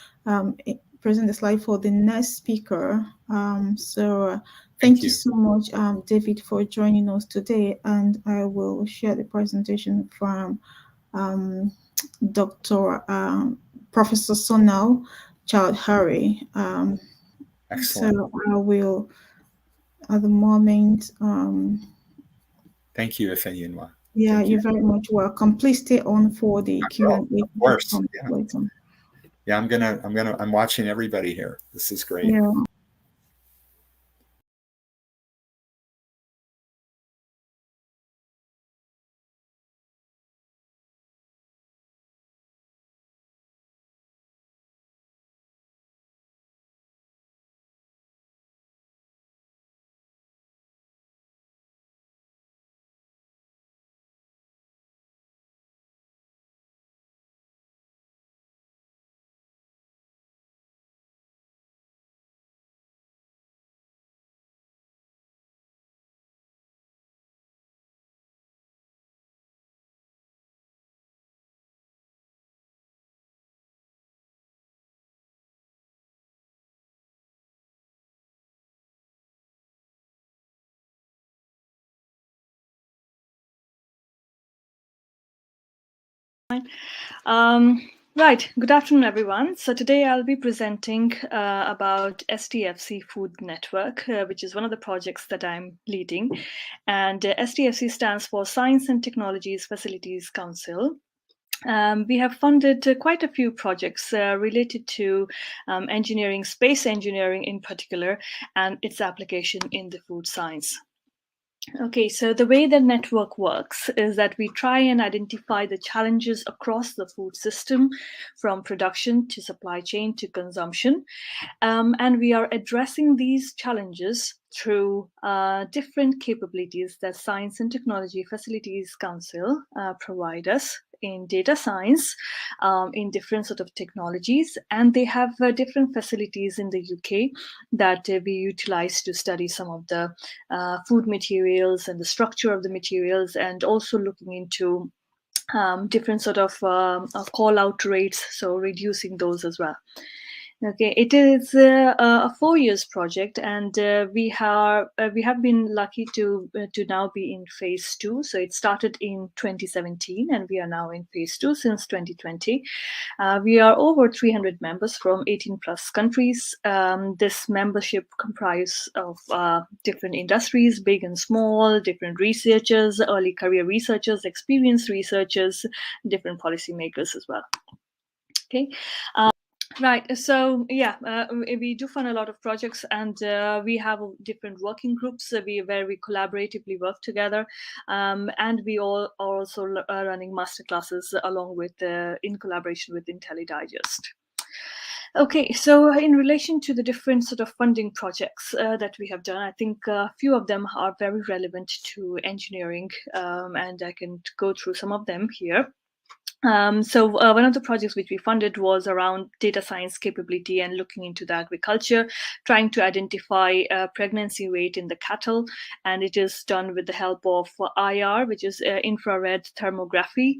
present the slide for the next speaker. Thank you so much, David, for joining us today. And I will share the presentation from Dr. Professor Sonal Chowdhury. Excellent. So I will, at the moment, thank you, Ifeyinwa. yeah, Thank you. you're very much welcome. Please stay on for the Q&A. Of course. Later. Yeah, I'm watching everybody here. This is great. Yeah. Right, good afternoon, everyone. So today I'll be presenting about STFC Food Network, which is one of the projects that I'm leading. And STFC stands for Science and Technologies Facilities Council. We have funded quite a few projects related to engineering, space engineering in particular, and its application in the food science. Okay, so the way the network works is that we try and identify the challenges across the food system, from production to supply chain to consumption. And we are addressing these challenges through different capabilities that Science and Technology Facilities Council provide us in data science, in different sort of technologies, and they have different facilities in the UK that we utilize to study some of the food materials and the structure of the materials, and also looking into different sort of call out rates, so reducing those as well. Okay, it is a 4 years project, and we have been lucky to now be in phase 2. So it started in 2017, and we are now in phase 2 since 2020. We are over 300 members from 18 plus countries. This membership comprises of different industries, big and small, different researchers, early career researchers, experienced researchers, different policymakers as well. Okay. Right, so yeah, we do fund a lot of projects, and we have different working groups where we collaboratively work together, and we all are also running masterclasses along with in collaboration with IntelliDigest. Okay, so in relation to the different sort of funding projects that we have done, I think a few of them are very relevant to engineering, and I can go through some of them here. So one of the projects which we funded was around data science capability and looking into the agriculture, trying to identify pregnancy rate in the cattle, and it is done with the help of IR, which is infrared thermography.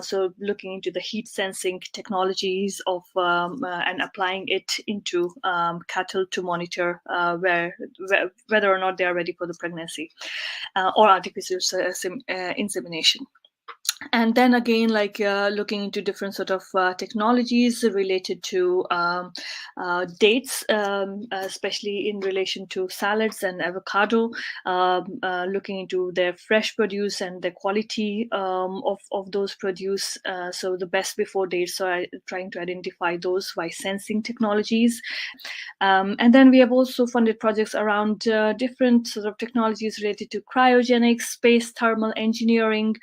So looking into the heat sensing technologies of and applying it into cattle to monitor whether or not they are ready for the pregnancy or artificial insemination. And then again, like looking into different sort of technologies related to dates, especially in relation to salads and avocado, looking into their fresh produce and the quality of those produce. So the best before dates, so trying to identify those by sensing technologies. And then we have also funded projects around different sort of technologies related to cryogenics, space thermal engineering,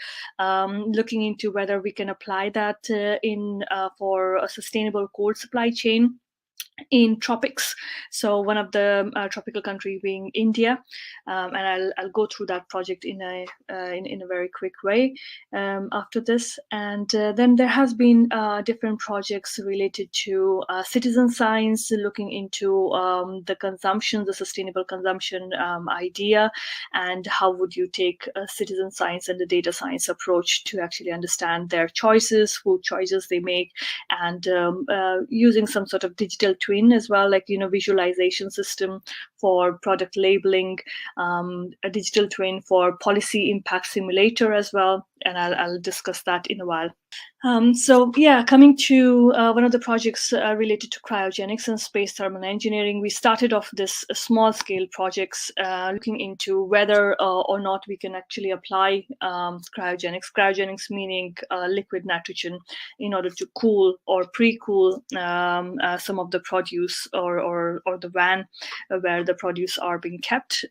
looking into whether we can apply that for a sustainable cold supply chain in tropics. So one of the tropical country being India, and I'll go through that project in a very quick way after this. And then there has been different projects related to citizen science, looking into the consumption, the sustainable consumption idea, and how would you take a citizen science and the data science approach to actually understand their choices, food choices they make, and using some sort of digital twin as well, like visualization system for product labeling, a digital twin for policy impact simulator as well, and I'll discuss that in a while. So yeah, coming to one of the projects related to cryogenics and space thermal engineering, we started off this small scale projects looking into whether or not we can actually apply cryogenics meaning liquid nitrogen, in order to cool or pre-cool some of the produce or the van where the produce are being kept.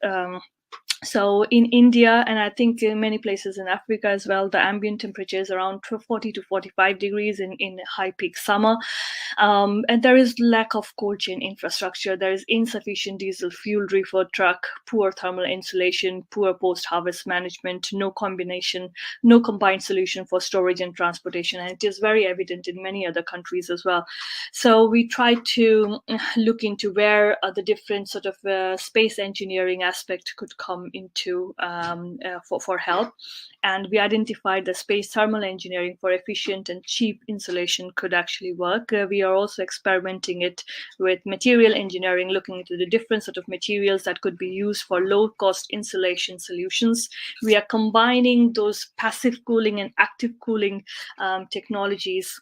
So in India, and I think in many places in Africa as well, the ambient temperature is around 40 to 45 degrees in high peak summer. And there is lack of cold chain infrastructure. There is insufficient diesel fuel reefer truck, poor thermal insulation, poor post-harvest management, no combined solution for storage and transportation. And it is very evident in many other countries as well. So we try to look into where the different sort of space engineering aspect could come for help. And we identified the space thermal engineering for efficient and cheap insulation could actually work. We are also experimenting it with material engineering, looking into the different sort of materials that could be used for low-cost insulation solutions. We are combining those passive cooling and active cooling technologies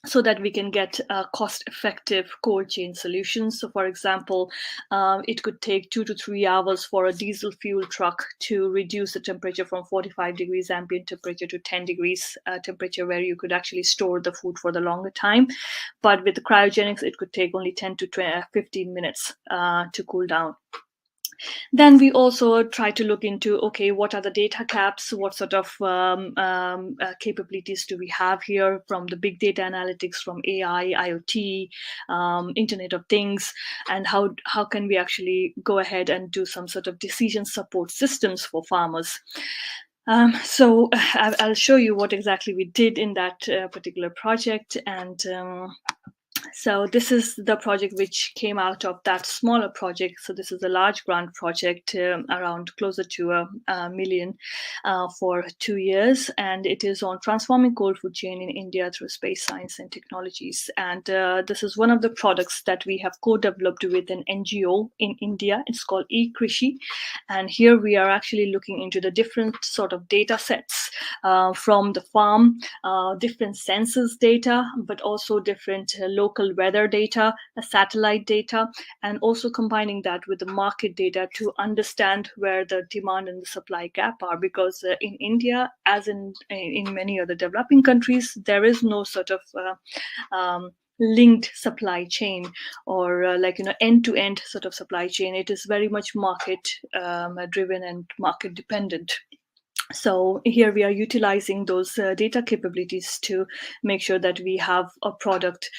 so that we can get cost-effective cold chain solutions. So, for example, it could take 2 to 3 hours for a diesel fuel truck to reduce the temperature from 45 degrees ambient temperature to 10 degrees temperature, where you could actually store the food for the longer time. But with the cryogenics, it could take only 10 to 15 minutes to cool down. Then we also try to look into, okay, what are the data gaps? What sort of capabilities do we have here from the big data analytics, from AI, IoT, Internet of Things, and how can we actually go ahead and do some sort of decision support systems for farmers? So I'll show you what exactly we did in that particular project. And so this is the project which came out of that smaller project. So this is a large grant project, around closer to a million for 2 years. And it is on transforming cold food chain in India through space science and technologies. And this is one of the products that we have co-developed with an NGO in India. It's called eKrishi. And here we are actually looking into the different sort of data sets from the farm, different census data, but also different local weather data, satellite data, and also combining that with the market data to understand where the demand and the supply gap are. Because in India, as in many other developing countries, there is no sort of linked supply chain or end-to-end sort of supply chain. It is very much market driven and market dependent. So here we are utilizing those data capabilities to make sure that we have a product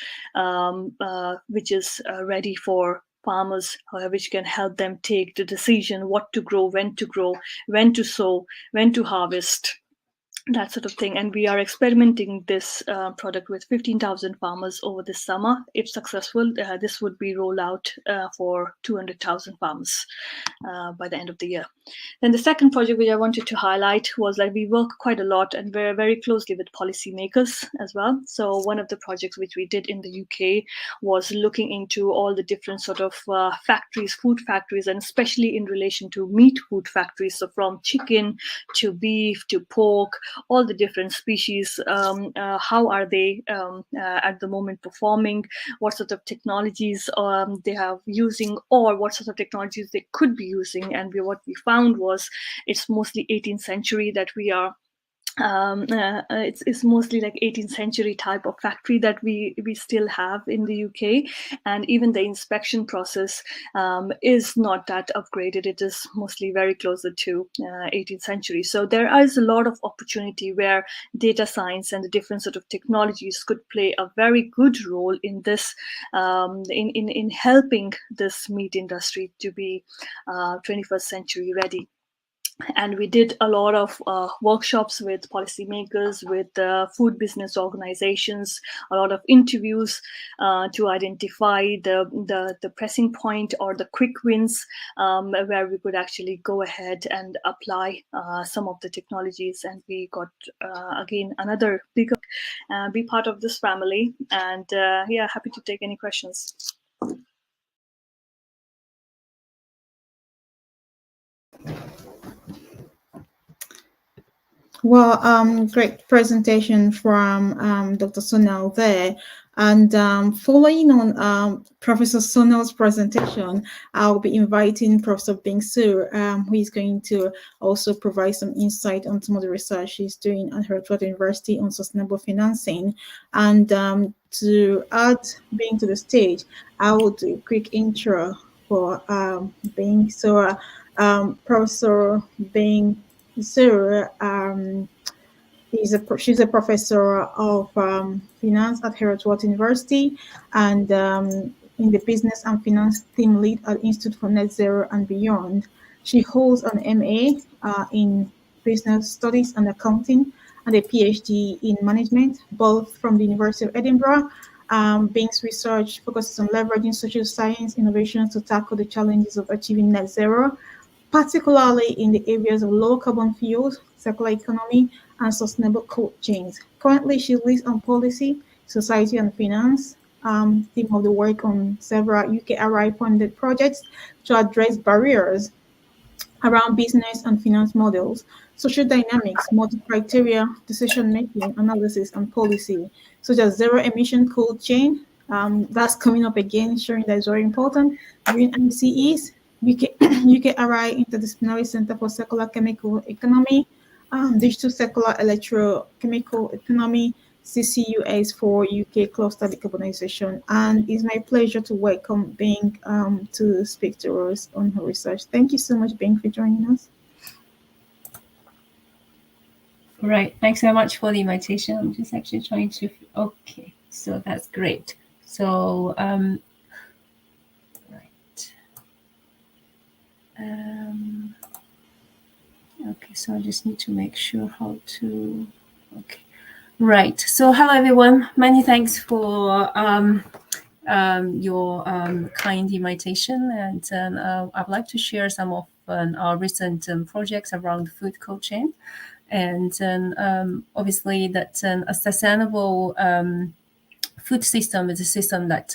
which is ready for farmers, which can help them take the decision what to grow, when to sow, when to harvest, that sort of thing. And we are experimenting this product with 15,000 farmers over this summer. If successful, this would be rolled out for 200,000 farmers by the end of the year. Then the second project which I wanted to highlight was that we work quite a lot and very, very closely with policymakers as well. So one of the projects which we did in the UK was looking into all the different sort of factories, food factories, and especially in relation to meat food factories. So from chicken to beef to pork, all the different species, how are they at the moment performing, what sort of technologies they are using, or what sort of technologies they could be using. And what we found was it's mostly 18th century that we are it's mostly like 18th century type of factory that we still have in the UK, and even the inspection process is not that upgraded. It is mostly very closer to 18th century. So there is a lot of opportunity where data science and the different sort of technologies could play a very good role in this, in helping this meat industry to be 21st century ready. And we did a lot of workshops with policymakers, with food business organizations, a lot of interviews to identify the pressing point or the quick wins where we could actually go ahead and apply some of the technologies. And we got, again, another big be part of this family. And yeah, happy to take any questions. Well, great presentation from Dr. Sonal there. And following on Professor Sonal's presentation, I'll be inviting Professor Bingsu, who is going to also provide some insight on some of the research she's doing at Hertford University on sustainable financing. And to add Bing to the stage, I will do a quick intro for Bing. So Professor Bing Zuru, she's a professor of finance at Hertford University, and in the business and finance team lead at Institute for Net Zero and Beyond. She holds an MA in business studies and accounting and a PhD in management, both from the University of Edinburgh. Bing's research focuses on leveraging social science innovations to tackle the challenges of achieving net zero particularly in the areas of low carbon fuels, circular economy, and sustainable cold chains. Currently, she leads on policy, society, and finance, theme of the work on several UKRI-funded projects to address barriers around business and finance models, social dynamics, multi-criteria, decision-making, analysis, and policy, such as zero-emission cold chain. That's coming up again, showing that it's very important. Green ICEs, UKRI Interdisciplinary Center for Circular Chemical Economy, Digital Circular Electrochemical Economy, CCUS for UK cluster decarbonization. And it's my pleasure to welcome Bing to speak to us on her research. Thank you so much, Bing, for joining us. Right. Thanks so much for the invitation. I'm just actually trying to, okay, so that's great. So, right. Okay, so I just need to make sure how to, okay. Right. So hello, everyone. Many thanks for your kind invitation. And I'd like to share some of our recent projects around the food cold chain. And obviously that a sustainable food system is a system that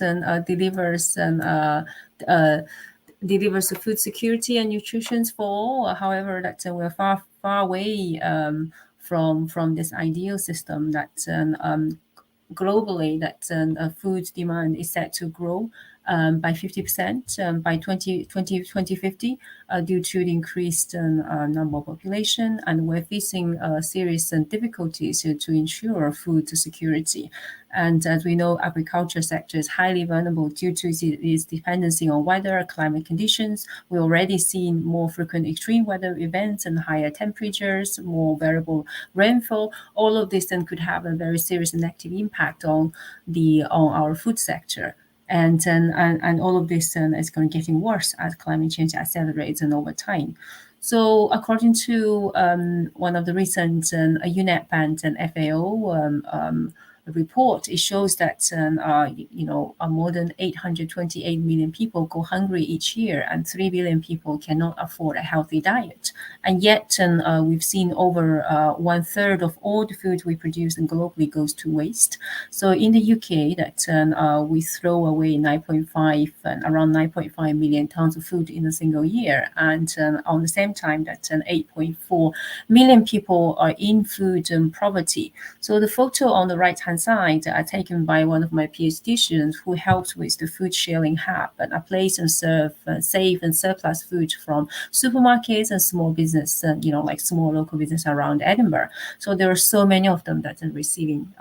delivers food security and nutrition for all. However, that we're far away from this ideal system that globally that food demand is set to grow by 50% by 2050 due to the increased number of population, and we're facing serious difficulties to ensure food security. And as we know, agriculture sector is highly vulnerable due to its dependency on weather, climate conditions. We're already seeing more frequent extreme weather events and higher temperatures, more variable rainfall. All of this then could have a very serious negative impact on our food sector. And all of this is going to getting worse as climate change accelerates and over time. So according to one of the recent UNEP and FAO report, it shows that more than 828 million people go hungry each year, and 3 billion people cannot afford a healthy diet. And yet we've seen over 1/3 of all the food we produce and globally goes to waste. So in the UK, that we throw away around 9.5 million tons of food in a single year, and on the same time that 8.4 million people are in food poverty. So the photo on the right-hand side are taken by one of my PhD students who helped with the food sharing hub, and I place and serve safe and surplus food from supermarkets and small business, like small local business around Edinburgh. So there are so many of them that are receiving,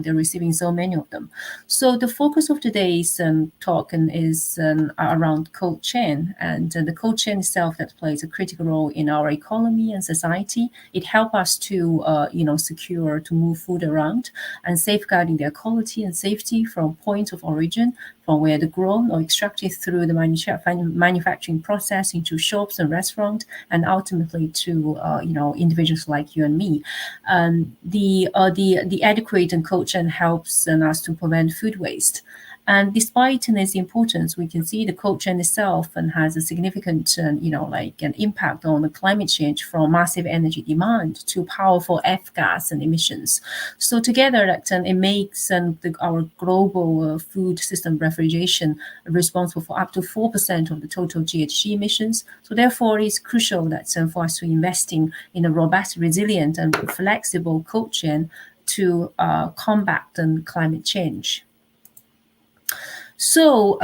they're receiving so many of them. So the focus of today's talk is around cold chain, and the cold chain itself that plays a critical role in our economy and society. It helps us to, secure, to move food around and safeguarding their quality and safety from point of origin, from where they're grown or extracted through the manufacturing process into shops and restaurants, and ultimately to individuals like you and me. The adequate and cold chain helps us to prevent food waste. And despite its importance, we can see the cold chain itself and has a significant, an impact on the climate change, from massive energy demand to powerful F-gas and emissions. So together, that it makes our global food system refrigeration responsible for up to 4% of the total GHG emissions. So therefore, it's crucial that for us to investing in a robust, resilient, and flexible cold chain to combat climate change. So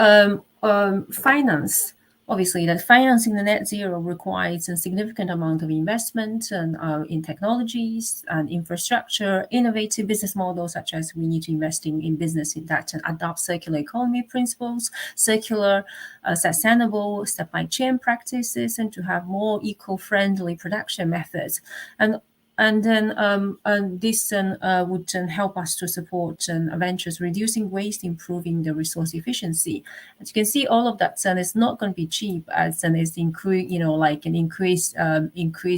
finance, obviously, that financing the net zero requires a significant amount of investment in technologies and infrastructure, innovative business models, such as we need to invest in business that adopt circular economy principles, circular, sustainable supply chain practices, and to have more eco-friendly production methods. And then this would help us to support ventures reducing waste, improving the resource efficiency. As you can see, all of that is not going to be cheap, as it's increase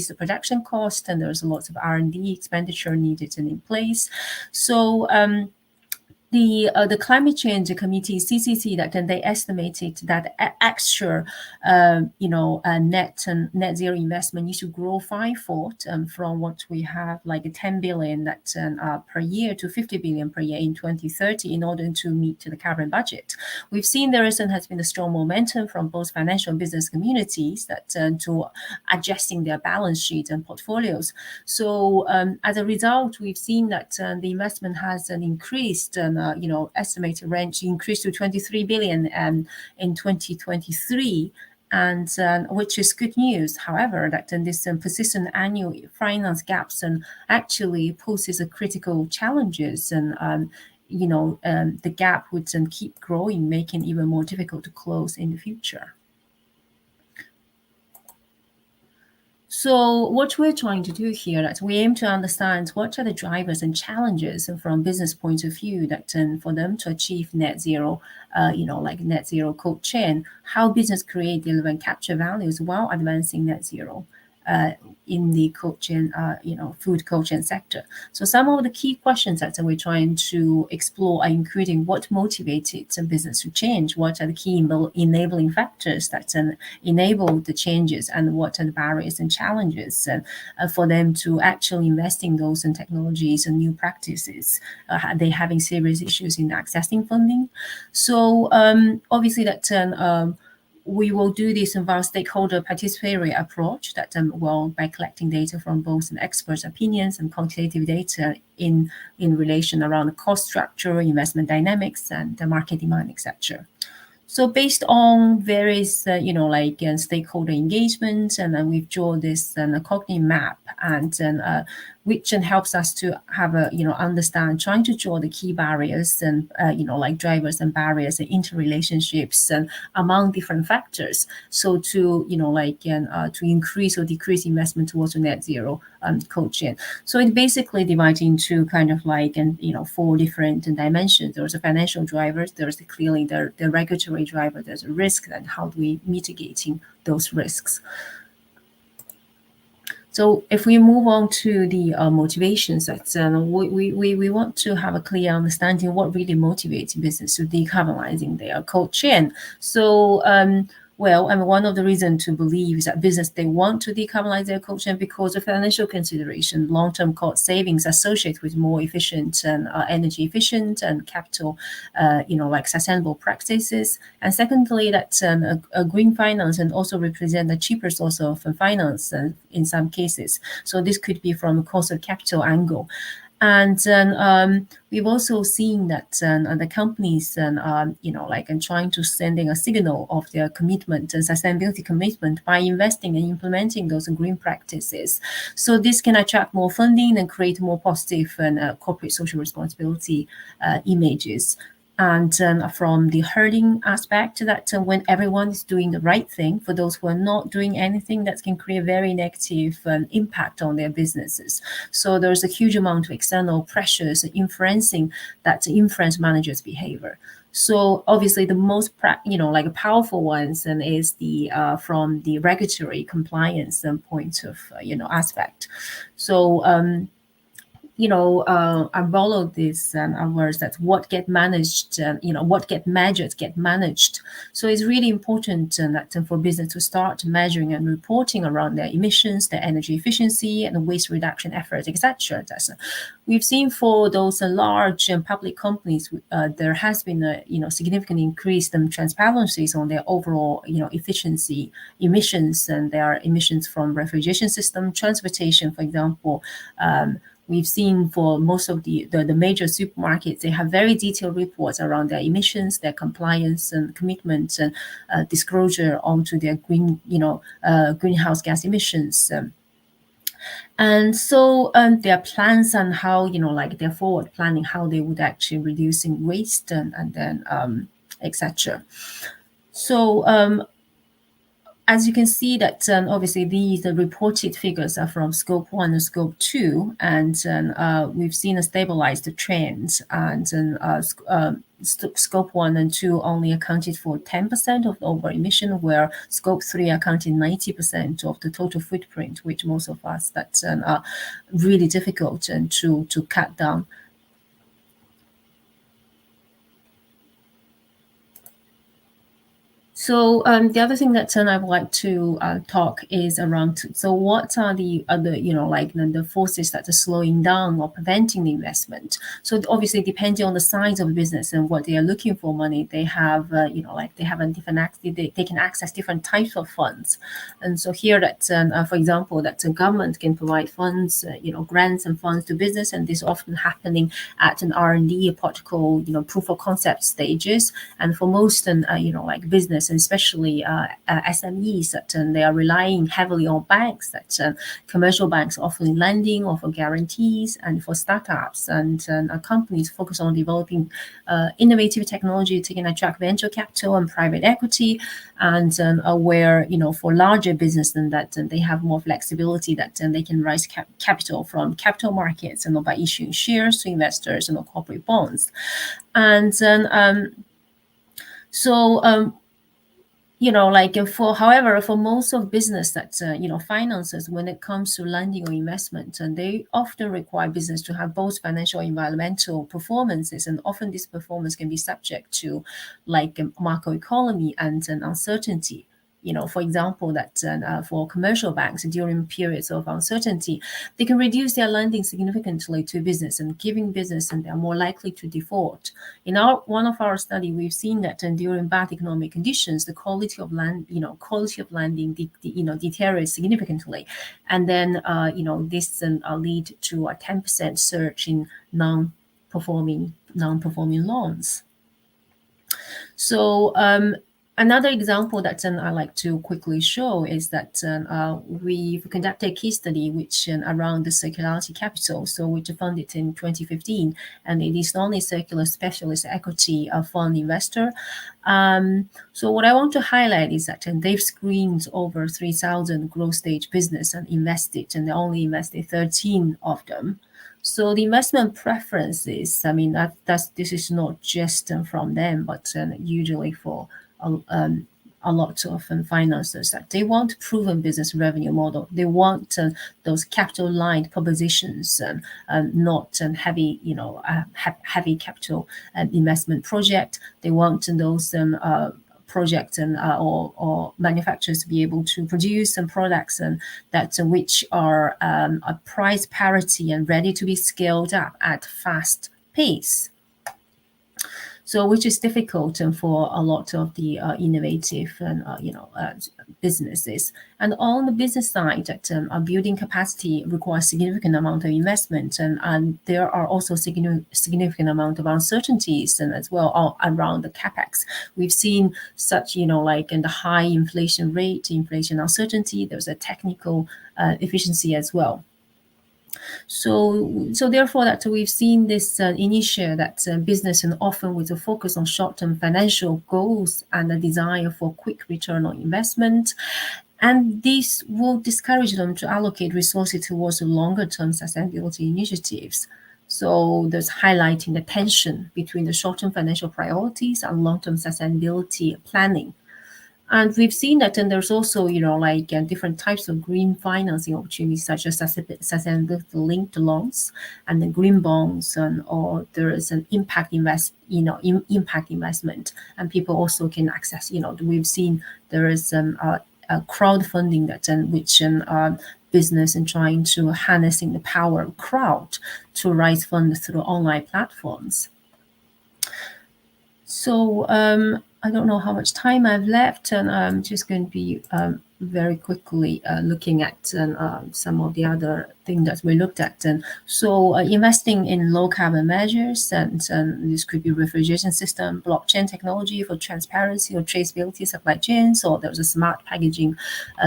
the production cost, and there's lots of R&D expenditure needed and in place. So the climate change committee CCC that they estimated that actual net zero investment needs to grow fivefold from what we have, like 10 billion that per year to 50 billion per year in 2030 in order to meet the current budget. We've seen there has been a strong momentum from both financial and business communities that to adjusting their balance sheet and portfolios. So as a result, we've seen that the investment has increased, estimated range increased to 23 billion in 2023. And which is good news. However, that this persistent annual finance gaps actually poses a critical challenges, and the gap would keep growing, making it even more difficult to close in the future. So what we're trying to do here, that we aim to understand what are the drivers and challenges from business point of view that for them to achieve net zero, like net zero cold chain, how business create, deliver, and capture values while advancing net zero in the cold chain, food cold chain sector. So some of the key questions that we're trying to explore are including what motivated some business to change, what are the key enabling factors that enable the changes, and what are the barriers and challenges for them to actually invest in those technologies and new practices. Are they having serious issues in accessing funding? So obviously that we will do this in our stakeholder participatory approach that by collecting data from both experts' opinions and quantitative data in relation around the cost structure, investment dynamics, and the market demand, etc. So based on various, stakeholder engagement, and then we've drawn this cognitive map, and which helps us to have a, understand, trying to draw the key barriers and, drivers and barriers and interrelationships and among different factors. So to, to increase or decrease investment towards a net zero cold chain. So it basically divides into kind of like, 4 different dimensions. There's a financial drivers, there's clearly the regulatory driver, there's a risk, and how do we mitigating those risks. So if we move on to the motivations, that we want to have a clear understanding what really motivates business to decarbonizing their cold chain. So one of the reasons to believe is that business, they want to decarbonize their cold chain because of financial consideration, long-term cost savings associated with more efficient and energy efficient and capital, sustainable practices. And secondly, that a green finance and also represent the cheaper source of finance in some cases. So this could be from a cost of capital angle. And we've also seen that the companies and trying to sending a signal of their commitment and sustainability commitment by investing and implementing those green practices. So this can attract more funding and create more positive and corporate social responsibility images. And from the herding aspect, that when everyone is doing the right thing, for those who are not doing anything, that can create very negative impact on their businesses. So there's a huge amount of external pressures influencing that influence managers' behavior. So obviously the most powerful ones is the from the regulatory compliance point of aspect. So I followed this words that what get managed, what get measured, get managed. So it's really important that for business to start measuring and reporting around their emissions, their energy efficiency, and waste reduction efforts, etc. We've seen for those large public companies, there has been a significant increase in transparencies on their overall efficiency emissions and their emissions from refrigeration system, transportation, for example. We've seen for most of the major supermarkets, they have very detailed reports around their emissions, their compliance and commitment and disclosure onto their greenhouse gas emissions. And so their plans on how, their forward planning, how they would actually reducing waste and then etc. So as you can see that obviously the reported figures are from scope 1 and scope 2, and we've seen a stabilized trend, and scope 1 and 2 only accounted for 10% of the overall emission, where scope 3 accounted 90% of the total footprint, which most of us that are really difficult to cut down. So the other thing that I would like to talk is around, so what are the other, like the forces that are slowing down or preventing the investment? So obviously, depending on the size of the business and what they are looking for money, they have, they have a different they can access different types of funds. And so here that, for example, that the government can provide funds, grants and funds to business, and this is often happening at an R&D, protocol, proof of concept stages. And for most, like business, and especially SMEs, that they are relying heavily on banks, that commercial banks offering lending or for guarantees, and for startups and companies focus on developing innovative technology to attract venture capital and private equity, and where for larger business than that, and they have more flexibility that they can raise capital from capital markets and by issuing shares to investors and corporate bonds. And however, for most of business that, finances, when it comes to lending or investment, and they often require business to have both financial and environmental performances, and often this performance can be subject to macroeconomy and uncertainty. For example, that for commercial banks during periods of uncertainty, they can reduce their lending significantly to business, and giving business, and they are more likely to default. In one of our study, we've seen that during bad economic conditions, the quality of lending deteriorates significantly, and then this lead to a 10% surge in non-performing loans. So another example that I like to quickly show is that we've conducted a case study which around the circularity capital, so which funded in 2015, and it is only circular specialist equity fund investor. So what I want to highlight is that they've screened over 3,000 growth stage business and invested, and they only invested 13 of them. So the investment preferences, I mean, this is not just from them, but usually for a lot of financiers, that they want proven business revenue model. They want those capital light propositions, not heavy, heavy capital investment project. They want those projects and or manufacturers to be able to produce some products and that which are a price parity and ready to be scaled up at fast pace. So, which is difficult for a lot of the innovative and businesses. And on the business side, that building capacity requires significant amount of investment, and there are also significant amount of uncertainties and as well around the capex. We've seen such, like in the high inflation rate, inflation uncertainty. There's a technical efficiency as well. So therefore, that we've seen this initial that business, and often with a focus on short-term financial goals and a desire for quick return on investment, and this will discourage them to allocate resources towards longer-term sustainability initiatives. So there's highlighting the tension between the short-term financial priorities and long-term sustainability planning. And we've seen that, and there's also, different types of green financing opportunities, such as sustainability-linked loans and the green bonds, or there is an impact impact investment, and people also can access. We've seen there is a crowdfunding that which business and trying to harnessing the power of crowd to raise funds through online platforms. So I don't know how much time I've left, and I'm just going to be very quickly looking at some of the other things that we looked at. And so investing in low carbon measures, and this could be refrigeration system, blockchain technology for transparency or traceability supply chains, or there's a smart packaging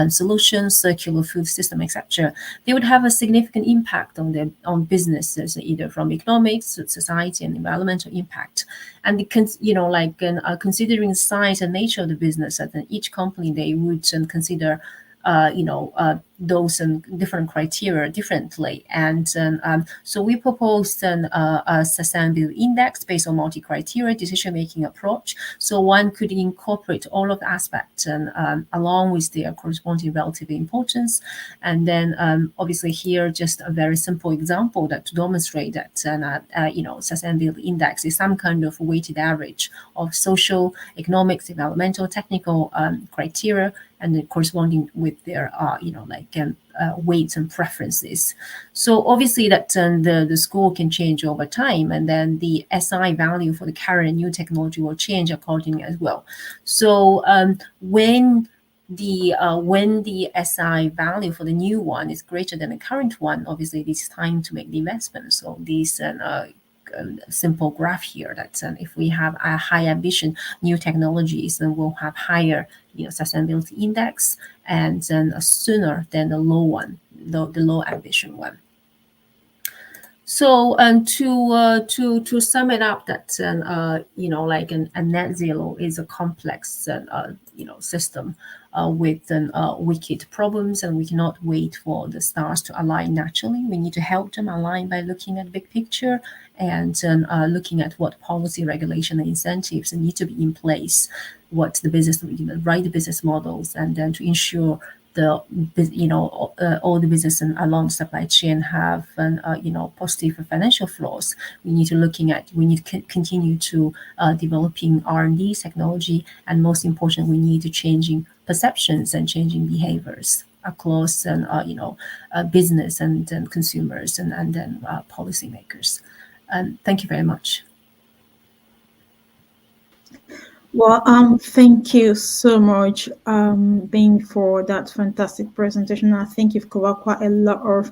solution, circular food system, etc. They would have a significant impact on businesses, either from economics, society, and environmental impact. And considering the size and nature of the business, that each company they would consider those different criteria differently. And so we proposed a sustainability index based on multi-criteria decision-making approach. So one could incorporate all of the aspects along with their corresponding relative importance. And then obviously here, just a very simple example that to demonstrate that sustainability index is some kind of weighted average of social, economic, developmental, technical criteria, and then corresponding with their weights and preferences. So obviously that the score can change over time, and then the SI value for the current and new technology will change accordingly as well. So when the SI value for the new one is greater than the current one, obviously it is time to make the investment. So these simple graph here that if we have a high ambition new technologies, then we'll have higher sustainability index, and then sooner than the low one, the low ambition one. So to sum it up, that a net zero is a complex system with wicked problems, and we cannot wait for the stars to align naturally. We need to help them align by looking at the big picture and looking at what policy, regulation, and incentives need to be in place, what the business, right business models, and then to ensure all the business and along the supply chain have positive financial flows. We need to continue to developing R&D technology, and most important, we need to changing perceptions and changing behaviors across business and consumers and then policymakers. Thank you very much. Well, thank you so much, Bing, for that fantastic presentation. I think you've covered quite a lot of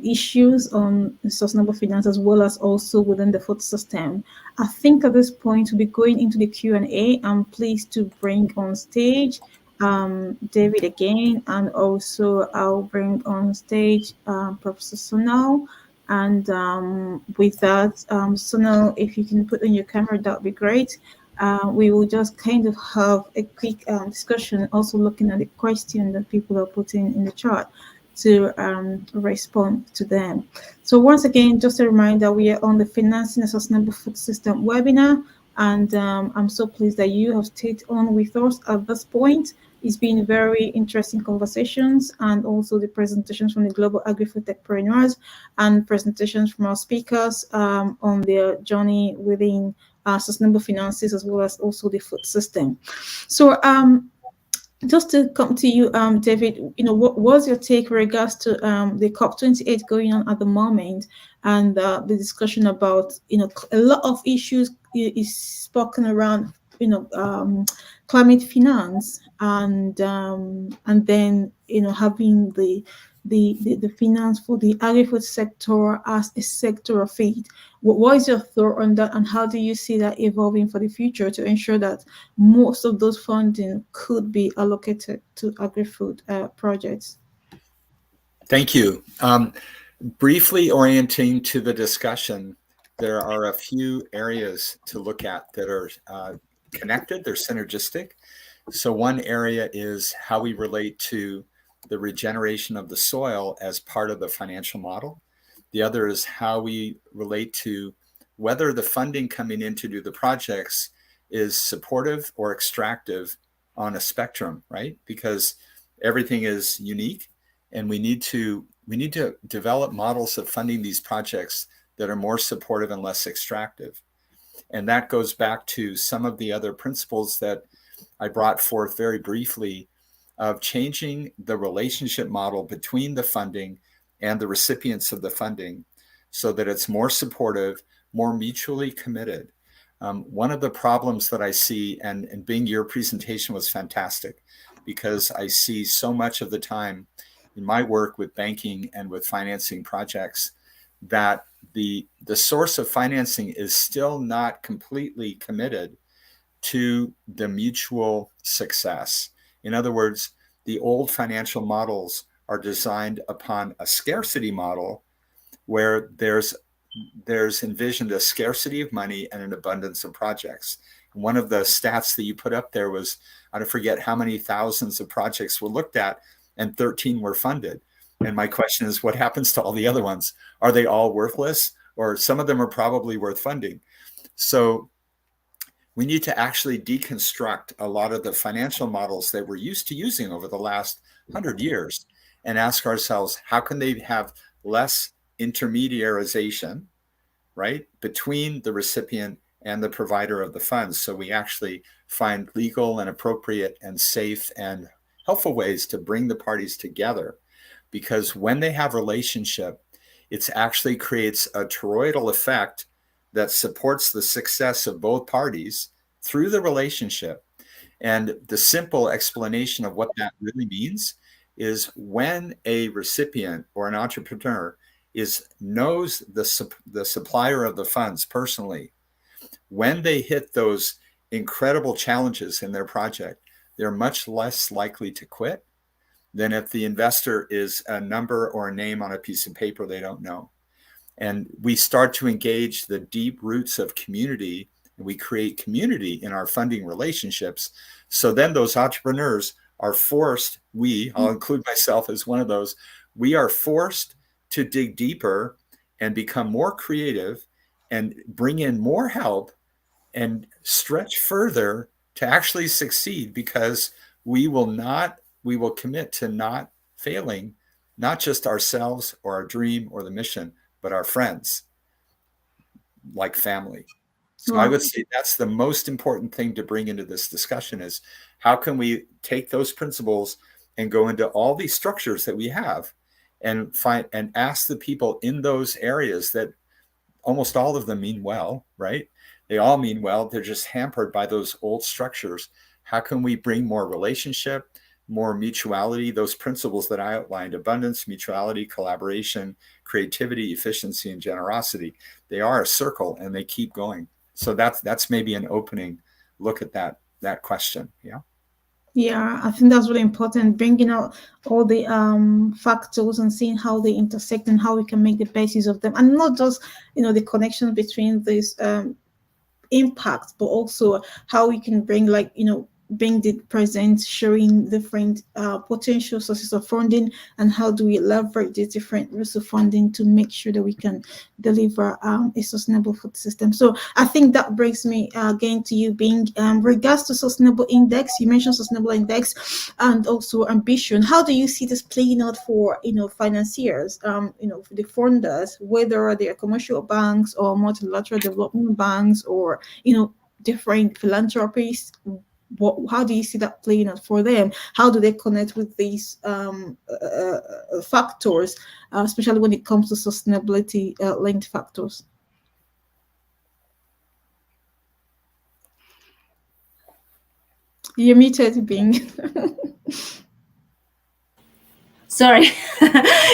issues on sustainable finance, as well as also within the food system. I think at this point we'll be going into the Q&A. I'm pleased to bring on stage David again, and also I'll bring on stage Professor Sonal. And with that, Sonal, if you can put on your camera, that would be great. We will just kind of have a quick discussion, also looking at the question that people are putting in the chat to respond to them. So once again, just a reminder, we are on the Financing a Sustainable Food System webinar, and I'm so pleased that you have stayed on with us at this point. It's been very interesting conversations, and also the presentations from the global agri-food techpreneurs and presentations from our speakers on their journey within sustainable finances, as well as also the food system. So just to come to you, David, what was your take with regards to the COP28 going on at the moment, and the discussion about a lot of issues is spoken around climate finance, and then having the finance for the agri-food sector as a sector of it. What is your thought on that, and how do you see that evolving for the future to ensure that most of those funding could be allocated to agri-food projects? Thank you. Briefly orienting to the discussion, there are a few areas to look at that are connected, they're synergistic. So one area is how we relate to the regeneration of the soil as part of the financial model. The other is how we relate to whether the funding coming in to do the projects is supportive or extractive on a spectrum, right? Because everything is unique, and we need to develop models of funding these projects that are more supportive and less extractive. And that goes back to some of the other principles that I brought forth very briefly of changing the relationship model between the funding and the recipients of the funding so that it's more supportive, more mutually committed. One of the problems that I see, and Bing, your presentation was fantastic, because I see so much of the time in my work with banking and with financing projects that the source of financing is still not completely committed to the mutual success. In other words, the old financial models are designed upon a scarcity model where there's envisioned a scarcity of money and an abundance of projects. One of the stats that you put up there was, I don't forget how many thousands of projects were looked at, and 13 were funded. And my question is, what happens to all the other ones? Are they all worthless? Or some of them are probably worth funding. So we need to actually deconstruct a lot of the financial models that we're used to using over the last 100 years and ask ourselves, how can they have less intermediarization, right, between the recipient and the provider of the funds, so we actually find legal and appropriate and safe and helpful ways to bring the parties together. Because when they have relationship, it actually creates a toroidal effect that supports the success of both parties through the relationship. And the simple explanation of what that really means is when a recipient or an entrepreneur knows the supplier of the funds personally, when they hit those incredible challenges in their project, they're much less likely to quit than if the investor is a number or a name on a piece of paper they don't know. And we start to engage the deep roots of community, and we create community in our funding relationships. So then those entrepreneurs are forced, I'll include myself as one of those, we are forced to dig deeper and become more creative and bring in more help and stretch further to actually succeed, because we will commit to not failing, not just ourselves or our dream or the mission, but our friends, like family. So I would say that's the most important thing to bring into this discussion is how can we take those principles and go into all these structures that we have and find and ask the people in those areas that almost all of them mean well, right? They all mean well. They're just hampered by those old structures. How can we bring more relationship, more mutuality, those principles that I outlined, abundance, mutuality, collaboration, creativity, efficiency, and generosity? They are a circle and they keep going. So that's maybe an opening look at that question. Yeah. Yeah, I think that's really important, bringing out all the factors and seeing how they intersect and how we can make the basis of them, and not just the connection between these impact, but also how we can bring bring the present, showing different potential sources of funding, and how do we leverage these different routes of funding to make sure that we can deliver a sustainable food system. So I think that brings me again to you, Bing, regards to sustainable index. You mentioned sustainable index and also ambition. How do you see this playing out for financiers, for the funders, whether they are commercial banks or multilateral development banks or different philanthropies? How do you see that playing out for them? How do they connect with these factors, especially when it comes to sustainability linked factors? You're muted, Bing. Sorry.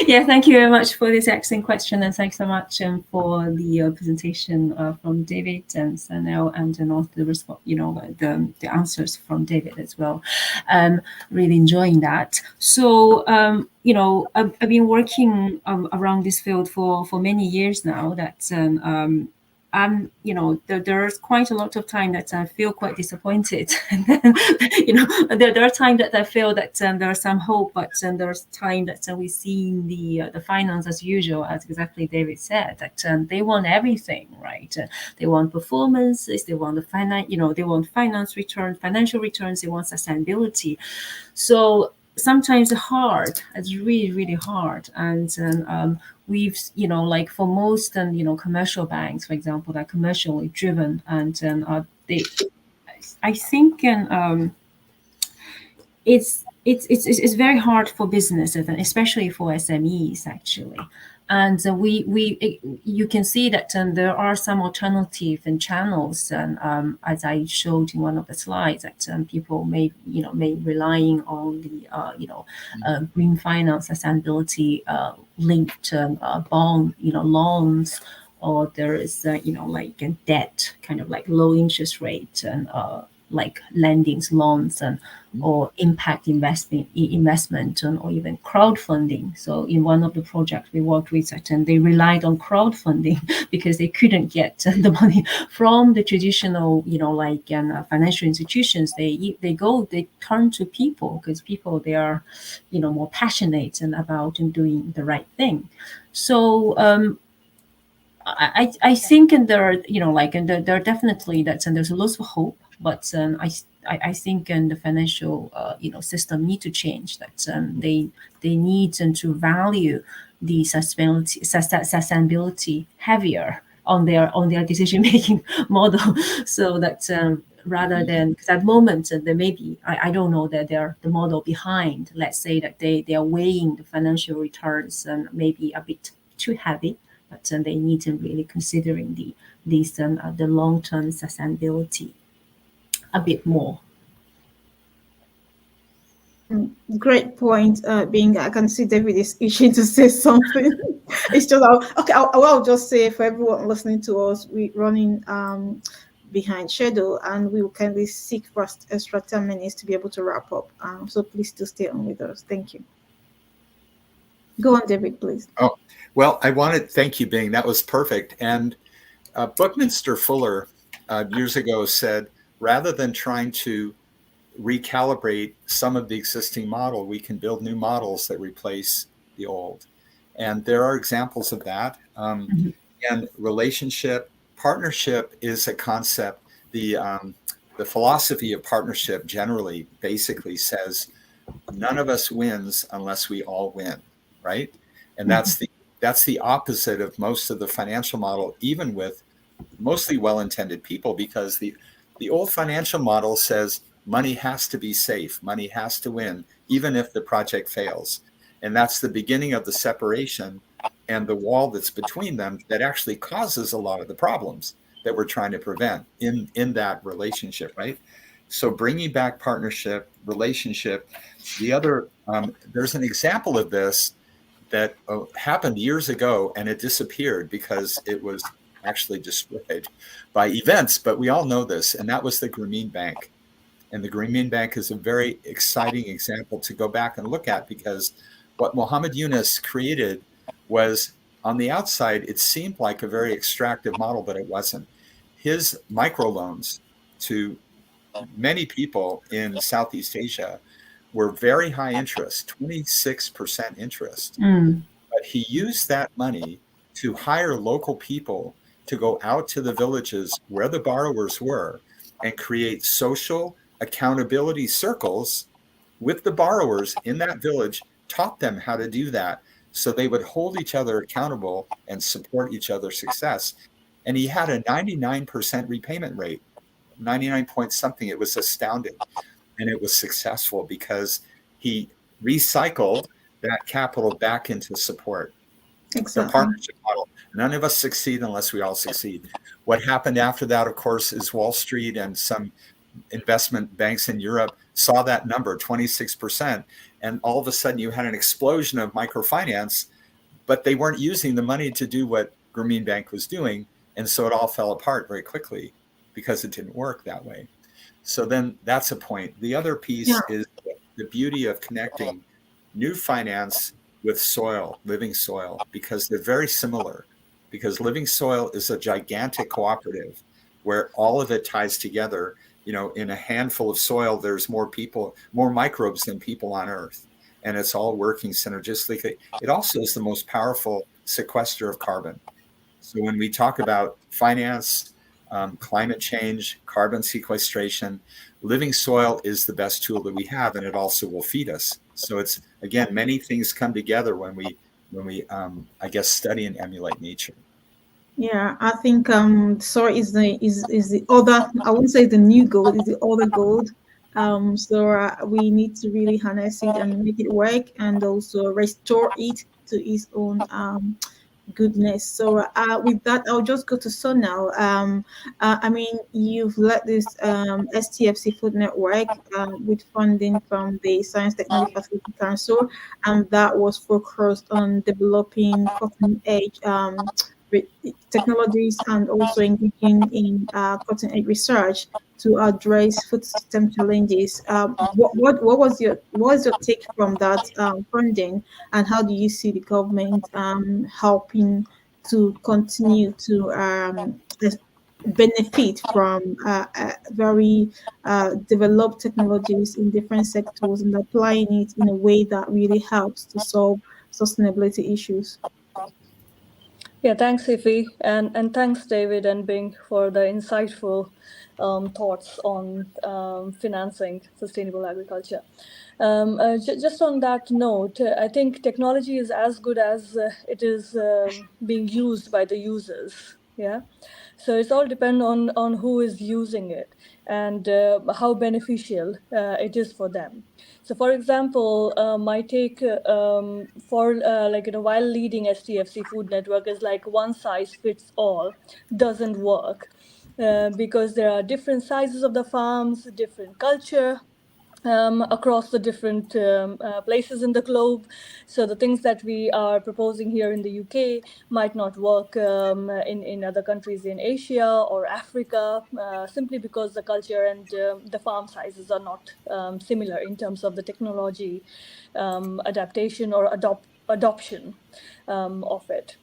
Yeah, thank you very much for this excellent question, and thanks so much for the presentation from David and Sanel, and also the answers from David as well. Really enjoying that. So I've been working around this field for many years now. That there's quite a lot of time that I feel quite disappointed. And then, there are times that I feel that there's some hope, but there's time that we see the finance as usual, as exactly David said, that they want everything, right? They want performances, they want they want financial returns, they want sustainability. So sometimes it's really, really hard. And we've, for most commercial banks, for example, that are commercially driven, and I think it's very hard for businesses, and especially for SMEs actually. And you can see that there are some alternative and channels, and as I showed in one of the slides, that people may relying on the green finance, sustainability linked bond loans, or there is like a debt, kind of like low interest rate and like lendings, loans, and or impact investment or even crowdfunding. So in one of the projects we worked with, and they relied on crowdfunding because they couldn't get the money from the traditional, like financial institutions. They turn to people because people, they are, more passionate and about doing the right thing. So I think, and there are, and there are definitely and there's lots of hope, but I think and the financial system need to change. That they need to value the sustainability heavier on their decision making model, so that rather than, because at the moment there may be, I don't know, that they're the model behind, let's say that they are weighing the financial returns and maybe a bit too heavy, but they need to really considering the long-term sustainability a bit more. Great point. Being, I can see David is itching to say something. It's just I'll just say for everyone listening to us, we're running behind schedule, and we will kindly seek for extra 10 minutes to be able to wrap up. So please do stay on with us. Thank you. Go on, David, please. Oh, well, thank you, Bing. That was perfect. And Buckminster Fuller years ago said, rather than trying to recalibrate some of the existing model, we can build new models that replace the old. And there are examples of that. And partnership is a concept. The philosophy of partnership generally basically says none of us wins unless we all win, right? And that's the opposite of most of the financial model, even with mostly well-intended people, because the old financial model says money has to be safe, money has to win, even if the project fails. And that's the beginning of the separation and the wall that's between them that actually causes a lot of the problems that we're trying to prevent in that relationship, right? So bringing back partnership, relationship. The other, there's an example of this that happened years ago, and it disappeared because it was actually destroyed by events, but we all know this, and that was the Grameen Bank. And the Grameen Bank is a very exciting example to go back and look at, because what Muhammad Yunus created was, on the outside, it seemed like a very extractive model, but it wasn't. His microloans to many people in Southeast Asia were very high interest, 26% interest. But he used that money to hire local people to go out to the villages where the borrowers were and create social accountability circles with the borrowers in that village, taught them how to do that so they would hold each other accountable and support each other's success. And he had a 99% repayment rate, 99 point something. It was astounding. And it was successful because he recycled that capital back into support. Exactly. The partnership model. None of us succeed unless we all succeed. What happened after that, of course, is Wall Street and some investment banks in Europe saw that number, 26%. And all of a sudden you had an explosion of microfinance, but they weren't using the money to do what Grameen Bank was doing. And so it all fell apart very quickly because it didn't work that way. So then that's a point. The other piece is the beauty of connecting new finance with soil, living soil, because they're very similar. Because living soil is a gigantic cooperative where all of it ties together. You know, in a handful of soil, there's more people, more microbes than people on Earth. And it's all working synergistically. It also is the most powerful sequester of carbon. So when we talk about finance, climate change, carbon sequestration, living soil is the best tool that we have, and it also will feed us. So it's, again, many things come together when we I guess, study and emulate nature. Yeah, I think soy is the other, I wouldn't say the new gold, is the other gold. So we need to really harness it and make it work, and also restore it to its own goodness. So with that, I'll just go to Son now. I mean, you've led this STFC Food Network with funding from the Science Technology Facility Council, and that was focused on developing cutting edge technologies and also engaging in cutting edge research to address food system challenges. What was your take from that funding, and how do you see the government helping to continue to benefit from very developed technologies in different sectors and applying it in a way that really helps to solve sustainability issues? Yeah, thanks, Ifi, and thanks, David and Bing, for the insightful thoughts on financing sustainable agriculture. Just on that note, I think technology is as good as it is being used by the users. Yeah, so it's all depend on who is using it and how beneficial it is for them. So, for example, my take for while leading STFC Food Network is like one size fits all doesn't work because there are different sizes of the farms, different culture, across the different places in the globe. So the things that we are proposing here in the UK might not work in other countries in Asia or Africa, simply because the culture and the farm sizes are not similar in terms of the technology adaptation or adoption of it.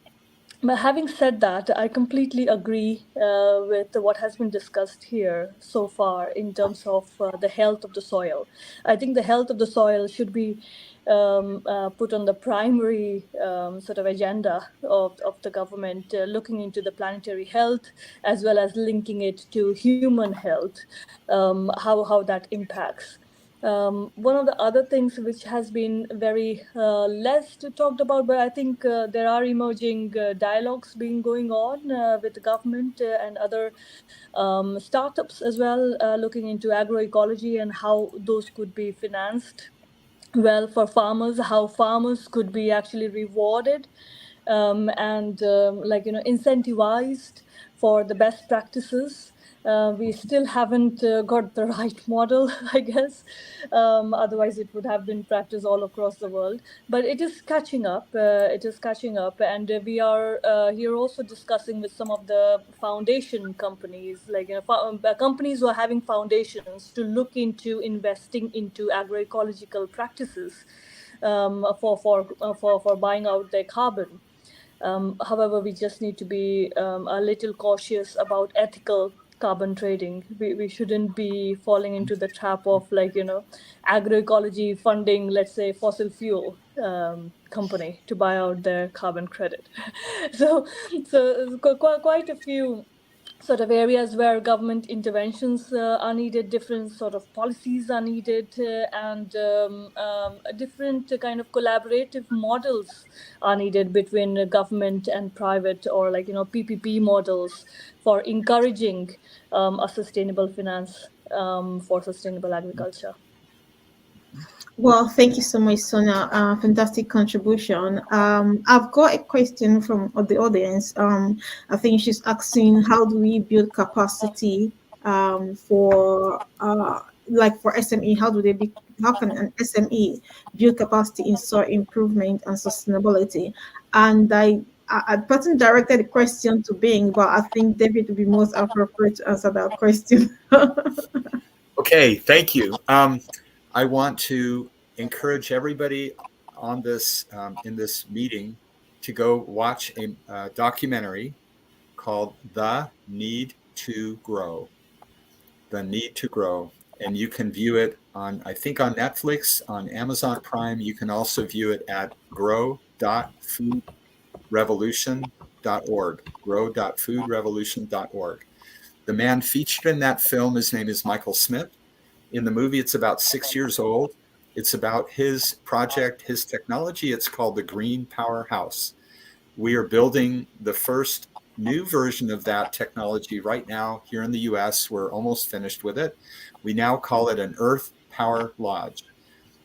But having said that, I completely agree with what has been discussed here so far in terms of the health of the soil. I think the health of the soil should be put on the primary sort of agenda of the government, looking into the planetary health as well as linking it to human health, how that impacts. One of the other things which has been very less talked about, but I think there are emerging dialogues being going on with the government and other startups as well, looking into agroecology and how those could be financed well for farmers, how farmers could be actually rewarded and incentivized for the best practices. We still haven't got the right model, I guess. Otherwise, it would have been practiced all across the world. But it is catching up. It is catching up, and we are here also discussing with some of the foundation companies, companies who are having foundations to look into investing into agroecological practices for buying out their carbon. However, we just need to be a little cautious about ethical carbon trading. We shouldn't be falling into the trap of agroecology funding, let's say, fossil fuel company to buy out their carbon credit. So quite a few sort of areas where government interventions are needed, different sort of policies are needed, and different kind of collaborative models are needed between government and private, or PPP models for encouraging a sustainable finance for sustainable agriculture. Well, thank you so much, Sonia. Fantastic contribution. I've got a question from the audience. I think she's asking, how do we build capacity for for SME? How can an SME build capacity in soil improvement and sustainability? And I person directed the question to Bing, but I think David would be most appropriate to answer that question. Okay, thank you. I want to encourage everybody on this in this meeting to go watch a documentary called The Need to Grow. The Need to Grow. And you can view it on, I think, on Netflix, on Amazon Prime. You can also view it at grow.foodrevolution.org. Grow.foodrevolution.org. The man featured in that film, his name is Michael Smith. In the movie, it's about 6 years old. It's about his project, his technology. It's called the Green Powerhouse. We are building the first new version of that technology right now here in the US. We're almost finished with it. We now call it an Earth Power Lodge.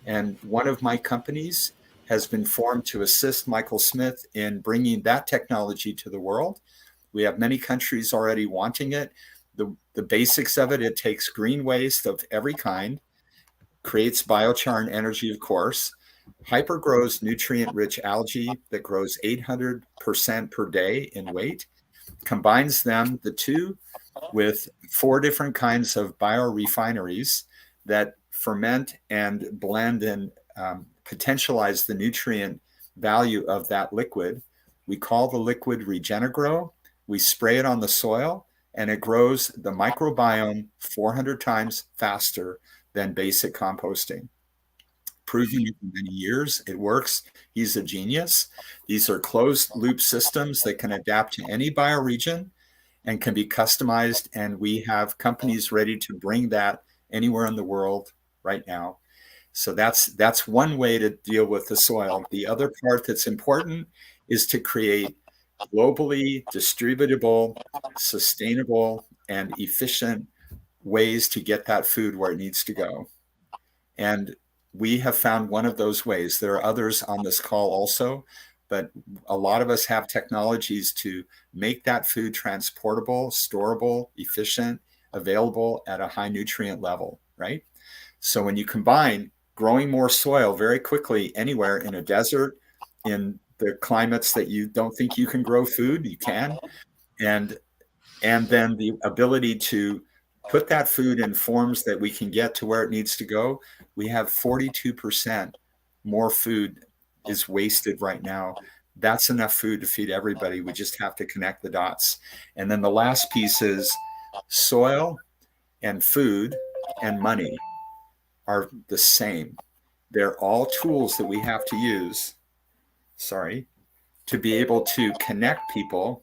And one of my companies has been formed to assist Michael Smith in bringing that technology to the world. We have many countries already wanting it. The basics of it, it takes green waste of every kind, creates biochar and energy, of course, Hypergrows nutrient-rich algae that grows 800% per day in weight, combines them, the two, with 4 different kinds of biorefineries that ferment and blend and potentialize the nutrient value of that liquid. We call the liquid regenerative. We spray it on the soil, and it grows the microbiome 400 times faster than basic composting. Proven for many years, it works. He's a genius. These are closed loop systems that can adapt to any bioregion and can be customized. And we have companies ready to bring that anywhere in the world right now. So that's one way to deal with the soil. The other part that's important is to create globally distributable, sustainable, and efficient ways to get that food where it needs to go. And we have found one of those ways. There are others on this call also, but a lot of us have technologies to make that food transportable, storable, efficient, available at a high nutrient level, right? So when you combine growing more soil very quickly anywhere in a desert, in the climates that you don't think you can grow food, you can, and then the ability to put that food in forms that we can get to where it needs to go, we have 42% more food is wasted right now. That's enough food to feed everybody. We just have to connect the dots. And then the last piece is soil and food and money are the same. They're all tools that we have to use, to be able to connect people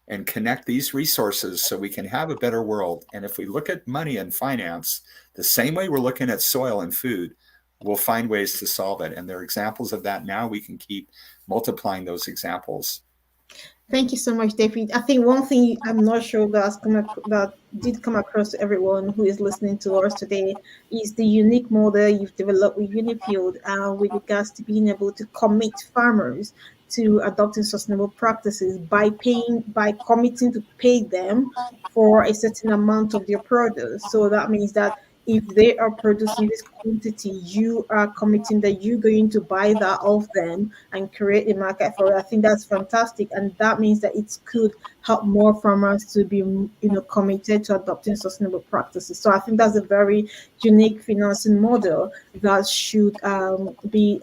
and connect these resources so we can have a better world. And if we look at money and finance the same way we're looking at soil and food, we'll find ways to solve it. And there are examples of that now. We can keep multiplying those examples. Thank you so much, David. I think one thing I'm not sure that did come across to everyone who is listening to us today is the unique model you've developed with Unifield with regards to being able to commit farmers to adopting sustainable practices by committing to pay them for a certain amount of their produce. So that means that if they are producing this quantity, you are committing that you're going to buy that off them and create a market for it. I think that's fantastic, and that means that it could help more farmers to be, committed to adopting sustainable practices. So I think that's a very unique financing model that should be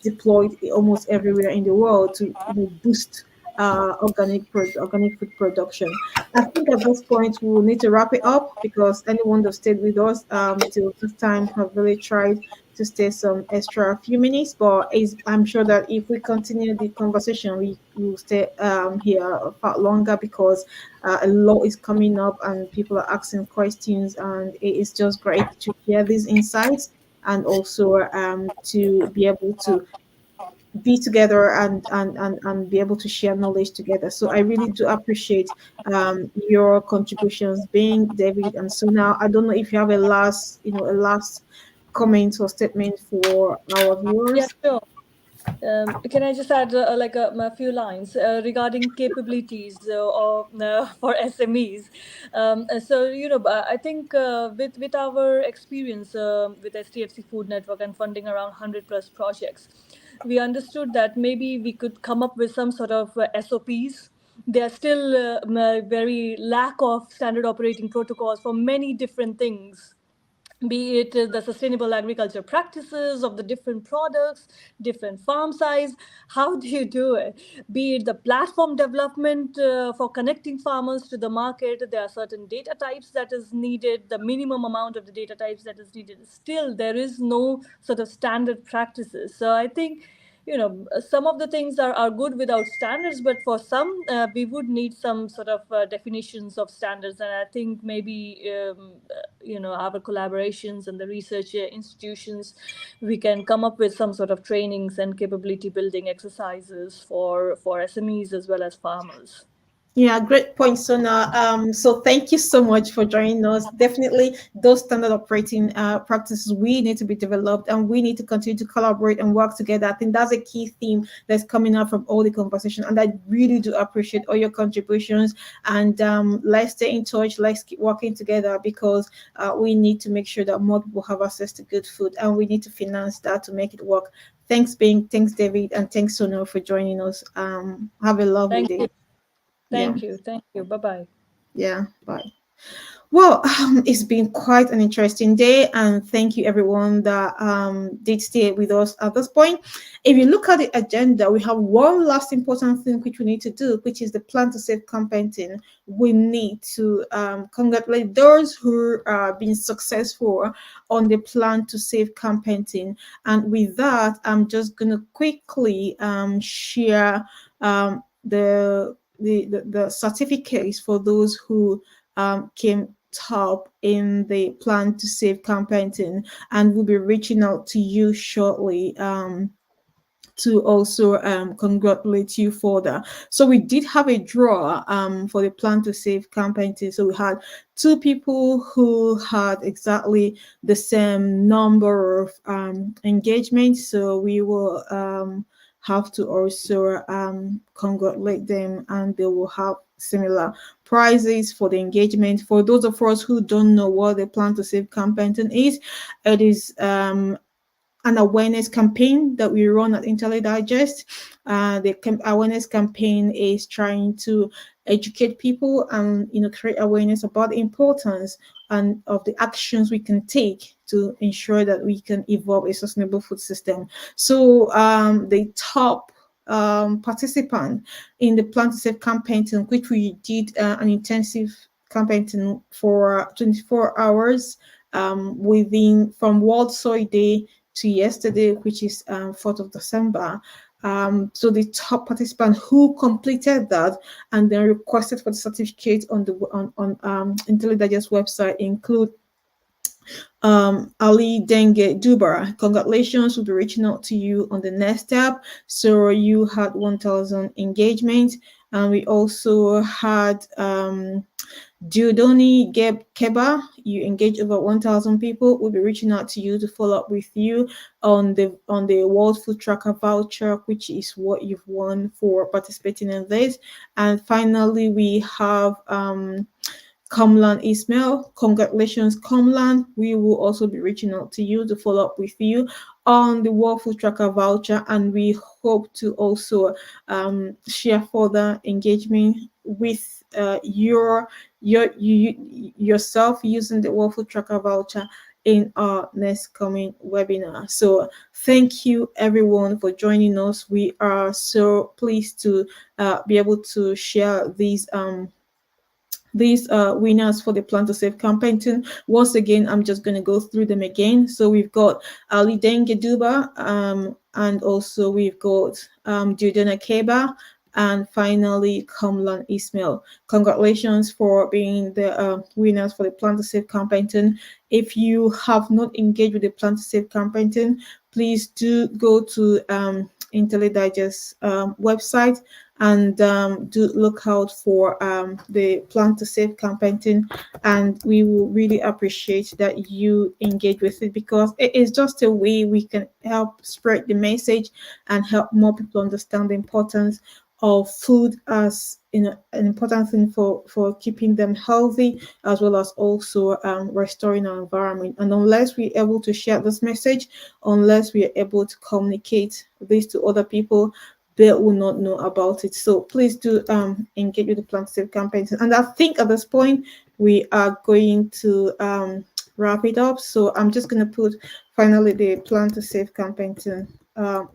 deployed almost everywhere in the world to boost organic food production. I think at this point we will need to wrap it up because anyone that stayed with us till this time have really tried to stay some extra few minutes. But I'm sure that if we continue the conversation, we will stay here far longer because a lot is coming up and people are asking questions, and it is just great to hear these insights and also to be able to be together and be able to share knowledge together. So I really do appreciate your contributions, being David and Suna. I don't know if you have a last comment or statement for our viewers. Yeah, sure. Can I just add a few lines regarding capabilities for SMEs? I think with our experience with STFC Food Network and funding around 100 plus projects, we understood that maybe we could come up with some sort of SOPs. There are still very lack of standard operating protocols for many different things, be it the sustainable agriculture practices of the different products, different farm size. How do you do it? Be it the platform development for connecting farmers to the market, there are certain data types that is needed, the minimum amount of the data types that is needed. Still, there is no sort of standard practices. So I think some of the things are good without standards, but for some we would need some sort of definitions of standards. And I think maybe our collaborations and the research institutions, we can come up with some sort of trainings and capability building exercises for SMEs as well as farmers. Yeah, great point, Sona. So thank you so much for joining us. Definitely, those standard operating practices we need to be developed, and we need to continue to collaborate and work together. I think that's a key theme that's coming out from all the conversation, and I really do appreciate all your contributions. And let's stay in touch. Let's keep working together because we need to make sure that more people have access to good food, and we need to finance that to make it work. Thanks, Bing. Thanks, David, and thanks, Sona, for joining us. Have a lovely Thank day. you. Yeah. Thank you. Thank you. Bye-bye. Yeah, bye. Well, it's been quite an interesting day, and thank you everyone that did stay with us at this point. If you look at the agenda, we have one last important thing which we need to do, which is the plan to save campaign. We need to congratulate those who are being successful on the plan to save campaign. And with that, I'm just gonna quickly share the certificates for those who came top in the plan to save campaign, and we'll be reaching out to you shortly to also congratulate you for that. So we did have a draw for the plan to save campaign. So we had two people who had exactly the same number of engagements. So we will have to also congratulate them, and they will have similar prizes for the engagement. For those of us who don't know what the plan to save campaign is, it is an awareness campaign that we run at IntelliDigest. The awareness campaign is trying to educate people and create awareness about the importance and of the actions we can take to ensure that we can evolve a sustainable food system. So the top participant in the Plan to Save campaign, in which we did an intensive campaign for 24 hours within from World Soy Day to yesterday, which is 4th of December. So the top participant who completed that and then requested for the certificate on the on IntelliDigest website include Ali Denge Dubar. Congratulations, we'll be reaching out to you on the next step. So you had 1,000 engagements, and we also had Diodoni Keba, you engage over 1,000 people. We'll be reaching out to you to follow up with you on the World Food Tracker voucher, which is what you've won for participating in this. And finally, we have Kamlan Ismail. Congratulations, Kamlan. We will also be reaching out to you to follow up with you on the World Food Tracker voucher, and we hope to also share further engagement with yourself using the World Food Tracker voucher in our next coming webinar. So thank you everyone for joining us. We are so pleased to be able to share these winners for the Plan to Save campaign. Once again, I'm just going to go through them again. So we've got Ali Denge Duba, and also we've got Judena Keba, and finally Kamlan Ismail. Congratulations for being the winners for the Plan to Save campaign. If you have not engaged with the Plan to Save campaign, please do go to IntelliDigest website and do look out for the Plan to Save campaign, and we will really appreciate that you engage with it, because it is just a way we can help spread the message and help more people understand the importance of food as an important thing for keeping them healthy, as well as also restoring our environment. And unless we're able to share this message, unless we are able to communicate this to other people, they will not know about it. So please do engage with the Plan to Save campaigns. And I think at this point we are going to wrap it up. So I'm just going to put finally the Plan to Save campaign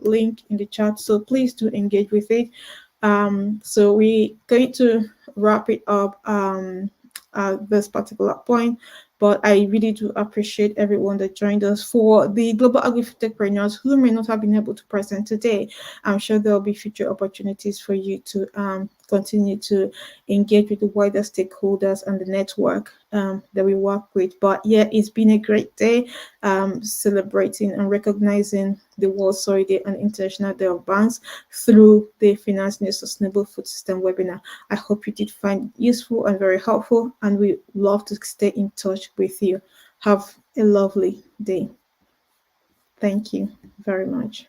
link in the chat. So please do engage with it. So we're going to wrap it up at this particular point. But I really do appreciate everyone that joined us. For the global agri-food techpreneurs who may not have been able to present today, I'm sure there will be future opportunities for you to continue to engage with the wider stakeholders and the network that we work with. But yeah, it's been a great day celebrating and recognizing the World Soil Day and International Day of Banks through the Financing a Sustainable Food System webinar. I hope you did find it useful and very helpful, and we love to stay in touch with you. Have a lovely day. Thank you very much.